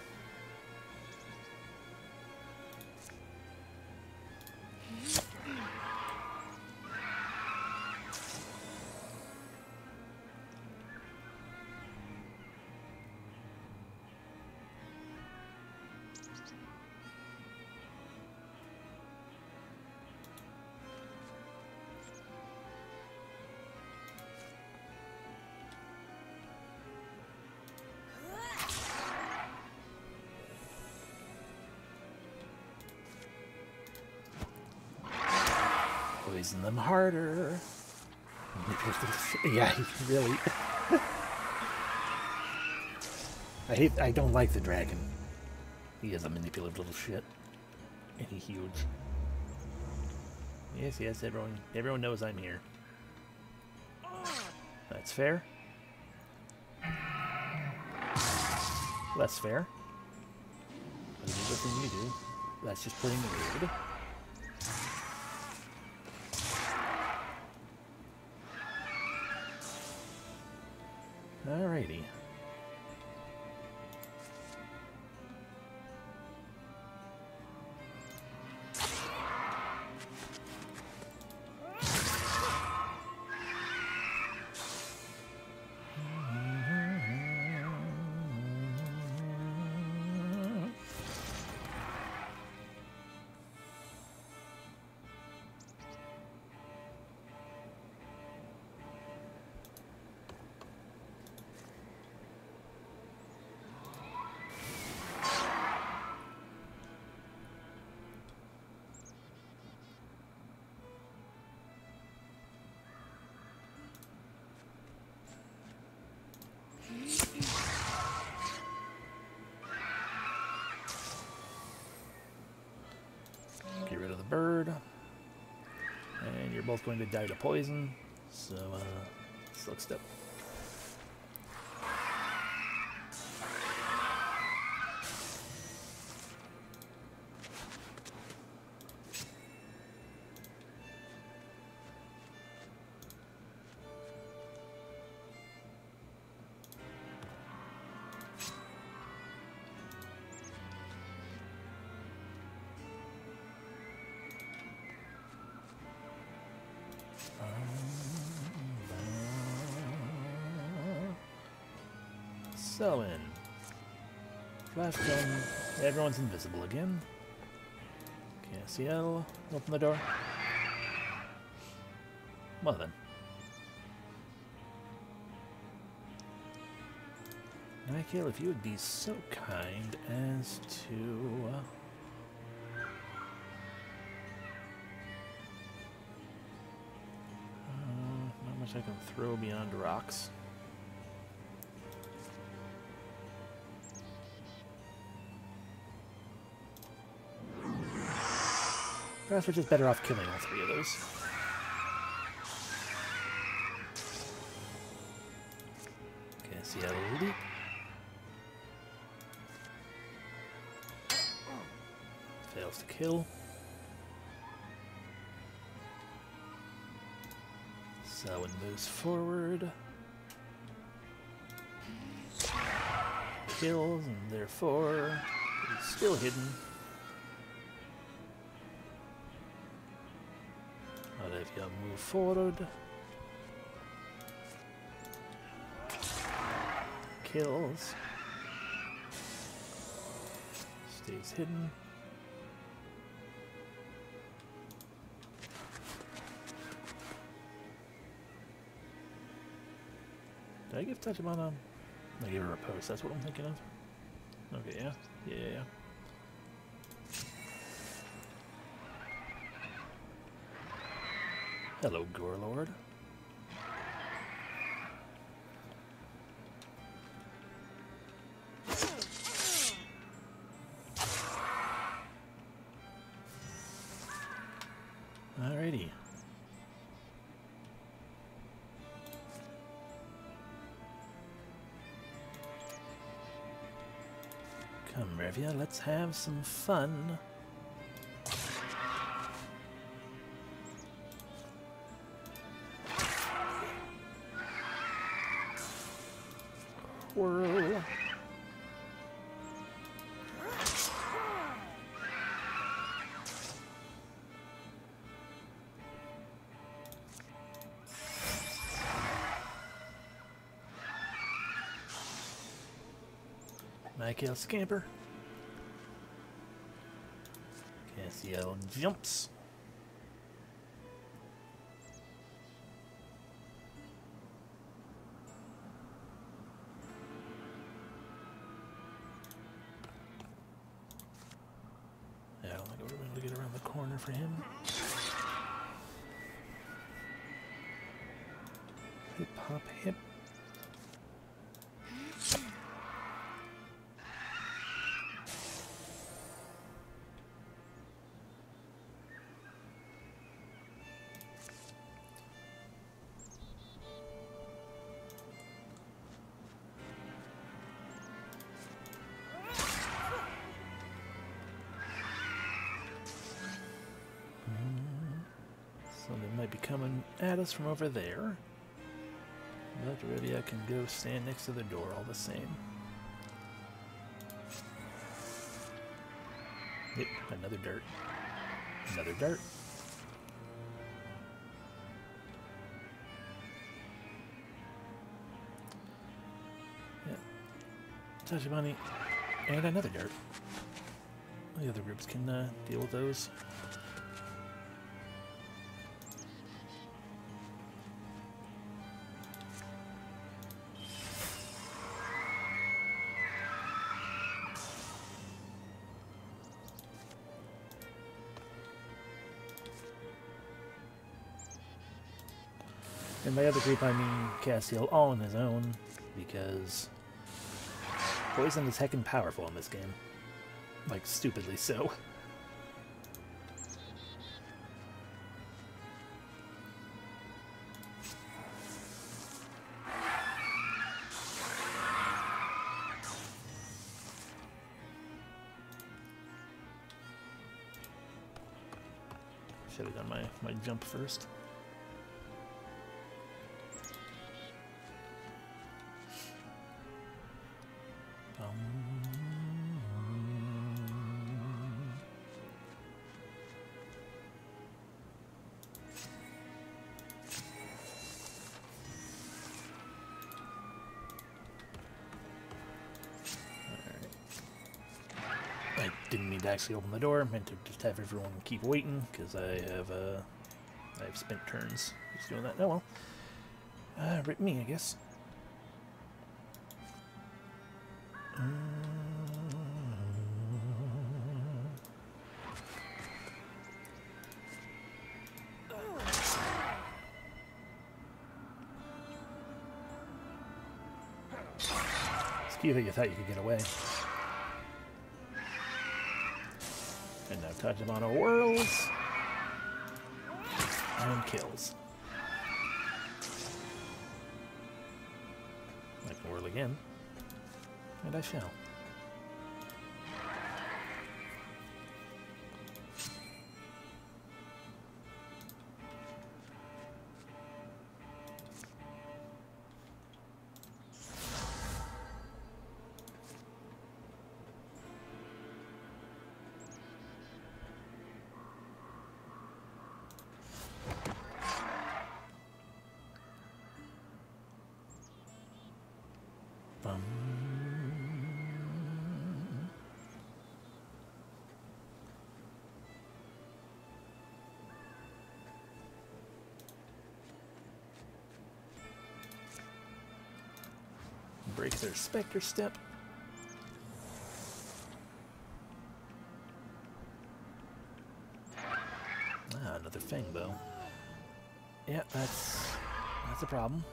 Poison them harder. Yeah, really. I don't like the dragon. He is a manipulative little shit. And he's huge. Yes, yes, everyone knows I'm here. That's fair. Less fair. But everything you do, that's just plain rude. Alrighty. Get rid of the bird. And you're both going to die to poison. So, slug step. Selwyn. Flash gun. Everyone's invisible again. Cassiel. Open the door. Well then. Nigel, if you would be so kind as to... not much I can throw beyond rocks. Perhaps we're just better off killing all three of those. Okay, see how to leap. Fails to kill. Selwyn moves forward. Kills, and therefore he's still hidden. But if you move forward, kills, stays hidden. Did I give Tachibana? I gave her a post, that's what I'm thinking of. Okay, yeah. Yeah. Hello, Gorelord. Alrighty. Come, Revia, let's have some fun. Whirl. Michael scamper. Cassiel jumps. Yeah, I don't think we're able to get around the corner for him. Hip hop hip. So they might be coming at us from over there. But Rivia can go stand next to the door all the same. Yep, another dirt. Another dirt. Yep. Touch money. And another dirt. The other groups can deal with those. And by other group, I mean Castiel all on his own, because poison is heckin' powerful in this game. Like, stupidly so. Should have done my jump first. I didn't mean to actually open the door. I meant to just have everyone keep waiting, because I have spent turns just doing that. Oh well. Rip me, I guess. It's cute that you thought you could get away. And now Tajimano whirls and kills. I can whirl again, and I shall. Break their Spectre Step. Ah, another Fang Bow. Yeah, that's a problem.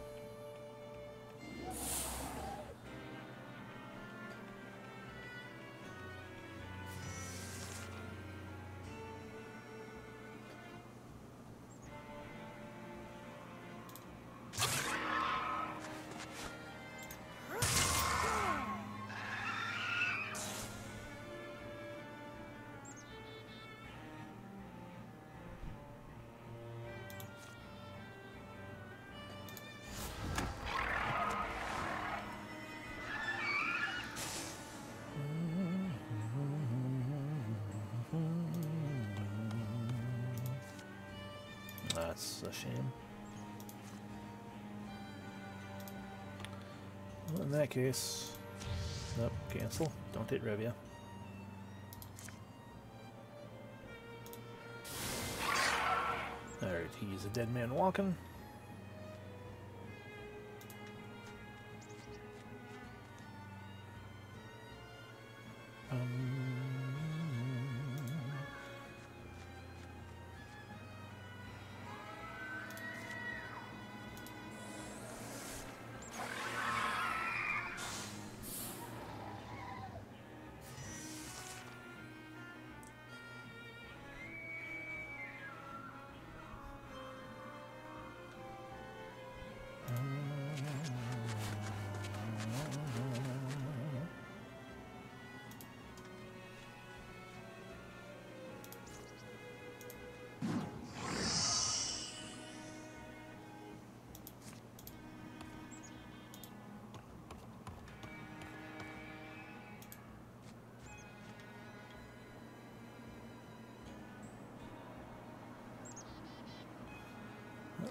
That's a shame. Well, in that case, nope, cancel. Don't hit Revia. Alright, he's a dead man walking.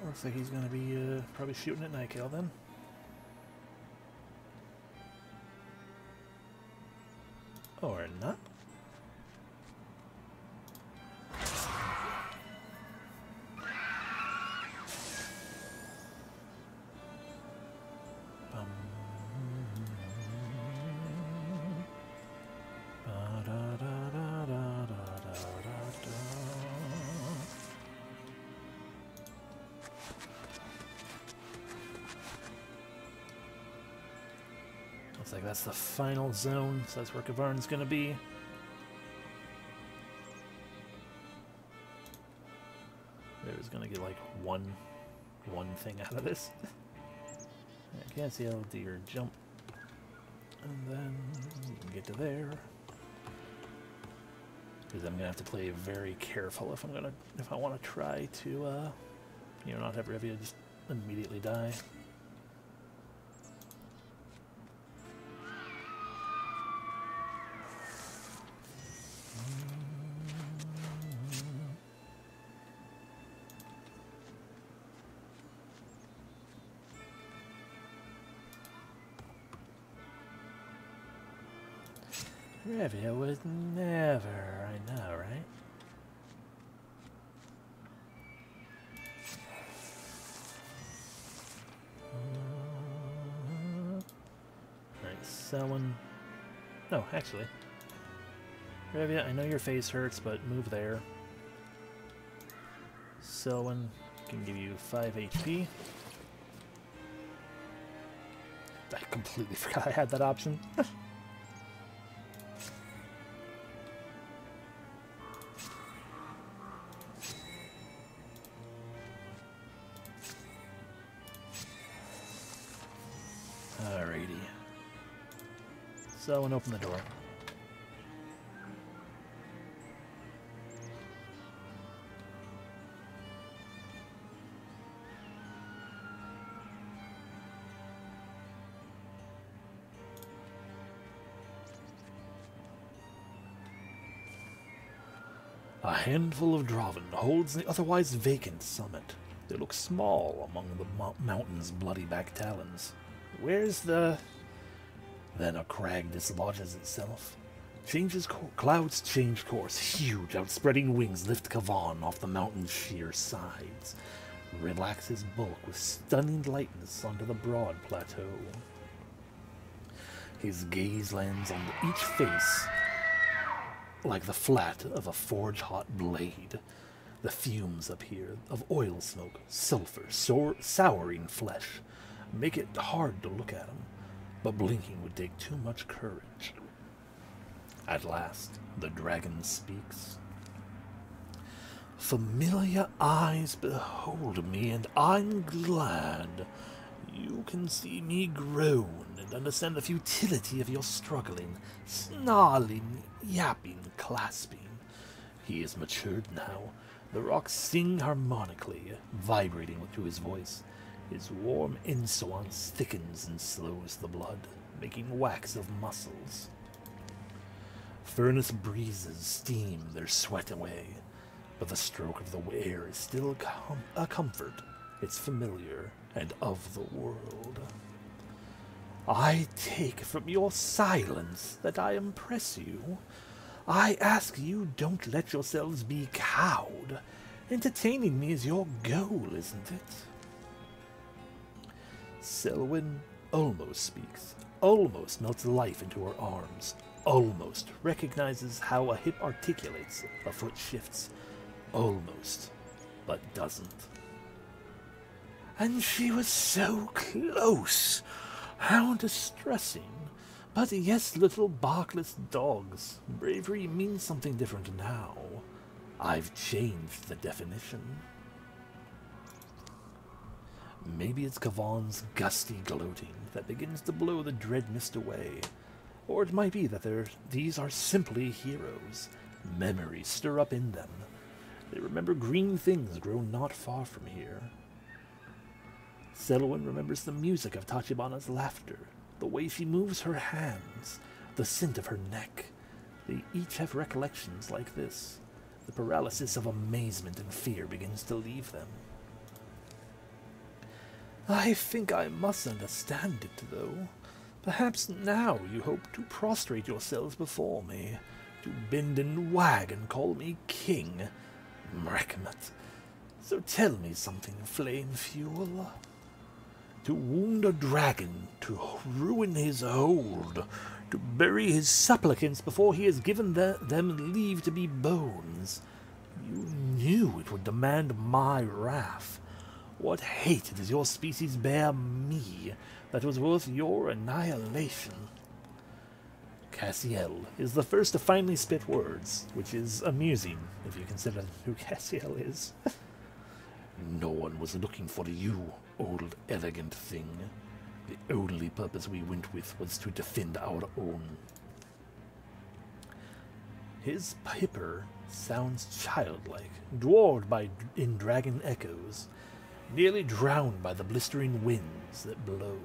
Looks like he's going to be probably shooting at Nightgale then. Or not. Looks like that's the final zone, so that's where Cvawn's gonna be. There's gonna get like one thing out of this. I can't see how deer jump. And then you can get to there. Because I'm gonna have to play very careful if I want to try to you know, not have Revia just immediately die. Revia would never, I know, right? Alright, someone... No, actually. Revia, I know your face hurts, but move there. Selwyn can give you 5 HP. I completely forgot I had that option. Alrighty. So, and open the door. A handful of Draven holds the otherwise vacant summit. They look small among the mountain's bloody back talons. Where's the... Then a crag dislodges itself. Clouds change course. Huge, outspreading wings lift Cvawn off the mountain's sheer sides. Relax his bulk with stunning lightness onto the broad plateau. His gaze lands on each face like the flat of a forge-hot blade. The fumes up here of oil smoke, sulfur, souring flesh, make it hard to look at him, but blinking would take too much courage. At last, the dragon speaks. Familiar eyes behold me, and I'm glad. You can see me groan and understand the futility of your struggling, snarling, yapping, clasping. He is matured now. The rocks sing harmonically, vibrating to his voice. His warm insolence thickens and slows the blood, making wax of muscles. Furnace breezes steam their sweat away, but the stroke of the air is still a comfort. It's familiar and of the world. I take from your silence that I impress you. I ask you don't let yourselves be cowed. Entertaining me is your goal, isn't it? Selwyn almost speaks, almost melts life into her arms, almost recognizes how a hip articulates, a foot shifts, almost, but doesn't. And she was so close! How distressing! But yes, little barkless dogs, bravery means something different now. I've changed the definition. Maybe it's Cvawn's gusty gloating that begins to blow the dread mist away. Or it might be that these are simply heroes. Memories stir up in them. They remember green things grown not far from here. Selwyn remembers the music of Tachibana's laughter, the way she moves her hands, the scent of her neck. They each have recollections like this. The paralysis of amazement and fear begins to leave them. I think I must understand it, though. Perhaps now you hope to prostrate yourselves before me, to bend and wag and call me king. Mreckmet. So tell me something, Flame Fuel. To wound a dragon, to ruin his hold, to bury his supplicants before he has given them leave to be bones. You knew it would demand my wrath. What hate does your species bear me that was worth your annihilation? Cassiel is the first to finally spit words, which is amusing if you consider who Cassiel is. No one was looking for you, old elegant thing. The only purpose we went with was to defend our own. His piper sounds childlike, dwarfed in dragon echoes, nearly drowned by the blistering winds that blow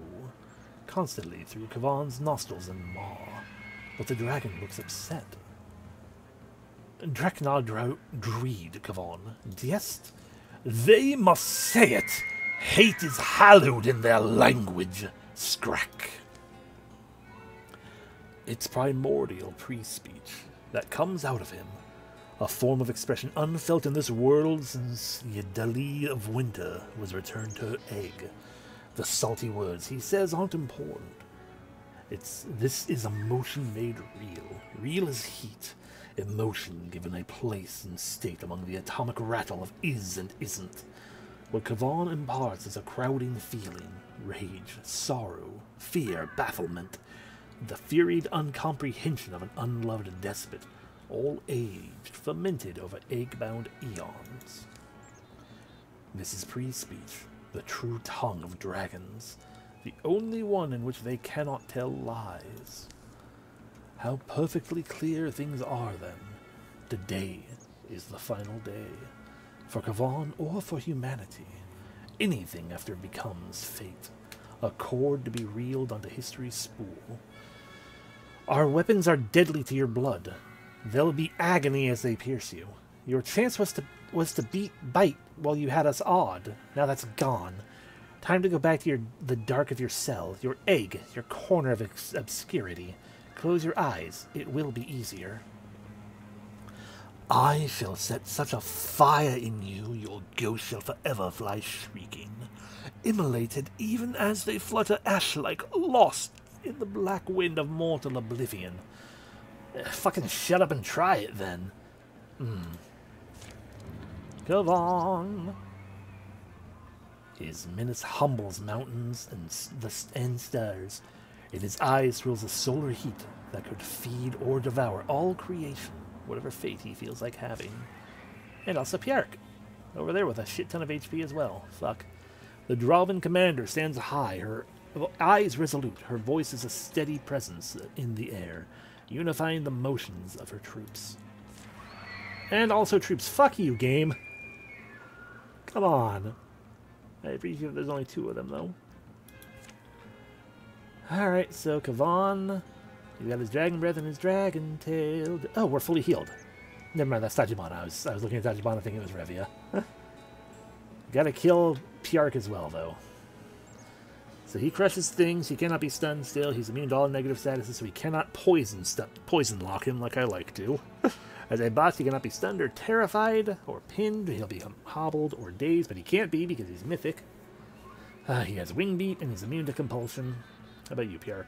constantly through Cvawn's nostrils and maw. But the dragon looks upset. Dreknar Druid, Cvawn. Diest? They must say it! Hate is hallowed in their language, Scrack. It's primordial pre-speech that comes out of him, a form of expression unfelt in this world since Yidali of winter was returned to egg. The salty words he says aren't important. This is emotion made real. Real as heat. Emotion given a place and state among the atomic rattle of is and isn't. What Cvawn imparts is a crowding feeling, rage, sorrow, fear, bafflement, the furied uncomprehension of an unloved despot, all aged, fermented over egg-bound eons. This is pre-speech, the true tongue of dragons, the only one in which they cannot tell lies. How perfectly clear things are then. Today is the final day. For Cvawn or for humanity. Anything after it becomes fate. A cord to be reeled onto history's spool. Our weapons are deadly to your blood. There'll be agony as they pierce you. Your chance was to bite while you had us awed. Now that's gone. Time to go back to the dark of your cell, your egg, your corner of obscurity. Close your eyes. It will be easier. I shall set such a fire in you, your ghost shall forever fly shrieking, immolated even as they flutter ash-like, lost in the black wind of mortal oblivion. Fucking shut up and try it, then. Cvawn. His menace humbles mountains and stars. In his eyes thrills a solar heat that could feed or devour all creation, whatever fate he feels like having. And also Pjark, over there with a shit ton of HP as well. Fuck. The Dralvin commander stands high, her eyes resolute, her voice is a steady presence in the air, unifying the motions of her troops. And also troops. Fuck you, game. Come on. I appreciate there's only 2 of them, though. Alright, so Cvawn, he's got his dragon breath and his dragon tail. Oh, we're fully healed. Never mind, that's Tajibana. I was looking at Tajibana thinking it was Revia. Gotta kill Pjark as well, though. So he crushes things, he cannot be stunned still, he's immune to all negative statuses, so he cannot poison lock him like I like to. As a boss, he cannot be stunned or terrified or pinned, he'll become hobbled or dazed, but he can't be because he's mythic. He has wing beat and he's immune to compulsion. How about you, Pjark?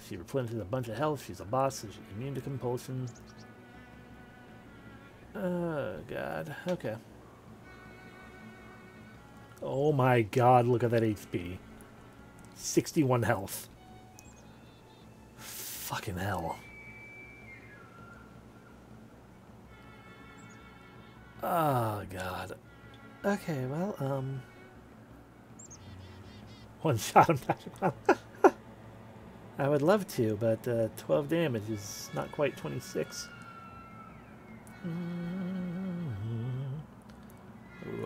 She replenishes a bunch of health. She's a boss, so she's immune to compulsion. Oh, God. Okay. Oh, my God. Look at that HP. 61 health. Fucking hell. Oh, God. Okay, well, one shot him. I would love to, but 12 damage is not quite 26. Ooh,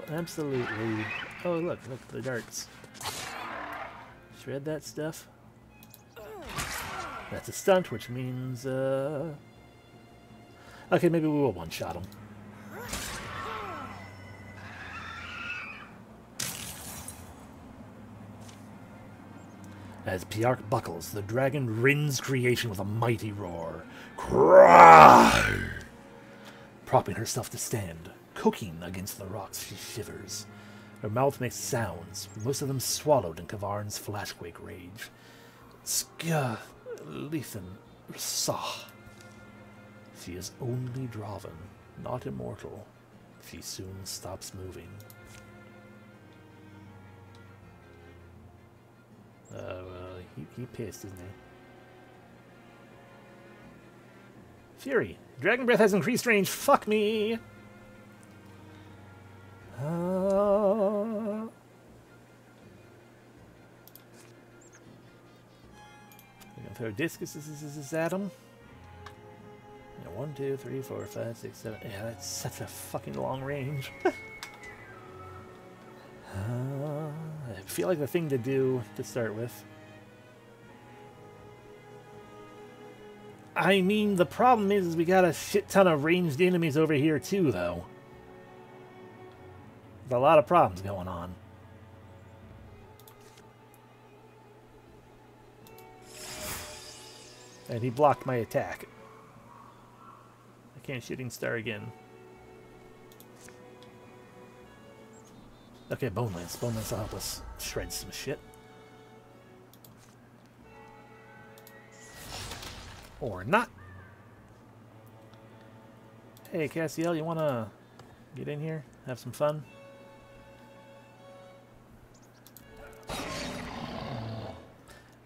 absolutely. Oh, look, the darts. Shred that stuff. That's a stunt, which means, okay, maybe we will one-shot him. As Piark buckles, the dragon rends creation with a mighty roar. Cry! Propping herself to stand, cooking against the rocks, she shivers. Her mouth makes sounds, most of them swallowed in Cvawn's flashquake rage. Ska, Lethan, Sah. She is only Draven, not immortal. She soon stops moving. He pissed, isn't he? Fury! Dragon Breath has increased range. Fuck me! I'm gonna throw discus at him. 1, 2, 3, 4, 5, 6, 7. Yeah, that's such a fucking long range. I feel like the thing to do to start with. I mean, the problem is we got a shit ton of ranged enemies over here too, though. There's a lot of problems going on. And he blocked my attack. I can't shooting star again. Okay, Bone Lance. Bone Lance will help us shred some shit. Or not. Hey, Cassiel, you wanna get in here? Have some fun?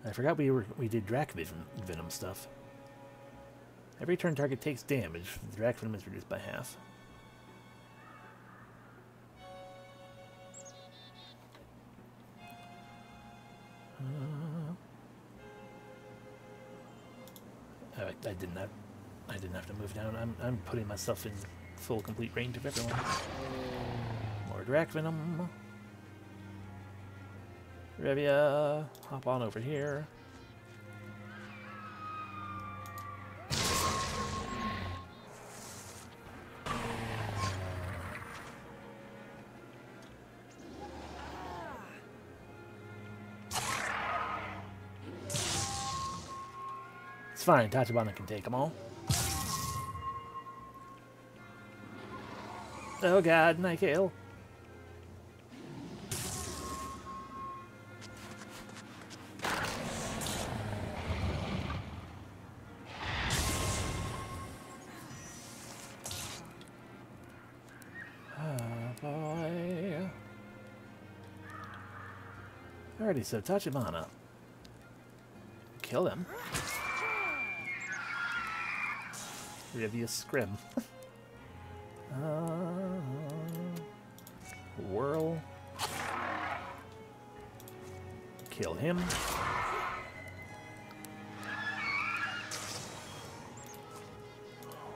I forgot we did Drac Venom stuff. Every turn target takes damage. The Drac Venom is reduced by half. I didn't have to move down. I'm putting myself in full complete range of everyone. More Drac Venom. Revia, hop on over here. It's fine, Tachibana can take them all. Oh god, Nightgale. Alrighty, so Tachibana. Kill him. Rivia Scrim. Whirl. Kill him.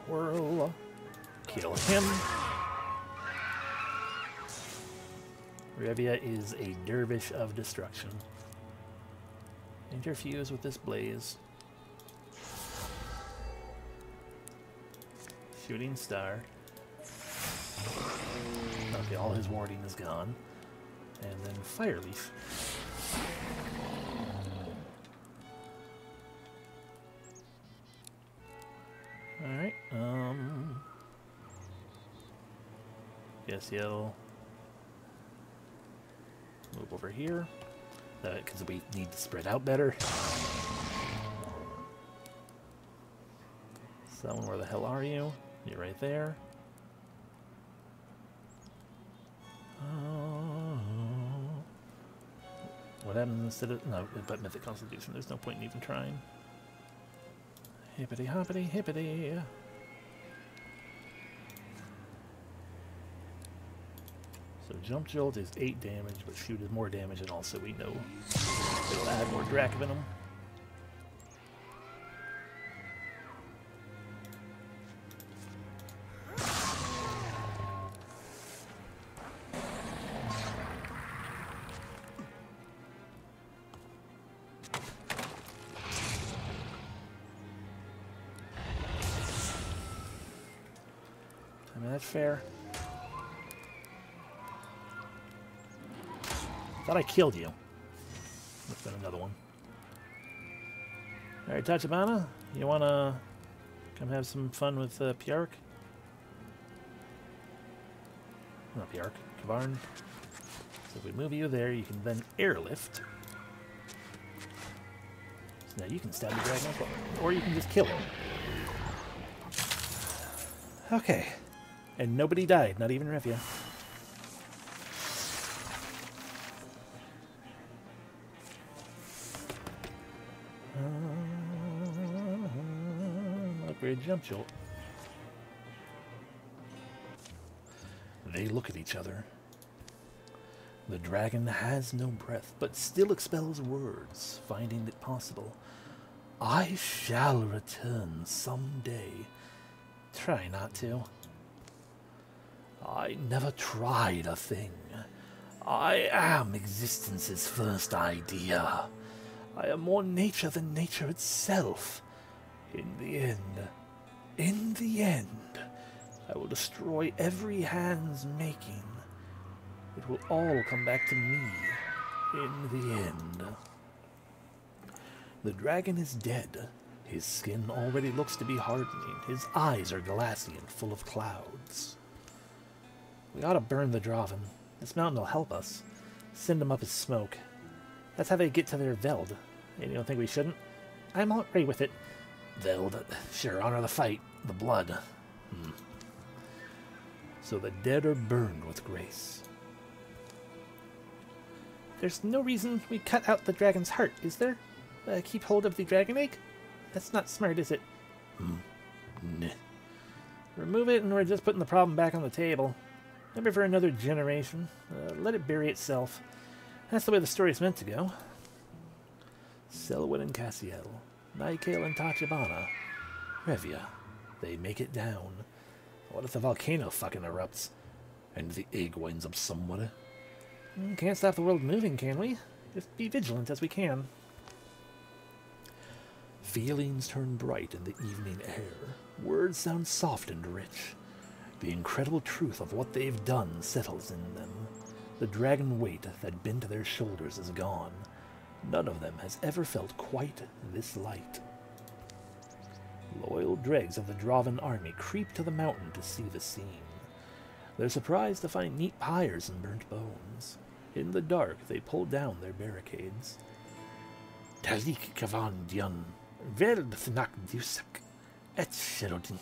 Whirl. Kill him. Revia is a dervish of destruction. Interfuse with this blaze. Shooting star. Okay, all his warding is gone. And then fire leaf. Alright, guess he'll move over here, because we need to spread out better. Someone, where the hell are you? You're right there. What happened instead of... No, but Mythic Constitution. There's no point in even trying. Hippity hoppity hippity. So Jump Jolt is 8 damage, but Shoot is more damage, and also we know it'll add more Drac Venom. I mean, that's fair. Thought I killed you. Let's get another one. Alright, Tachibana, you wanna come have some fun with Pjark? Not Pjark, Cvawn. So if we move you there, you can then airlift. So now you can stab the dragon as well. Or you can just kill him. Okay. And nobody died, not even Revia. Upgrade jump jolt. They look at each other. The dragon has no breath, but still expels words, finding it possible. I shall return someday. Try not to. I never tried a thing. I am existence's first idea. I am more nature than nature itself. In the end, I will destroy every hand's making. It will all come back to me in the end. The dragon is dead. His skin already looks to be hardening. His eyes are glassy and full of clouds. We ought to burn the Draven. This mountain will help us. Send them up as smoke. That's how they get to their Veld. And you don't think we shouldn't? I'm all right with it. Veld, sure, honor the fight. The blood. So the dead are burned with grace. There's no reason we cut out the dragon's heart, is there? Keep hold of the dragon egg? That's not smart, is it? Nah. Remove it and we're just putting the problem back on the table. Maybe for another generation. Let it bury itself. That's the way the story's meant to go. Selwyn and Cassiel, Nikael and Tachibana, Revia, they make it down. What if the volcano fucking erupts? And the egg winds up somewhere? Can't stop the world moving, can we? Just be vigilant as we can. Feelings turn bright in the evening air. Words sound soft and rich. The incredible truth of what they've done settles in them. The dragon weight that bent their shoulders is gone. None of them has ever felt quite this light. Loyal dregs of the Draven army creep to the mountain to see the scene. They're surprised to find neat pyres and burnt bones. In the dark, they pull down their barricades. Talik Cvawn Dion, Veld Thnak Dusak, Et Shelodsin,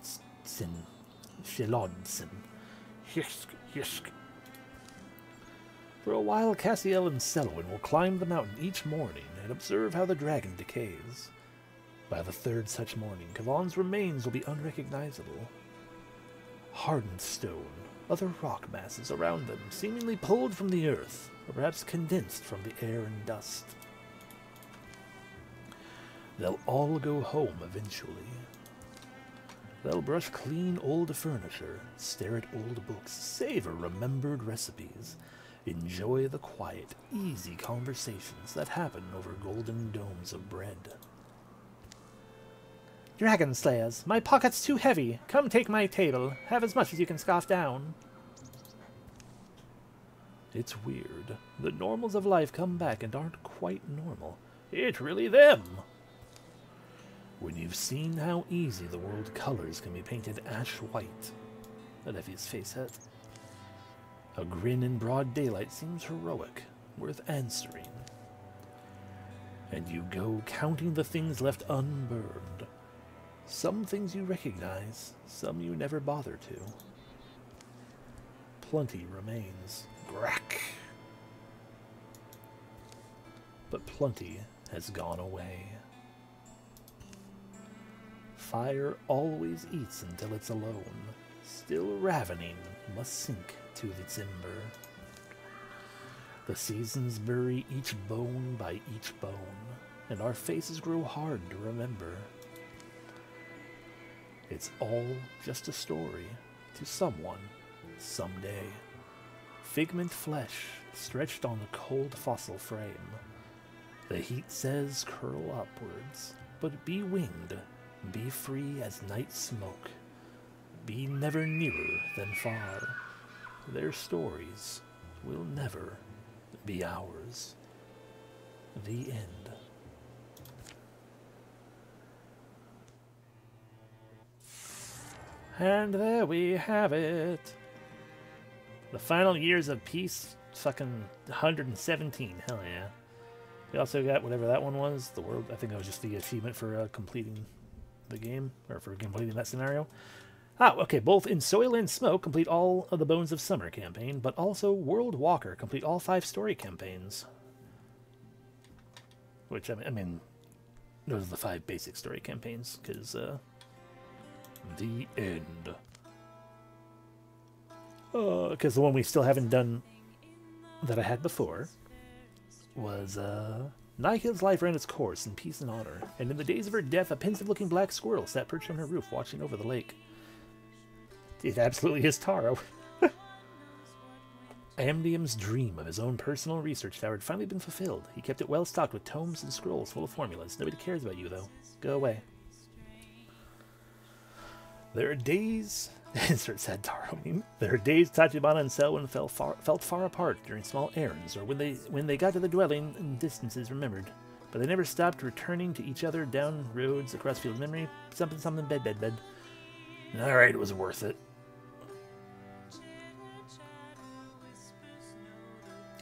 Hisk. For a while, Cassiel and Selwyn will climb the mountain each morning and observe how the dragon decays. By the third such morning, Cvawn's remains will be unrecognizable. Hardened stone, other rock masses around them, seemingly pulled from the earth, or perhaps condensed from the air and dust. They'll all go home eventually. They'll brush clean old furniture, stare at old books, savor remembered recipes, enjoy the quiet, easy conversations that happen over golden domes of bread. Dragon Slayers, my pocket's too heavy. Come take my table. Have as much as you can scoff down. It's weird. The normals of life come back and aren't quite normal. It's really them! When you've seen how easy the world colors can be painted ash white, Olivia's face hurt. A grin in broad daylight seems heroic, worth answering. And you go counting the things left unburned. Some things you recognize, some you never bother to. Plenty remains. Grack. But plenty has gone away. Fire always eats until it's alone. Still ravening, must sink to its ember. The seasons bury each bone by each bone, and our faces grow hard to remember. It's all just a story to someone, someday. Figment flesh stretched on the cold fossil frame. The heat says curl upwards, but be winged, be free as night smoke. Be never nearer than far. Their stories will never be ours. The end. And there we have it. The final years of peace, fucking 117. Hell yeah. We also got whatever that one was. The world. I think that was just the achievement for completing the game, or for completing that scenario. Ah, okay. Both in Soil and Smoke complete all of the Bones of Summer campaign, but also World Walker complete all 5 story campaigns. Which I mean, those are the 5 basic story campaigns, because the end. Because the one we still haven't done that I had before was Nikil's life ran its course in peace and honor, and in the days of her death, a pensive-looking black squirrel sat perched on her roof, watching over the lake. It absolutely is Taro. Amdium's dream of his own personal research tower had finally been fulfilled. He kept it well stocked with tomes and scrolls full of formulas. Nobody cares about you, though. Go away. There are days... Insert sad Taro meme. There are days Tachibana and Selwyn felt far apart during small errands, or when they got to the dwelling and distances remembered. But they never stopped returning to each other down roads across field of memory. Something, bed. Alright, it was worth it.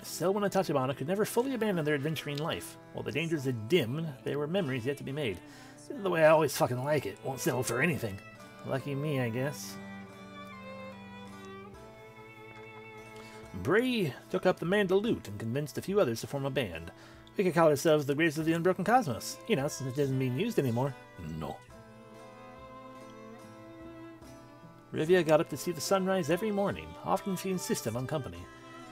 Selwyn and Tachibana could never fully abandon their adventuring life. While the dangers had dimmed, there were memories yet to be made. This is the way I always fucking like it. Won't settle for anything. Lucky me, I guess. Bray took up the mandolute and convinced a few others to form a band. We could call ourselves the Greatest of the Unbroken Cosmos. You know, since it isn't being used anymore. No. Rivia got up to see the sunrise every morning. Often she insisted on company.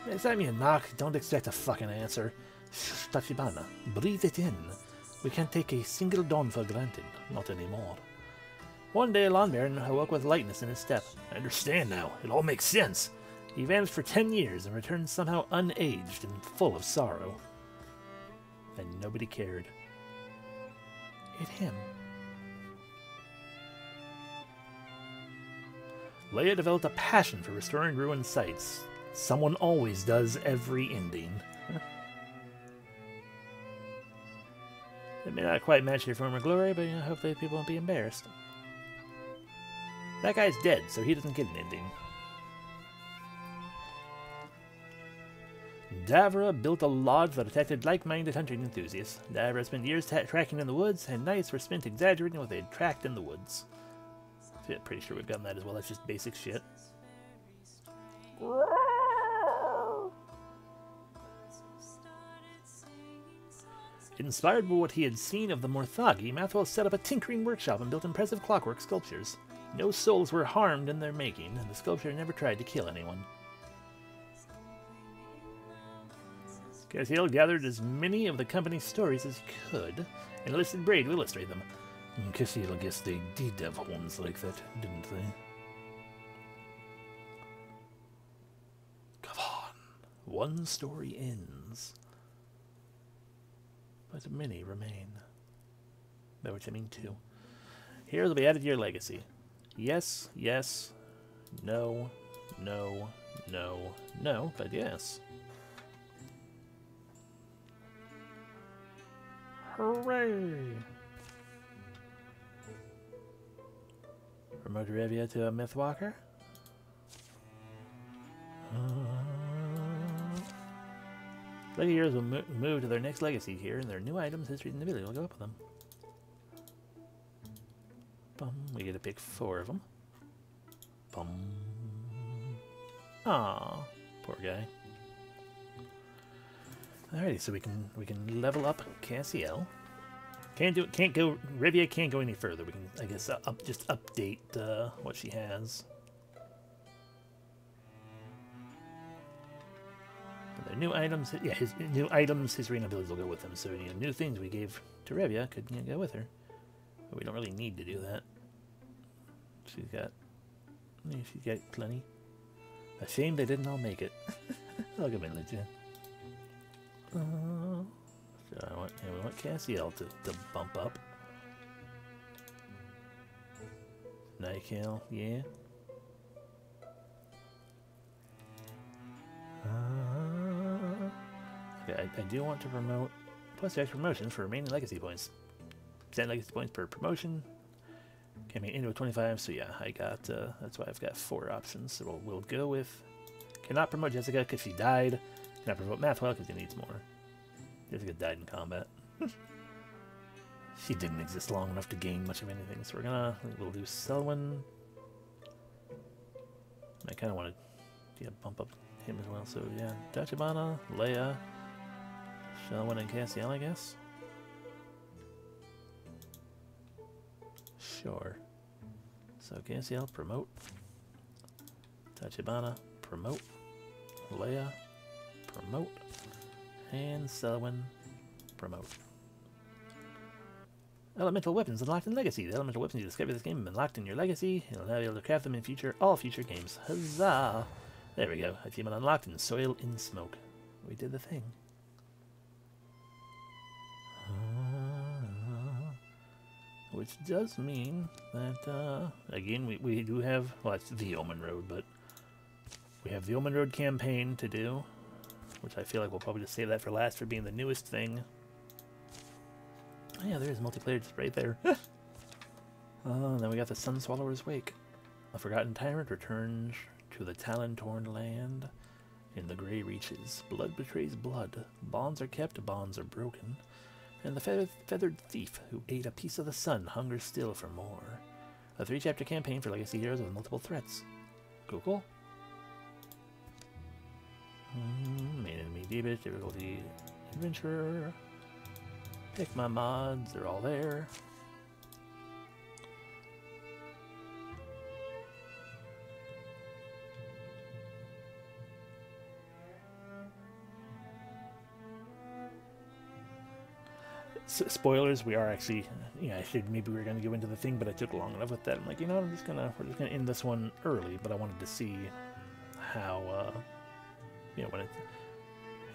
Next time you knock, don't expect a fucking answer. Shh, Tachibana, breathe it in. We can't take a single dawn for granted. Not anymore. One day, Lonbaron awoke with lightness in his step. I understand now. It all makes sense. He vanished for 10 years and returned somehow unaged and full of sorrow. And nobody cared. It him. Leia developed a passion for restoring ruined sites. Someone always does every ending. It may not quite match your former glory, but hopefully people won't be embarrassed. That guy's dead, so he doesn't get an ending. Davra built a lodge that attracted like-minded hunting enthusiasts. Davra spent years tracking in the woods, and nights were spent exaggerating what they'd tracked in the woods. Yeah, pretty sure we've gotten that as well. That's just basic shit. Inspired by what he had seen of the Morthagi, Mathwell set up a tinkering workshop and built impressive clockwork sculptures. No souls were harmed in their making, and the sculpture never tried to kill anyone. Cassiel gathered as many of the company's stories as he could, and enlisted Bray to illustrate them. Cassiel guessed they did have horns like that, didn't they? Cvawn. One story ends. But many remain. By which I mean 2. Heroes will be added to your legacy. Yes, yes, no, no, no, no, but yes. Hooray! Promote Revia to a Mythwalker. Legacy heroes will move to their next legacy here, and their new items, history, and ability will go up with them. Bum. We get to pick 4 of them. Bum. Aww, poor guy. Alrighty, so we can level up Cassiel. Revia can't go any further. We can, I guess, just update what she has. And their new items, yeah, his new items, history, and abilities will go with them. So new things we gave to Revia could go with her. But we don't really need to do that. She's got plenty. A shame they didn't all make it. Look at me, legit. So we want Cassiel to bump up. Nikil, yeah. Okay, I do want to promote plus extra promotions for remaining legacy points. 10 legacy points per promotion. Gamien into a 25, so yeah, I got, that's why I've got 4 options. So we'll go with, cannot promote Jessica because she died, cannot promote Mathwell because he needs more. Jessica died in combat. She didn't exist long enough to gain much of anything, so we'll do Selwyn. I kind of want to bump up him as well, so yeah, Tachibana, Leia, Selwyn, and Cassiel, I guess. Sure. So Cassiel, promote. Tachibana, promote. Leia, promote. And Selwyn, promote. Elemental weapons unlocked in Legacy. The elemental weapons you discover in this game have been locked in your Legacy. You'll now be able to craft them in all future games. Huzzah! There we go. Achievement unlocked in Soil in Smoke. We did the thing. Which does mean that, again, we do have, well, it's the Omen Road, but we have the Omen Road campaign to do, which I feel like we'll probably just save that for last for being the newest thing. Oh, yeah, there is multiplayer just right there. Then we got the Sunswallower's Wake. A forgotten tyrant returns to the Talon-torn land in the Grey Reaches. Blood betrays blood. Bonds are kept, bonds are broken. And the feathered thief who ate a piece of the sun hungers still for more. A 3-chapter campaign for Legacy heroes with multiple threats. Cool. Main enemy Deebish, difficulty adventurer. Pick my mods, they're all there. Spoilers, we are actually, yeah, maybe we were going to go into the thing, but I took long enough with that. I'm like, we're just going to end this one early, but I wanted to see how,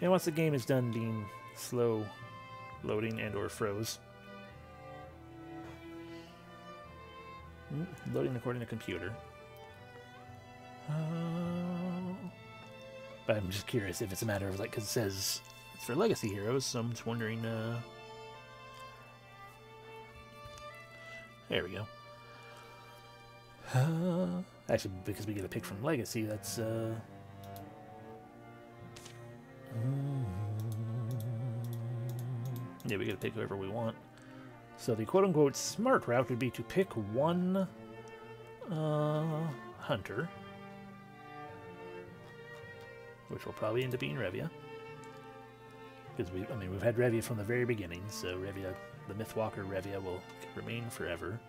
once the game is done being slow loading and or froze. Loading according to computer. But I'm just curious if it's a matter of, like, because it says it's for Legacy heroes, so I'm just wondering, there we go. Actually, because we get a pick from Legacy, that's, yeah, we get to pick whoever we want. So the quote-unquote smart route would be to pick one hunter, which will probably end up being Revia. Because we've had Revia from the very beginning, so Revia, the Mythwalker Revia, will remain forever.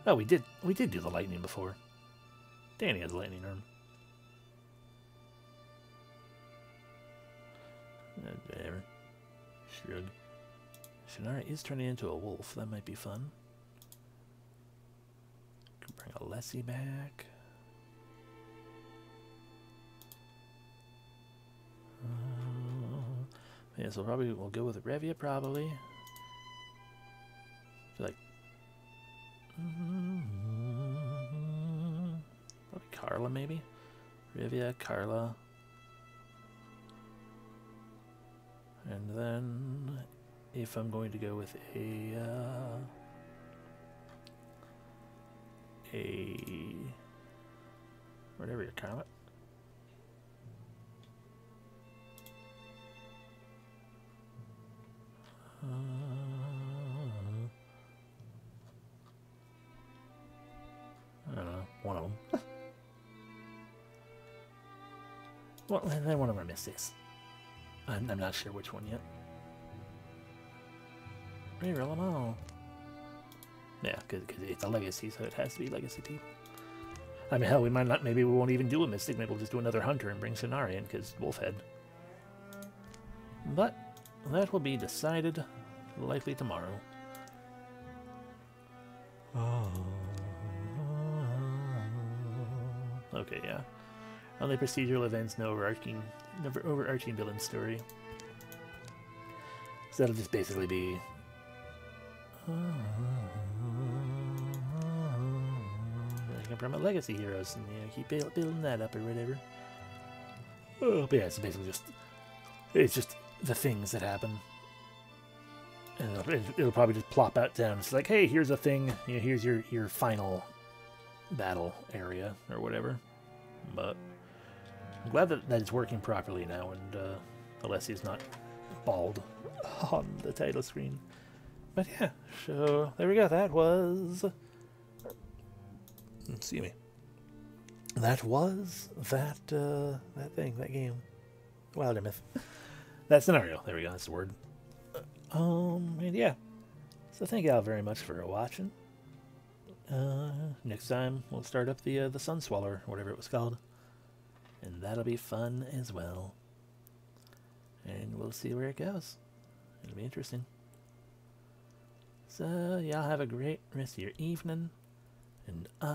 Oh, we did do the lightning before. Danny has a lightning arm. Whatever. Shrug. Shannara is turning into a wolf. That might be fun. Could bring a Lessie back. Yeah, so probably we'll go with Revia, probably. I feel like probably Carla, maybe. Revia, Carla. And then, if I'm going to go with a whatever you call it. I don't know, one of them. Well, and then one of our mystics. I'm not sure which one yet. Reroll them all. Yeah, because it's a legacy, so it has to be legacy people. I mean, hell, we might not. Maybe we won't even do a mystic. Maybe we'll just do another hunter and bring Shannara in because Wolfhead. But that will be decided likely tomorrow. Okay, yeah. Only procedural events, no overarching villain story. So that'll just basically be. I can promote legacy heroes and keep building that up or whatever. But yeah, it's basically it's just the things that happen. And it'll probably just plop out down. It's like, hey, here's a thing. You know, here's your final battle area or whatever. But I'm glad that it's working properly now, and Alessi's not bald on the title screen. But yeah, so there we go. That was... Excuse me. That was that thing, that game. Wildermyth. That scenario. There we go, that's the word. And yeah. So thank y'all very much for watching. Next time we'll start up the Sun Swallower, whatever it was called. And that'll be fun as well. And we'll see where it goes. It'll be interesting. So y'all have a great rest of your evening. And